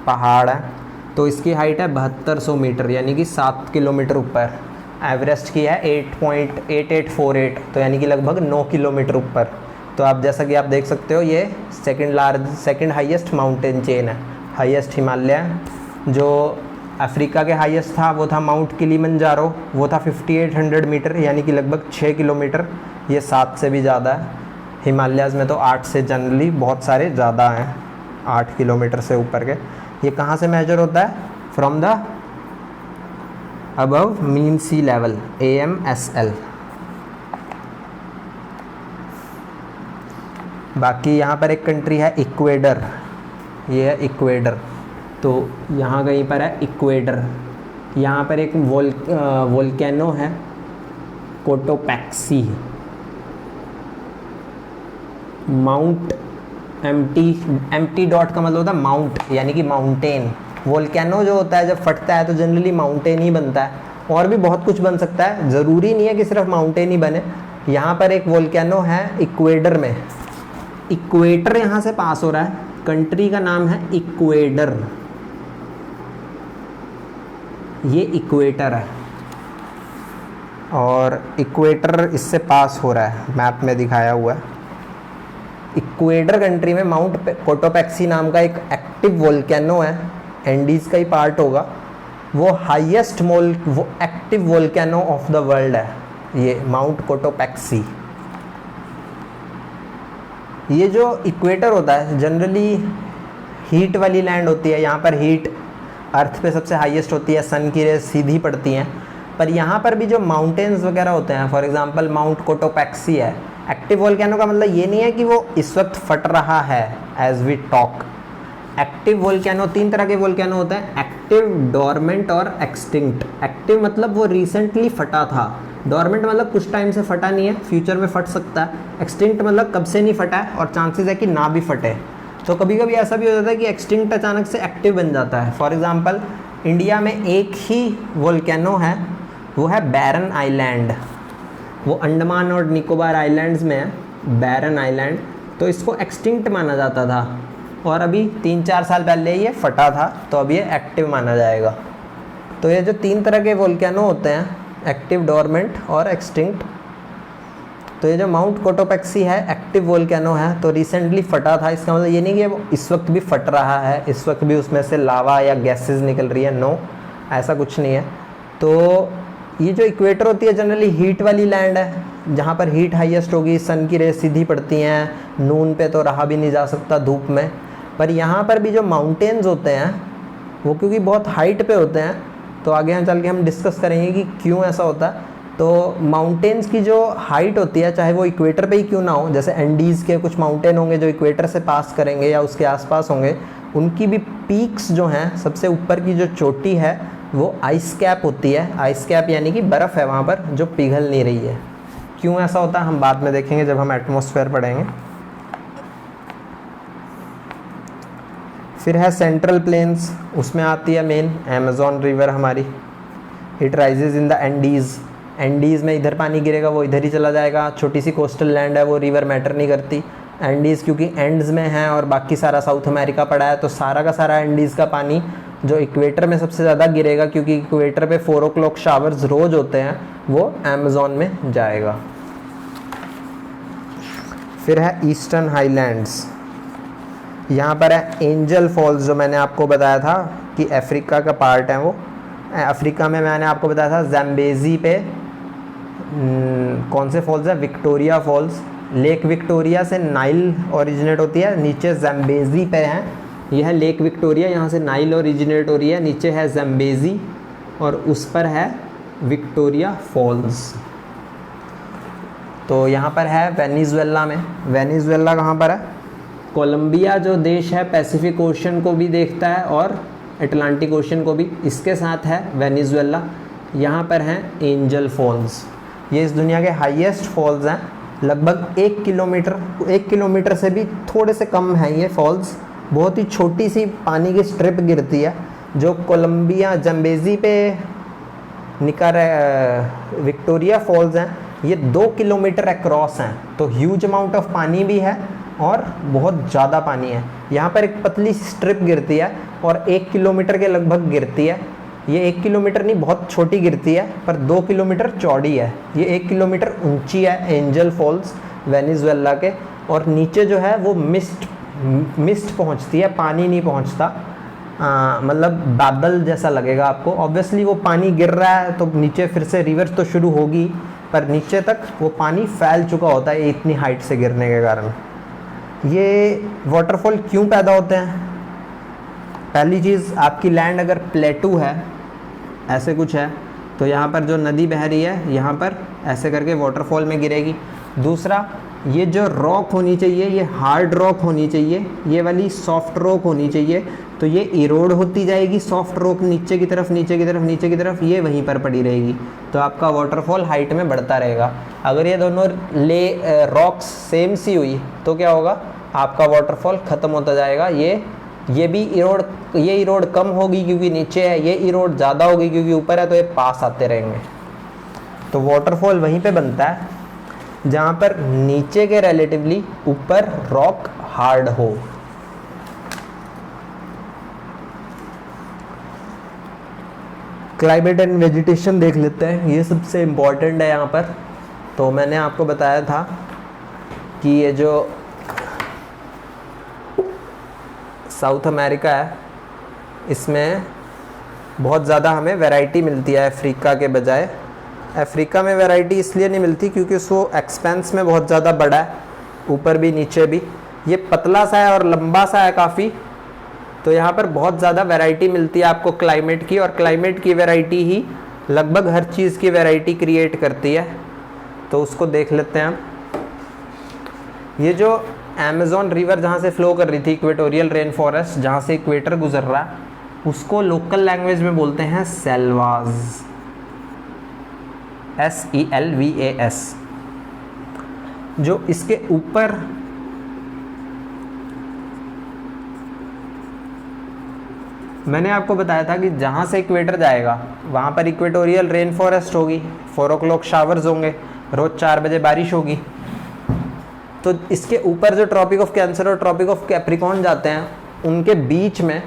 पहाड़ हैं। तो इसकी हाइट है 7200 मीटर, यानी कि 7 किलोमीटर ऊपर। एवरेस्ट की है 8.8848, तो यानी कि लगभग 9 किलोमीटर ऊपर। तो आप जैसा कि आप देख सकते हो, ये सेकंड हाईएस्ट माउंटेन चेन है। हाईएस्ट हिमालय, जो अफ्रीका के हाईएस्ट था वो था माउंट किलिमंजारो, वो था 5800 मीटर, यानी कि लगभग 6 किलोमीटर। ये 7 से भी ज़्यादा है। हिमालयाज़ में तो 8 से जनरली बहुत सारे ज़्यादा हैं, 8 किलोमीटर से ऊपर के। ये कहाँ से मेजर होता है? From the above mean sea level, AMSL। बाकी यहाँ पर एक कंट्री है इक्वेडर, ये है इक्वेडर। तो यहाँ कहीं पर है इक्वेडर। यहाँ पर एक वोल्केनो है कोटोपैक्सी। माउंट एम्प्टी डॉट का मतलब होता है माउंट, यानी कि माउंटेन। वोल्केनो जो होता है जब फटता है तो जनरली माउंटेन ही बनता है, और भी बहुत कुछ बन सकता है, ज़रूरी नहीं है कि सिर्फ माउंटेन ही बने। यहाँ पर एक वोल्केनो है इक्वेडर में, इक्वेटर यहाँ से पास हो रहा है, कंट्री का नाम है इक्वेडर, ये इक्वेटर है और इक्वेटर इससे पास हो रहा है, मैप में दिखाया हुआ है। इक्वेडर कंट्री में माउंट कोटोपैक्सी नाम का एक एक्टिव वोल्केनो है, एंडीज़ का ही पार्ट होगा। वो हाईएस्ट वो active volcano of the world है, ये माउंट कोटोपैक्सी। ये जो इक्वेटर होता है जनरली हीट वाली लैंड होती है, यहाँ पर हीट अर्थ पे सबसे हाईएस्ट होती है, सन की रेज सीधी पड़ती हैं। पर यहाँ पर भी जो माउंटेन्स वगैरह होते हैं, फॉर एग्जांपल माउंट कोटोपैक्सी है, एक्टिव वोल्केनो का मतलब ये नहीं है कि वो इस वक्त फट रहा है as we talk. Active volcano, 3 तरह के वोल्केनो होते हैं, एक्टिव, डोरमेंट और एक्सटिंक्ट। एक्टिव मतलब वो रिसेंटली फटा था, डोरमेंट मतलब कुछ टाइम से फटा नहीं है, फ्यूचर में फट सकता है, एक्सटिंक्ट मतलब कब से नहीं फटा है और चांसेस है कि ना भी फटे। तो कभी कभी ऐसा भी हो जाता है कि एक्सटिंक्ट अचानक से एक्टिव बन जाता है। फॉर एग्जांपल इंडिया में एक ही वोल्केनो है, वो है बैरन आइलैंड, वो अंडमान और निकोबार आइलैंड्स में है, बैरन आइलैंड। तो इसको एक्सटिंक्ट माना जाता था और अभी 3-4 साल पहले ये फटा था, तो अब ये एक्टिव माना जाएगा। तो ये जो 3 तरह के वोल्केनो होते हैं, एक्टिव, डोरमेंट और एक्सटिंक्ट, तो ये जो माउंट कोटोपैक्सी है एक्टिव वोल्केनो है, तो रिसेंटली फटा था। इसका मतलब ये नहीं कि वो इस वक्त भी फट रहा है, इस वक्त भी उसमें से लावा या गैसेस निकल रही है, नो, ऐसा कुछ नहीं है। तो ये जो इक्वेटर होती है जनरली हीट वाली लैंड है, जहाँ पर हीट हाईएस्ट होगी, सन की रेज सीधी पड़ती हैं, नून पे तो रहा भी नहीं जा सकता धूप में। पर यहाँ पर भी जो माउंटेन्स होते हैं वो क्योंकि बहुत हाइट पे होते हैं, तो आगे यहाँ चल के हम डिस्कस करेंगे कि क्यों ऐसा होता है। तो माउंटेन्स की जो हाइट होती है, चाहे वो इक्वेटर पे ही क्यों ना हो, जैसे एंडीज़ के कुछ माउंटेन होंगे जो इक्वेटर से पास करेंगे या उसके आसपास होंगे, उनकी भी पीक्स जो हैं, सबसे ऊपर की जो चोटी है वो आइस कैप होती है। आइस कैप यानी कि बर्फ़ है वहाँ पर जो पिघल नहीं रही है। क्यों ऐसा होता है हम बाद में देखेंगे जब हम एटमॉस्फेयर पढ़ेंगे। फिर है सेंट्रल प्लेन्स, उसमें आती है मेन अमेज़न रिवर हमारी। It rises in the Andes, Andes में इधर पानी गिरेगा वो इधर ही चला जाएगा। छोटी सी कोस्टल लैंड है, वो रिवर मैटर नहीं करती। एंडीज़ क्योंकि एंड्स में है और बाकी सारा साउथ अमेरिका पड़ा है, तो सारा का सारा एंडीज़ का पानी जो इक्वेटर में सबसे ज़्यादा गिरेगा, क्योंकि इक्वेटर पे 4 o'clock शावर्स रोज़ होते हैं, वो अमेज़न में जाएगा। फिर है ईस्टर्न हाईलैंड्स, यहाँ पर है एंजल फॉल्स, जो मैंने आपको बताया था कि अफ्रीका का पार्ट है। वो अफ्रीका में मैंने आपको बताया था जैम्बेजी पे कौन से फॉल्स है, विक्टोरिया फॉल्स। लेक विक्टोरिया से नाइल ओरिजिनेट होती है, नीचे जैम्बेजी पे है। यह लेक विक्टोरिया, यहाँ से नाइल ओरिजिनेट हो रही है, नीचे है जैम्बेजी और उस पर है विक्टोरिया फॉल्स। तो यहाँ पर है वेनेजुएला में। वेनेजुएला कहाँ पर है? कोलंबिया जो देश है पैसिफिक ओशन को भी देखता है और अटलांटिक ओशन को भी, इसके साथ है वेनेजुएला। यहाँ पर हैं एंजल फॉल्स, ये इस दुनिया के हाईएस्ट फॉल्स हैं। लगभग 1 किलोमीटर से भी थोड़े से कम हैं ये फॉल्स। बहुत ही छोटी सी पानी की स्ट्रिप गिरती है जो कोलंबिया जम्बेजी पे निकर विक्टोरिया फॉल्स हैं, ये 2 किलोमीटर अक्रॉस हैं। तो ह्यूज अमाउंट ऑफ पानी भी है और बहुत ज़्यादा पानी है। यहाँ पर एक पतली सी स्ट्रिप गिरती है और 1 किलोमीटर के लगभग गिरती है। ये 1 किलोमीटर नहीं, बहुत छोटी गिरती है, पर 2 किलोमीटर चौड़ी है। ये 1 किलोमीटर ऊंची है एंजल फॉल्स वेनेजुएला के। और नीचे जो है वो मिस्ट पहुँचती है, पानी नहीं पहुँचता। मतलब बादल जैसा लगेगा आपको। ऑब्वियसली वो पानी गिर रहा है तो नीचे फिर से रिवर तो शुरू होगी, पर नीचे तक वो पानी फैल चुका होता है इतनी हाइट से गिरने के कारण। ये वाटरफॉल क्यों पैदा होते हैं? पहली चीज़, आपकी लैंड अगर प्लेटू है, ऐसे कुछ है, तो यहाँ पर जो नदी बह रही है यहाँ पर ऐसे करके वाटरफॉल में गिरेगी। दूसरा, ये जो रॉक होनी चाहिए ये हार्ड रॉक होनी चाहिए, ये वाली सॉफ्ट रॉक होनी चाहिए। तो ये इरोड होती जाएगी सॉफ्ट रॉक नीचे की तरफ, नीचे की तरफ, नीचे की तरफ, ये वहीं पर पड़ी रहेगी। तो आपका वाटरफॉल हाइट में बढ़ता रहेगा। अगर ये दोनों रॉक्स सेम सी हुई तो क्या होगा? आपका वाटरफॉल ख़त्म होता जाएगा। ये भी इरोड कम होगी क्योंकि नीचे है, ये इरोड ज़्यादा होगी क्योंकि ऊपर है, तो ये पास आते रहेंगे। तो वाटरफॉल वहीं पे बनता है जहाँ पर नीचे के रिलेटिवली ऊपर रॉक हार्ड हो। क्लाइमेट एंड वेजिटेशन देख लेते हैं, ये सबसे इम्पॉर्टेंट है यहाँ पर। तो मैंने आपको बताया था कि ये जो साउथ अमेरिका है इसमें बहुत ज़्यादा हमें वैरायटी मिलती है अफ्रीका के बजाय। अफ्रीका में वैरायटी इसलिए नहीं मिलती क्योंकि उसको एक्सपेंस में बहुत ज़्यादा बड़ा है, ऊपर भी नीचे भी। ये पतला सा है और लंबा सा है काफ़ी, तो यहाँ पर बहुत ज़्यादा वैरायटी मिलती है आपको क्लाइमेट की। और क्लाइमेट की वैरायटी ही लगभग हर चीज़ की वैरायटी क्रिएट करती है। तो उसको देख लेते हैं हम। ये जो अमेज़न रिवर जहाँ से फ्लो कर रही थी, इक्वेटोरियल रेन फॉरेस्ट जहाँ से इक्वेटर गुजर रहा है, उसको लोकल लैंग्वेज में बोलते हैं सेल्वाज, SELVAS। जो इसके ऊपर मैंने आपको बताया था कि जहाँ से इक्वेटर जाएगा वहाँ पर इक्वेटोरियल रेन फॉरेस्ट होगी, 4 o'clock शावर्स होंगे, रोज़ 4 बजे बारिश होगी। तो इसके ऊपर जो ट्रॉपिक ऑफ कैंसर और ट्रॉपिक ऑफ कैप्रिकॉर्न जाते हैं, उनके बीच में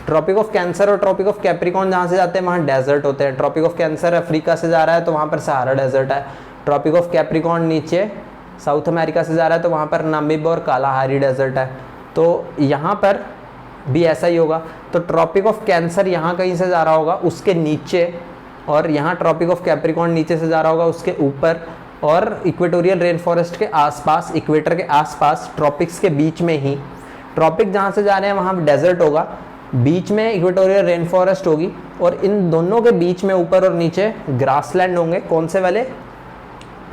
ट्रॉपिक ऑफ कैंसर और ट्रॉपिक ऑफ कैप्रिकॉर्न जहाँ से जाते हैं वहाँ डेजर्ट होते हैं। ट्रॉपिक ऑफ कैंसर अफ्रीका से जा रहा है तो वहाँ पर सहारा डेजर्ट है। ट्रॉपिक ऑफ कैप्रिकॉर्न नीचे साउथ अमेरिका से जा रहा है तो वहाँ पर नामीब और कालाहारी डेजर्ट है। तो यहाँ पर भी ऐसा ही होगा। तो ट्रॉपिक ऑफ कैंसर यहाँ कहीं से जा रहा होगा उसके नीचे, और यहाँ ट्रॉपिक ऑफ कैप्रिकॉर्न नीचे से जा रहा होगा उसके ऊपर, और इक्वेटोरियल रेन फॉरेस्ट के आसपास, इक्वेटर के आसपास, ट्रॉपिक्स के बीच में ही, ट्रॉपिक जहाँ से जा रहे हैं वहाँ डेजर्ट होगा, बीच में इक्वेटोरियल रेन फॉरेस्ट होगी और इन दोनों के बीच में ऊपर और नीचे ग्रासलैंड होंगे। कौन से वाले?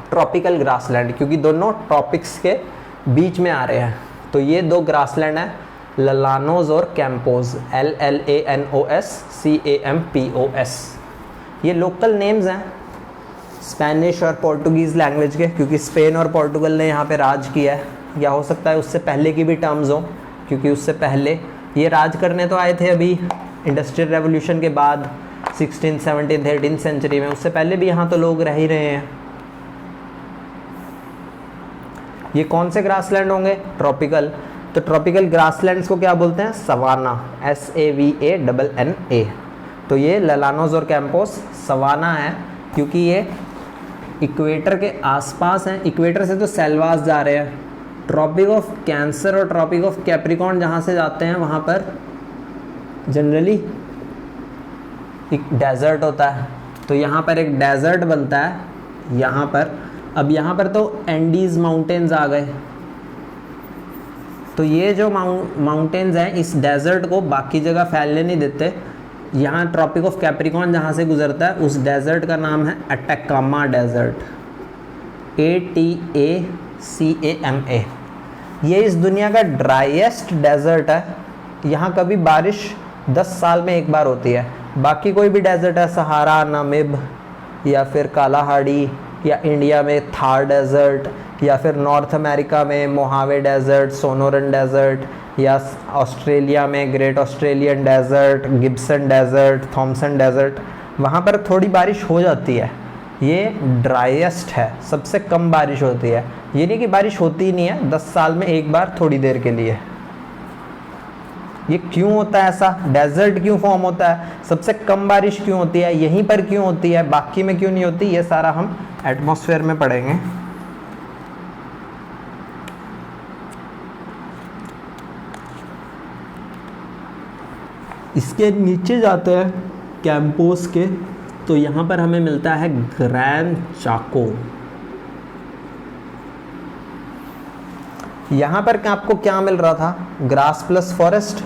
ट्रॉपिकल ग्रासलैंड, क्योंकि दोनों ट्रॉपिक्स के बीच में आ रहे हैं। तो ये दो ग्रासलैंड हैं, ललानोज और कैंपोज, LLANOS CAMPOS। ये लोकल नेम्स हैं स्पेनिश और पोर्टुगीज़ लैंग्वेज के, क्योंकि स्पेन और पोर्टुगल ने यहाँ पे राज किया है, या हो सकता है उससे पहले की भी टर्म्स हो, क्योंकि उससे पहले ये राज करने तो आए थे अभी इंडस्ट्रियल रेवोल्यूशन के बाद 16, 17, 13 सेंचुरी में। उससे पहले भी यहाँ तो लोग रह ही रहे हैं। ये कौन से ग्रासलैंड होंगे? ट्रॉपिकल। तो ट्रॉपिकल ग्रासलैंड्स को क्या बोलते हैं? Savanna, SAVANNA। तो ये ललानोज और कैंपोस सवाना है, क्योंकि ये इक्वेटर के आसपास हैं। इक्वेटर से तो सेल्वास जा रहे हैं, ट्रॉपिक ऑफ कैंसर और ट्रॉपिक ऑफ कैप्रिकॉर्न जहाँ से जाते हैं वहाँ पर जनरली एक डेजर्ट होता है। तो यहाँ पर एक डेजर्ट बनता है यहाँ पर। अब यहाँ पर तो एंडीज़ माउंटेन्स आ गए, तो ये जो माउंटेन्स हैं इस डेजर्ट को बाकी जगह फैलने नहीं देते। यहाँ ट्रॉपिक ऑफ कैप्रिकॉर्न जहाँ से गुजरता है उस डेजर्ट का नाम है अटैकामा डेजर्ट, ATACAMA। ये इस दुनिया का ड्राइएस्ट डेजर्ट है। यहाँ कभी बारिश 10 साल में एक बार होती है। बाकी कोई भी डेजर्ट है, सहारा, नामिब, या फिर कालाहाड़ी, या इंडिया में थार डेजर्ट, या फिर नॉर्थ अमेरिका में मोहावे डेजर्ट, सोनोरन डेजर्ट, या ऑस्ट्रेलिया में Great Australian desert, Gibson desert, Thomson desert, वहाँ पर थोड़ी बारिश हो जाती है। ये ड्राइएस्ट है, सबसे कम बारिश होती है। ये नहीं कि बारिश होती ही नहीं है, 10 साल में एक बार थोड़ी देर के लिए। ये क्यों होता है ऐसा? डेजर्ट क्यों फॉर्म होता है? सबसे कम बारिश क्यों होती है? यहीं पर क्यों होती है, बाकी में क्यों नहीं होती? ये सारा हम एटमॉस्फेयर में पढ़ेंगे। इसके नीचे जाते हैं कैंपोस के, तो यहाँ पर हमें मिलता है ग्रैन चाको। यहाँ पर आपको क्या मिल रहा था? Grass plus forest.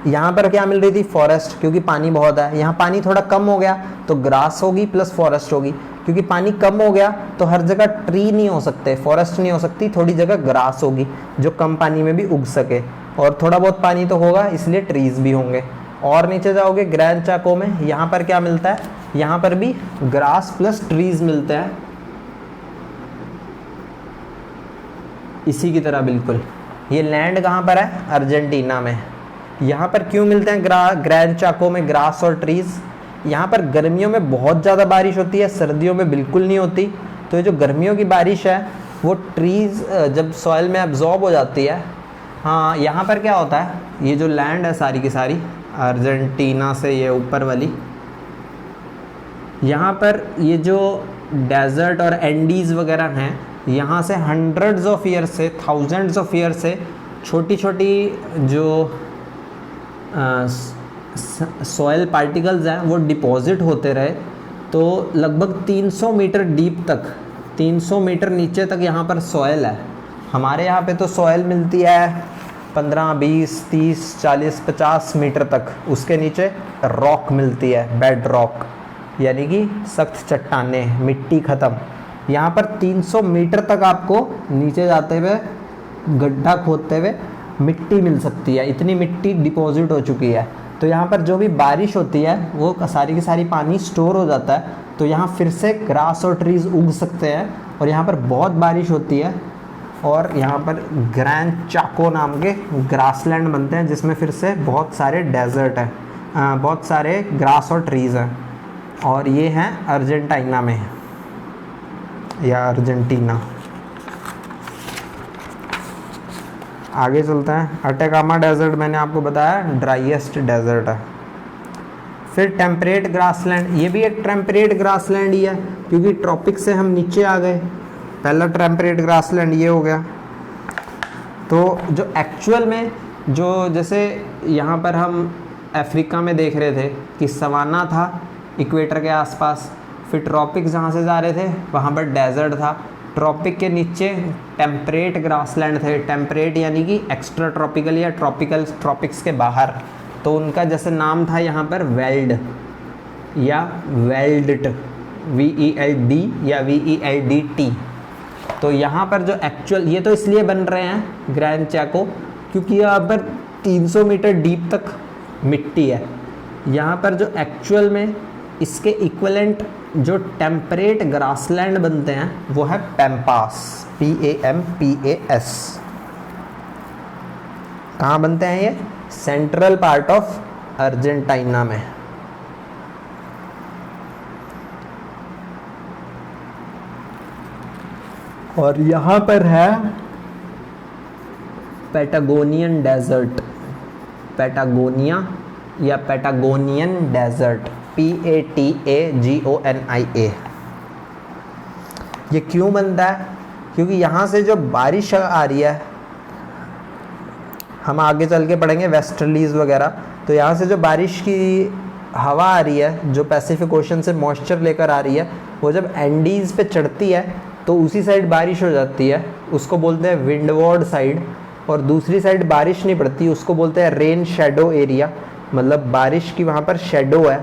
यहाँ पर क्या मिल रही थी? फॉरेस्ट, क्योंकि पानी बहुत है। यहाँ पानी थोड़ा कम हो गया तो ग्रास होगी प्लस फॉरेस्ट होगी, क्योंकि पानी कम हो गया तो हर जगह ट्री नहीं हो सकते, फॉरेस्ट नहीं हो सकती, थोड़ी जगह ग्रास होगी जो कम पानी में भी उग सके, और थोड़ा बहुत पानी तो होगा इसलिए ट्रीज भी होंगे। और नीचे जाओगे ग्रैंड चाको में, यहाँ पर क्या मिलता है? यहाँ पर भी ग्रास प्लस ट्रीज मिलते हैं, इसी की तरह बिल्कुल। ये लैंड कहाँ पर है? अर्जेंटीना में। यहाँ पर क्यों मिलते हैं ग्रैंड चाको में ग्रास और ट्रीज? यहाँ पर गर्मियों में बहुत ज़्यादा बारिश होती है, सर्दियों में बिल्कुल नहीं होती। तो ये जो गर्मियों की बारिश है वो ट्रीज जब सॉइल में एब्जॉर्ब हो जाती है। हाँ, यहाँ पर क्या होता है? ये जो लैंड है सारी की सारी अर्जेंटीना से ये ऊपर वाली, यहाँ पर ये जो डेजर्ट और एंडीज़ वगैरह हैं, यहाँ से हंड्रेड्स ऑफ ईयर से, थाउजेंड्स ऑफ ईयर से छोटी छोटी जो सॉइल पार्टिकल्स हैं वो डिपॉजिट होते रहे। तो लगभग 300 मीटर डीप तक, 300 मीटर नीचे तक यहाँ पर सॉइल है। हमारे यहाँ पे तो सॉइल मिलती है 15, 20, 30, 40, 50 मीटर तक। उसके नीचे रॉक मिलती है, बेड रॉक, यानी कि सख्त चट्टानें, मिट्टी ख़त्म। यहाँ पर 300 मीटर तक आपको नीचे जाते हुए, गड्ढा खोदते हुए मिट्टी मिल सकती है। इतनी मिट्टी डिपॉजिट हो चुकी है। तो यहाँ पर जो भी बारिश होती है वो सारी की सारी पानी स्टोर हो जाता है, तो यहाँ फिर से ग्रास और ट्रीज उग सकते हैं। और यहाँ पर बहुत बारिश होती है और यहाँ पर ग्रैंड चाको नाम के ग्रासलैंड बनते हैं, जिसमें फिर से बहुत सारे डेजर्ट हैं, बहुत सारे ग्रास और ट्रीज़ हैं। और ये हैं अर्जेंटीना में या अर्जेंटीना। आगे चलते हैं। अटैकामा डेजर्ट मैंने आपको बताया ड्राइएस्ट डेजर्ट है। फिर टेम्परेट ग्रासलैंड, ये भी एक टेम्परेट ग्रासलैंड ही है, क्योंकि ट्रॉपिक से हम नीचे आ गए। पहला टेम्परेट ग्रासलैंड ये हो गया। तो जो एक्चुअल में जो जैसे यहाँ पर हम अफ्रीका में देख रहे थे कि सवाना था इक्वेटर के आसपास, फिर ट्रॉपिक जहाँ से जा रहे थे वहाँ पर डेजर्ट था, ट्रॉपिक के नीचे टेम्परेट ग्रासलैंड थे। टेम्परेट यानी कि एक्स्ट्रा ट्रॉपिकल या ट्रॉपिकल, ट्रॉपिक्स के बाहर। तो उनका जैसे नाम था यहाँ पर वेल्ड या वेल्डट, VELD या VELDT। तो यहाँ पर जो एक्चुअल, ये तो इसलिए बन रहे हैं ग्रैंड चैको क्योंकि यहाँ पर 300 मीटर डीप तक मिट्टी है। यहाँ पर जो एक्चुअल में इसके इक्विवेलेंट जो टेम्परेट ग्रासलैंड बनते हैं वो है पैम्पास, PAMPAS। कहाँ बनते हैं ये? सेंट्रल पार्ट ऑफ अर्जेंटीना में। और यहाँ पर है पैटागोनियन डेजर्ट, पैटागोनिया या पैटागोनियन डेजर्ट, PATAGONIA। ये क्यों बनता है? क्योंकि यहाँ से जो बारिश आ रही है, हम आगे चल के पढ़ेंगे वेस्टर्लीज वगैरह, तो यहाँ से जो बारिश की हवा आ रही है जो पैसिफिक ओशन से मॉइस्चर लेकर आ रही है, वो जब एंडीज़ पे चढ़ती है तो उसी साइड बारिश हो जाती है, उसको बोलते हैं विंडवर्ड साइड। और दूसरी साइड बारिश नहीं पड़ती, उसको बोलते हैं रेन शेडो एरिया, मतलब बारिश की वहाँ पर शेडो है,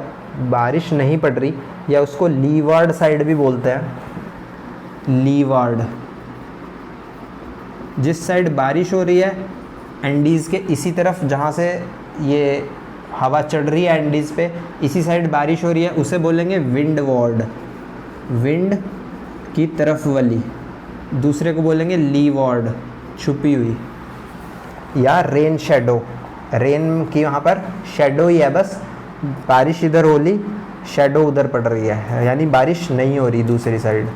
बारिश नहीं पड़ रही, या उसको लीवार्ड साइड भी बोलते हैं, लीवार्ड। जिस साइड बारिश हो रही है एंडीज़ के इसी तरफ, जहाँ से ये हवा चढ़ रही है एंडीज़ पे, इसी साइड बारिश हो रही है, उसे बोलेंगे विंडवर्ड, विंड की तरफ वाली। दूसरे को बोलेंगे लीवार्ड, छुपी हुई, या रेन शेडो। रेन की वहाँ पर शेडो ही है, बस बारिश इधर हो रही, शेडो उधर पड़ रही है, यानी बारिश नहीं हो रही दूसरी साइड।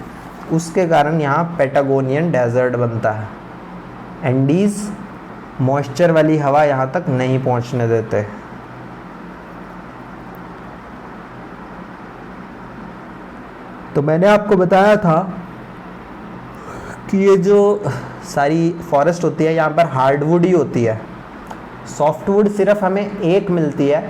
उसके कारण यहाँ पैटागोनियन डेजर्ट बनता है। एंडीज़ मॉइस्चर वाली हवा यहाँ तक नहीं पहुँचने देते। तो मैंने आपको बताया था कि ये जो सारी फॉरेस्ट होती है यहाँ पर हार्डवुड ही होती है, सॉफ्टवुड सिर्फ हमें एक मिलती है।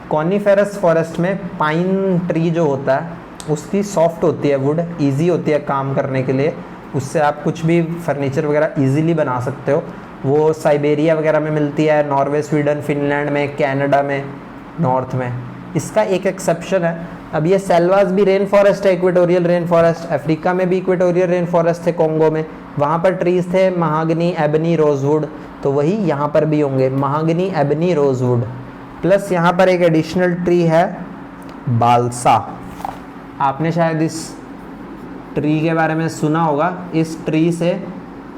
कॉनिफेरस फॉरेस्ट में पाइन ट्री जो होता है उसकी सॉफ्ट होती है वुड, इजी होती है काम करने के लिए, उससे आप कुछ भी फर्नीचर वगैरह इजीली बना सकते हो। वो साइबेरिया वगैरह में मिलती है, नॉर्वे, स्वीडन, फिनलैंड में, कनाडा में, नॉर्थ में। इसका एक एक्सेप्शन है, अब ये सेल्वास भी रेन फॉरेस्ट है, इक्वेटोरियल रेन फॉरेस्ट। अफ्रीका में भी इक्वेटोरियल रेन फॉरेस्ट थे, कोंगो में, वहाँ पर ट्रीज थे महागनी, एबनी, रोजवुड, तो वही यहाँ पर भी होंगे, महागनी, एबनी, रोजवुड। प्लस यहाँ पर एक एडिशनल ट्री है बालसा। आपने शायद इस ट्री के बारे में सुना होगा। इस ट्री से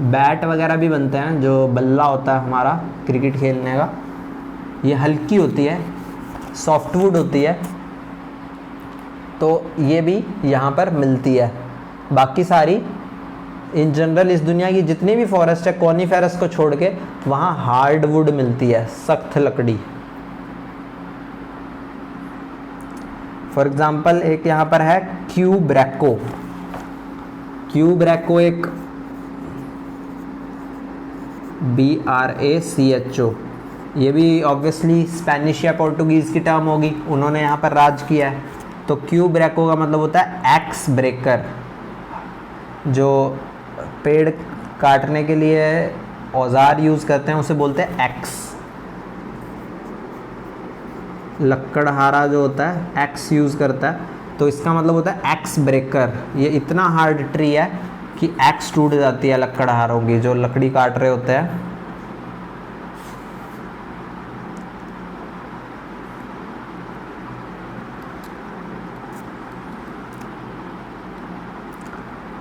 बैट वगैरह भी बनते हैं, जो बल्ला होता है हमारा क्रिकेट खेलने का। ये हल्की होती है, सॉफ्टवुड होती है, तो ये भी यहाँ पर मिलती है। बाकी सारी इन जनरल इस दुनिया की जितनी भी फॉरेस्ट है, कॉनिफेरस को छोड़ के, वहाँ हार्डवुड मिलती है, सख्त लकड़ी। फॉर एग्जाम्पल एक यहाँ पर है क्यूब्रैको। क्यूब्रैको एक BRACHO, ये भी ऑब्वियसली स्पेनिश या पोर्टुगीज़ की टर्म होगी, उन्होंने यहाँ पर राज किया है। तो क्यूब्रैको का मतलब होता है एक्स ब्रेकर। जो पेड़ काटने के लिए औजार यूज़ करते हैं उसे बोलते हैं एक्स। लकड़हारा जो होता है एक्स यूज़ करता है, तो इसका मतलब होता है एक्स ब्रेकर। ये इतना हार्ड ट्री है कि एक्स टूट जाती है लकड़हारों की, जो लकड़ी काट रहे होते हैं।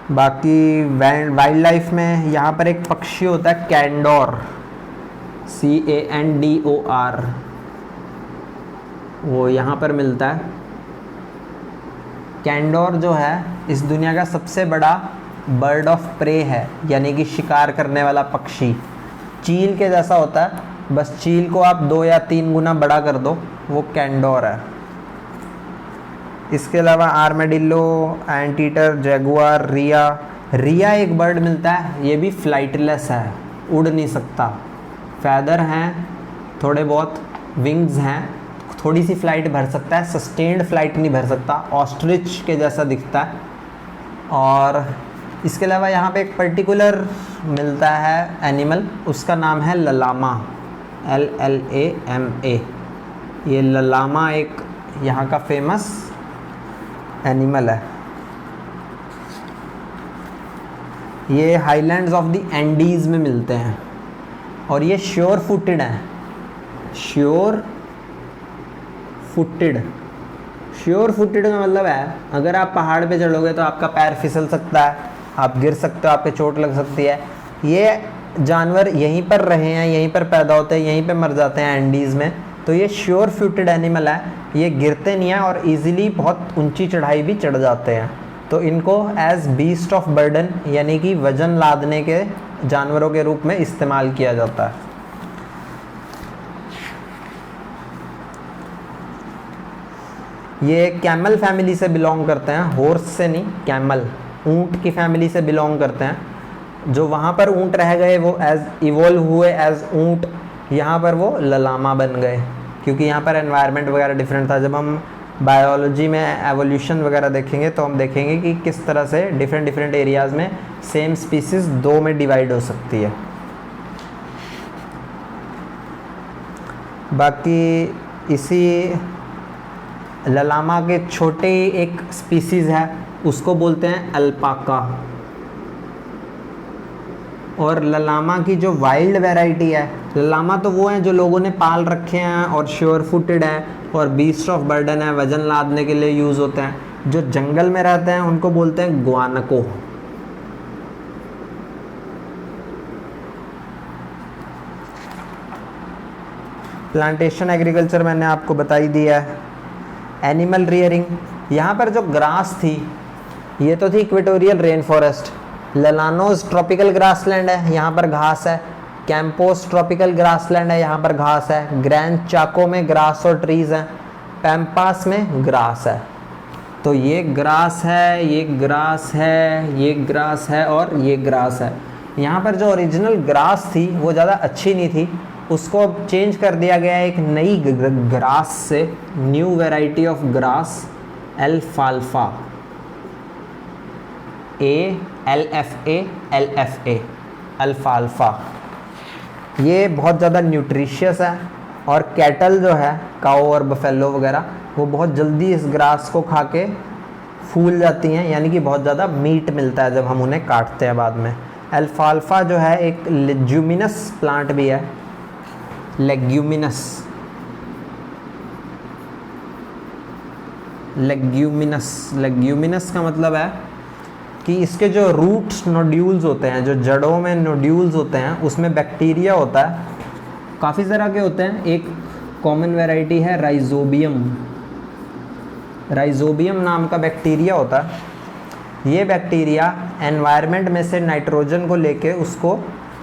बाकी वाइल्ड लाइफ में यहाँ पर एक पक्षी होता है कैंडोर, CANDOR, वो यहाँ पर मिलता है। कैंडोर जो है इस दुनिया का सबसे बड़ा बर्ड ऑफ प्रे है, यानी कि शिकार करने वाला पक्षी। चील के जैसा होता है, बस चील को आप 2 या 3 गुना बड़ा कर दो, वो कैंडोर है। इसके अलावा आर्मेडिलो, एंटीटर, जैगुआर, रिया एक बर्ड मिलता है, ये भी फ्लाइटलेस है, उड़ नहीं सकता। फैदर हैं थोड़े बहुत, विंग्स हैं, थोड़ी सी फ्लाइट भर सकता है, सस्टेन्ड फ्लाइट नहीं भर सकता, ऑस्ट्रिच के जैसा दिखता है। और इसके अलावा यहाँ पे एक पर्टिकुलर मिलता है एनिमल, उसका नाम है ललामा, LLAMA। ये ललामा एक यहाँ का फेमस एनिमल है। ये हाईलैंड्स ऑफ द एंडीज़ में मिलते हैं और ये श्योर फुटेड हैं। श्योर फुटेड का मतलब है अगर आप पहाड़ पे चढ़ोगे तो आपका पैर फिसल सकता है, आप गिर सकते हो, आपके चोट लग सकती है। ये जानवर यहीं पर रहे हैं, यहीं पर पैदा होते हैं, यहीं पे मर जाते हैं एंडीज़ में, तो ये श्योर फुटेड एनिमल है। ये गिरते नहीं हैं और इजीली बहुत ऊंची चढ़ाई भी चढ़ जाते हैं। तो इनको एज बीस्ट ऑफ बर्डन यानी कि वजन लादने के जानवरों के रूप में इस्तेमाल किया जाता है। ये कैमल फैमिली से बिलोंग करते हैं, हॉर्स से नहीं, कैमल ऊंट की फैमिली से बिलोंग करते हैं। जो वहाँ पर ऊंट रह गए वो एज इवोल्व हुए एज ऊंट, यहाँ पर वो ललामा बन गए क्योंकि यहाँ पर एनवायरनमेंट वगैरह डिफरेंट था। जब हम बायोलॉजी में एवोल्यूशन वगैरह देखेंगे तो हम देखेंगे कि किस तरह से डिफरेंट एरियाज़ में सेम स्पीसीज़ दो में डिवाइड हो सकती है। बाकी इसी ललामा के छोटे एक स्पीसीज़ है उसको बोलते हैं अल्पाका। और ललामा की जो वाइल्ड वैरायटी है, ललामा तो वो हैं जो लोगों ने पाल रखे हैं और श्योर फुटेड है और बीस्ट ऑफ बर्डन है, वजन लादने के लिए यूज़ होते हैं। जो जंगल में रहते हैं उनको बोलते हैं ग्वानको। प्लांटेशन एग्रीकल्चर मैंने आपको बता ही दिया है। एनिमल रियरिंग, यहाँ पर जो ग्रास थी ये तो थी equatorial rain forest. Llanos tropical grassland है, यहाँ पर घास है। कैंपोस ट्रॉपिकल ग्रासलैंड है, यहाँ पर घास है। ग्रैंड चाको में ग्रास और ट्रीज हैं। पैम्पास में ग्रास है। तो ये ग्रास है, ये ग्रास है, ये ग्रास है और ये ग्रास है। यहाँ पर जो ओरिजिनल ग्रास थी वो ज़्यादा अच्छी नहीं थी, उसको अब चेंज कर दिया गया एक नई ग्रास से, new variety of grass अल्फाल्फा, ALFA अल्फाल्फा। ये बहुत ज़्यादा न्यूट्रिशियस है और कैटल जो है, काऊ और बफेलो वगैरह, वो बहुत जल्दी इस ग्रास को खा के फूल जाती हैं, यानी कि बहुत ज़्यादा मीट मिलता है जब हम उन्हें काटते हैं बाद में। अल्फाल्फा जो है एक लेग्यूमिनस प्लांट भी है। लेग्यूमिनस का मतलब है कि इसके जो रूट्स नोड्यूल्स होते हैं, जो जड़ों में नोड्यूल्स होते हैं, उसमें बैक्टीरिया होता है। काफ़ी तरह के होते हैं। एक कॉमन वैरायटी है राइजोबियम नाम का बैक्टीरिया होता है। ये बैक्टीरिया एनवायरनमेंट में से नाइट्रोजन को लेके उसको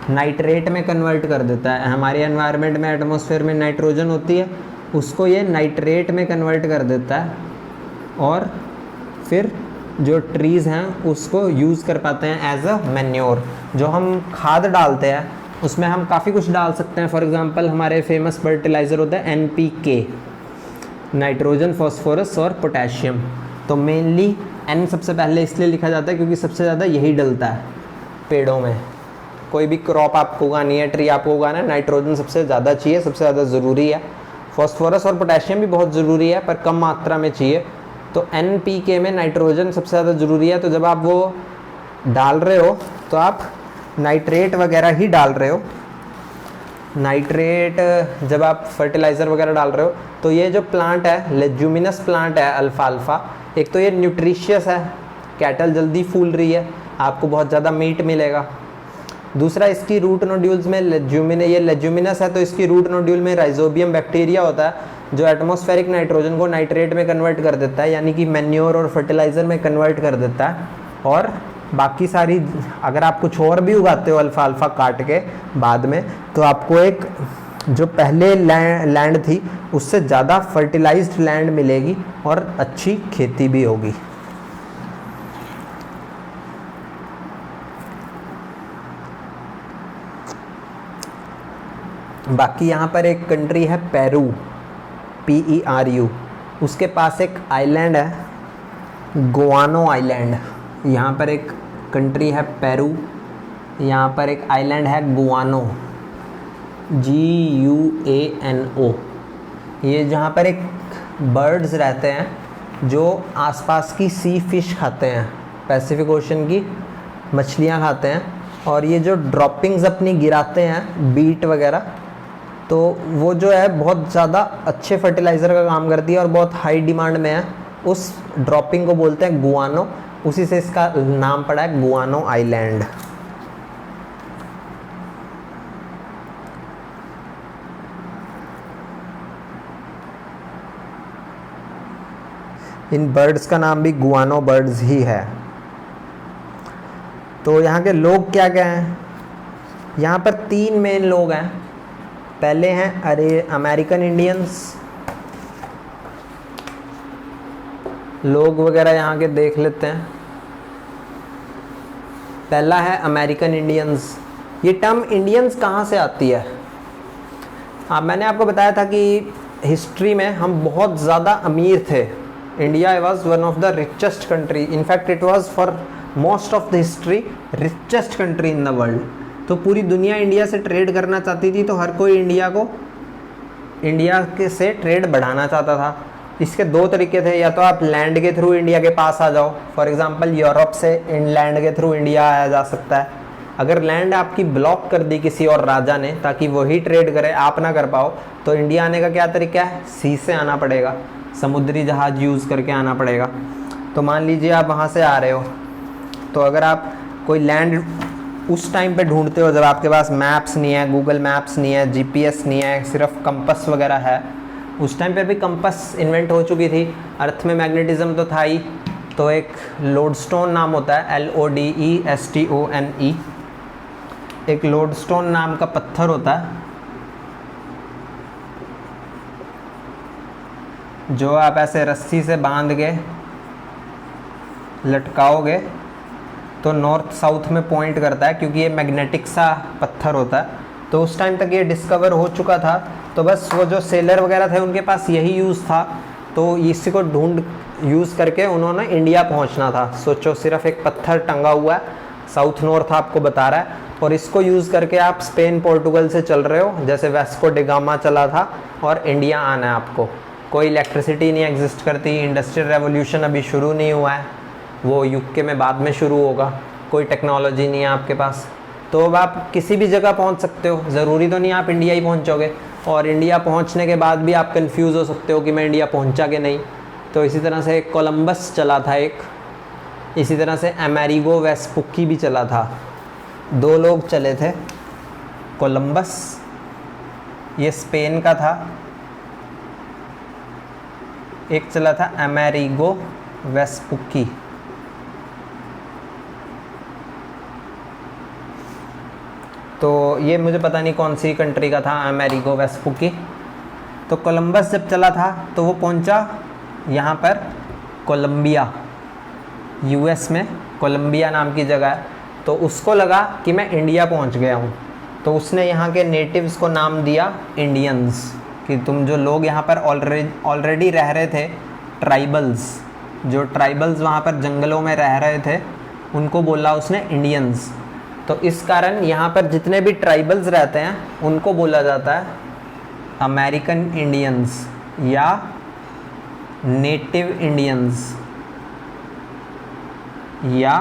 नाइट्रेट में कन्वर्ट कर देता है। हमारे एनवायरनमेंट में एटमॉस्फेयर में नाइट्रोजन होती है, उसको ये नाइट्रेट में कन्वर्ट कर देता है और फिर जो ट्रीज़ हैं उसको यूज़ कर पाते हैं एज अ मैन्योर। जो हम खाद डालते हैं उसमें हम काफ़ी कुछ डाल सकते हैं। फॉर एग्जांपल हमारे फेमस फर्टिलाइज़र होता है NPK, नाइट्रोजन, फॉस्फोरस और पोटेशियम। तो मेनली N सबसे पहले इसलिए लिखा जाता है क्योंकि सबसे ज़्यादा यही डलता है पेड़ों में। कोई भी क्रॉप आपको उगानी है, ट्री आपको उगाना है, नाइट्रोजन सबसे ज़्यादा चाहिए, सबसे ज़्यादा ज़रूरी है। फॉस्फोरस और पोटेशियम भी बहुत ज़रूरी है पर कम मात्रा में चाहिए। तो NPK में नाइट्रोजन सबसे ज़्यादा ज़रूरी है। तो जब आप वो डाल रहे हो तो आप नाइट्रेट वगैरह ही डाल रहे हो। नाइट्रेट जब आप फर्टिलाइज़र वगैरह डाल रहे हो तो ये जो प्लांट है, लेग्यूमिनस प्लांट है अल्फाल्फा, एक तो ये न्यूट्रिशियस है, कैटल जल्दी फूल रही है, आपको बहुत ज़्यादा मीट मिलेगा। दूसरा, इसकी रूट नोड्यूल्स में ये लेग्यूमिनस है तो इसकी रूट नोड्यूल में राइजोबियम बैक्टीरिया होता है जो एटमॉस्फेरिक नाइट्रोजन को नाइट्रेट में कन्वर्ट कर देता है, यानी कि मैन्योर और फर्टिलाइज़र में कन्वर्ट कर देता है। और बाकी सारी, अगर आप कुछ और भी उगाते हो अल्फाल्फा काट के बाद में, तो आपको एक जो पहले लैंड थी उससे ज़्यादा फर्टिलाइज्ड लैंड मिलेगी और अच्छी खेती भी होगी। बाकी यहाँ पर एक कंट्री है पेरू, PERU, उसके पास एक आइलैंड है गुआनो आइलैंड। यहाँ पर एक कंट्री है पेरू, यहाँ पर एक आइलैंड है गुआनो, GUANO। ये जहाँ पर एक बर्ड्स रहते हैं जो आसपास की सी फिश खाते हैं, पैसिफिक ओशन की मछलियाँ खाते हैं, और ये जो ड्रॉपिंग्स अपनी गिराते हैं बीट वगैरह, तो वो जो है बहुत ज़्यादा अच्छे फर्टिलाइज़र का काम करती है और बहुत हाई डिमांड में है। उस ड्रॉपिंग को बोलते हैं गुआनो, उसी से इसका नाम पड़ा है गुआनो आइलैंड। इन बर्ड्स का नाम भी गुआनो बर्ड्स ही है। तो यहाँ के लोग क्या क्या हैं? यहाँ पर 3 मेन लोग हैं। पहले हैं अमेरिकन इंडियंस, लोग वगैरह यहाँ के देख लेते हैं। पहला है अमेरिकन इंडियंस। ये टर्म इंडियंस कहाँ से आती है? मैंने आपको बताया था कि हिस्ट्री में हम बहुत ज़्यादा अमीर थे। India was one of the richest country, in fact it was for most of the history richest country in the world. तो पूरी दुनिया इंडिया से ट्रेड करना चाहती थी, तो हर कोई इंडिया के से ट्रेड बढ़ाना चाहता था। इसके 2 तरीके थे, या तो आप लैंड के थ्रू इंडिया के पास आ जाओ, फॉर एग्जांपल यूरोप से लैंड के थ्रू इंडिया आया जा सकता है। अगर लैंड आपकी ब्लॉक कर दी किसी और राजा ने ताकि वही ट्रेड करे, आप ना कर पाओ, तो इंडिया आने का क्या तरीका है? सी से आना पड़ेगा, समुद्री जहाज यूज़ करके आना पड़ेगा। तो मान लीजिए आप वहाँ से आ रहे हो, तो अगर आप कोई लैंड उस टाइम पे ढूंढते हो जब आपके पास मैप्स नहीं है, गूगल मैप्स नहीं है, जीपीएस नहीं है, सिर्फ कंपस वगैरह है। उस टाइम पे भी कंपस इन्वेंट हो चुकी थी, अर्थ में मैग्नेटिज्म तो था ही। तो एक लोडस्टोन नाम होता है, LODESTONE, एक लोडस्टोन नाम का पत्थर होता है जो आप ऐसे रस्सी से बांध के लटकाओगे तो नॉर्थ साउथ में पॉइंट करता है, क्योंकि ये मैग्नेटिक सा पत्थर होता है। तो उस टाइम तक ये डिस्कवर हो चुका था, तो बस वो जो सेलर वगैरह थे उनके पास यही यूज़ था, तो इसी को ढूंढ यूज़ करके उन्होंने इंडिया पहुंचना था। सोचो, सिर्फ एक पत्थर टंगा हुआ है, साउथ नॉर्थ आपको बता रहा है, और इसको यूज़ करके आप स्पेन पोर्टुगल से चल रहे हो, जैसे वेस्को डिगामा चला था, और इंडिया आना है आपको। कोई इलेक्ट्रिसिटी नहीं एग्जिस्ट करती, इंडस्ट्रियल रेवोल्यूशन अभी शुरू नहीं हुआ है, वो यूके में बाद में शुरू होगा, कोई टेक्नोलॉजी नहीं है आपके पास। तो अब आप किसी भी जगह पहुंच सकते हो, ज़रूरी तो नहीं आप इंडिया ही पहुंचोगे, और इंडिया पहुंचने के बाद भी आप कंफ्यूज हो सकते हो कि मैं इंडिया पहुंचा कि नहीं। तो इसी तरह से कोलंबस चला था एक, इसी तरह से अमेरिगो वेस्पुक्की भी चला था। 2 लोग चले थे। कोलंबस ये स्पेन का था, एक चला था अमेरिगो वेस्पुक्की। तो ये मुझे पता नहीं कौन सी कंट्री का था अमेरिगो वेस्पुक्की। तो कोलंबस जब चला था तो वो पहुंचा यहाँ पर कोलंबिया, यूएस में कोलंबिया नाम की जगह है। तो उसको लगा कि मैं इंडिया पहुंच गया हूँ, तो उसने यहाँ के नेटिव्स को नाम दिया इंडियंस, कि तुम जो लोग यहाँ पर ऑलरेडी रह रहे थे, ट्राइबल्स, जो ट्राइबल्स वहाँ पर जंगलों में रह रहे थे, उनको बोला उसने इंडियंस। तो इस कारण यहाँ पर जितने भी ट्राइबल्स रहते हैं उनको बोला जाता है अमेरिकन इंडियंस या नेटिव इंडियंस या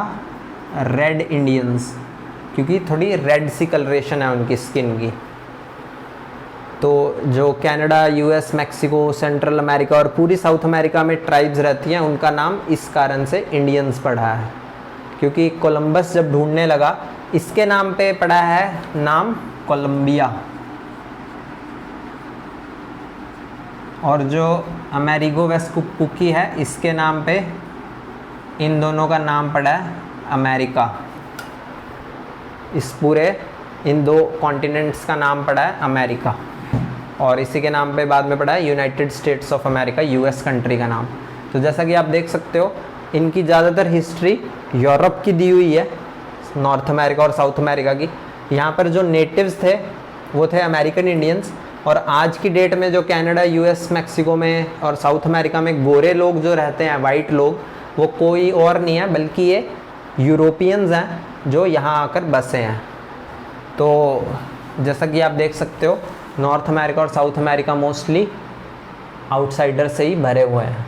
रेड इंडियंस, क्योंकि थोड़ी रेड सी कलरेशन है उनकी स्किन की। तो जो Canada, US, Mexico, central America और पूरी साउथ अमेरिका में ट्राइब्स रहती हैं, उनका नाम इस कारण से इंडियंस पड़ा है, क्योंकि कोलंबस जब ढूंढने लगा इसके नाम पे पड़ा है नाम कोलंबिया। और जो अमेरिगो वेस्पुक्की है इसके नाम पे इन दोनों का नाम पड़ा है अमेरिका। इस पूरे इन 2 कॉन्टिनेंट्स का नाम पड़ा है अमेरिका, और इसी के नाम पे बाद में पड़ा है United states of America, US country का नाम। तो जैसा कि आप देख सकते हो इनकी ज़्यादातर हिस्ट्री यूरोप की दी हुई है, नॉर्थ अमेरिका और साउथ अमेरिका की। यहाँ पर जो नेटिव्स थे वो थे अमेरिकन इंडियंस, और आज की डेट में जो कनाडा, यूएस, मैक्सिको में और साउथ अमेरिका में गोरे लोग जो रहते हैं, वाइट लोग, वो कोई और नहीं है बल्कि ये यूरोपियंस हैं जो यहाँ आकर बसे हैं। तो जैसा कि आप देख सकते हो नॉर्थ अमेरिका और साउथ अमेरिका मोस्टली आउटसाइडर से ही भरे हुए हैं।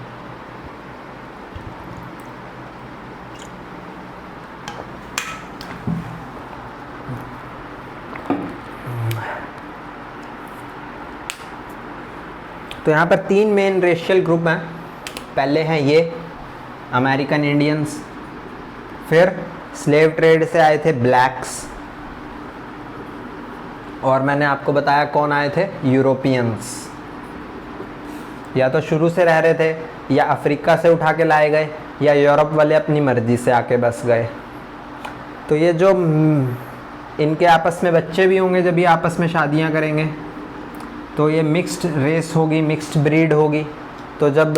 तो यहाँ पर 3 मेन रेशियल ग्रुप हैं। पहले हैं ये अमेरिकन इंडियंस, फिर स्लेव ट्रेड से आए थे ब्लैक्स, और मैंने आपको बताया कौन आए थे, यूरोपियंस। या तो शुरू से रह रहे थे, या अफ्रीका से उठा के लाए गए, या यूरोप वाले अपनी मर्जी से आके बस गए। तो ये जो इनके आपस में बच्चे भी होंगे जब ये आपस में शादियाँ करेंगे, तो ये मिक्स्ड रेस होगी, मिक्स्ड ब्रीड होगी। तो जब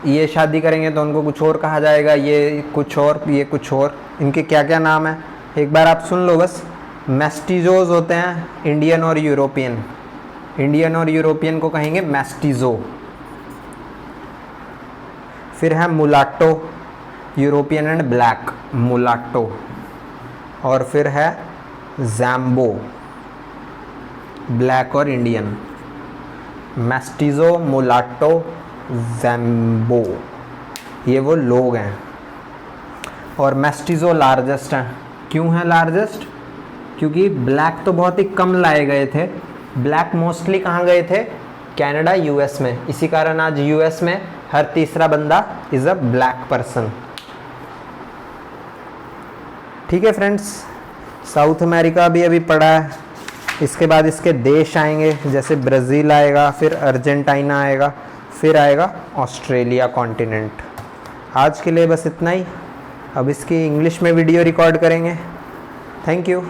ये शादी करेंगे तो उनको कुछ और कहा जाएगा, ये कुछ और, ये कुछ और। इनके क्या क्या नाम है एक बार आप सुन लो बस। मैस्टिजोज होते हैं इंडियन और यूरोपियन। इंडियन और यूरोपियन को कहेंगे मैस्टिजो। फिर है मुलाटो, यूरोपियन एंड ब्लैक, मुलाटो। और फिर है जैम्बो, ब्लैक और इंडियन। मैस्टिजो, मुलाटो, जैम्बो, ये वो लोग हैं। और मैस्टिजो लार्जेस्ट हैं। क्यों है लार्जेस्ट? क्योंकि ब्लैक तो बहुत ही कम लाए गए थे। ब्लैक मोस्टली कहाँ गए थे? कनाडा, यूएस में। इसी कारण आज यूएस में हर तीसरा बंदा इज़ अ ब्लैक पर्सन। ठीक है फ्रेंड्स, साउथ अमेरिका भी अभी पड़ा है। इसके बाद इसके देश आएंगे, जैसे ब्राज़ील आएगा, फिर अर्जेंटीना आएगा, फिर आएगा ऑस्ट्रेलिया कॉन्टिनेंट। आज के लिए बस इतना ही। अब इसकी इंग्लिश में वीडियो रिकॉर्ड करेंगे। Thank you.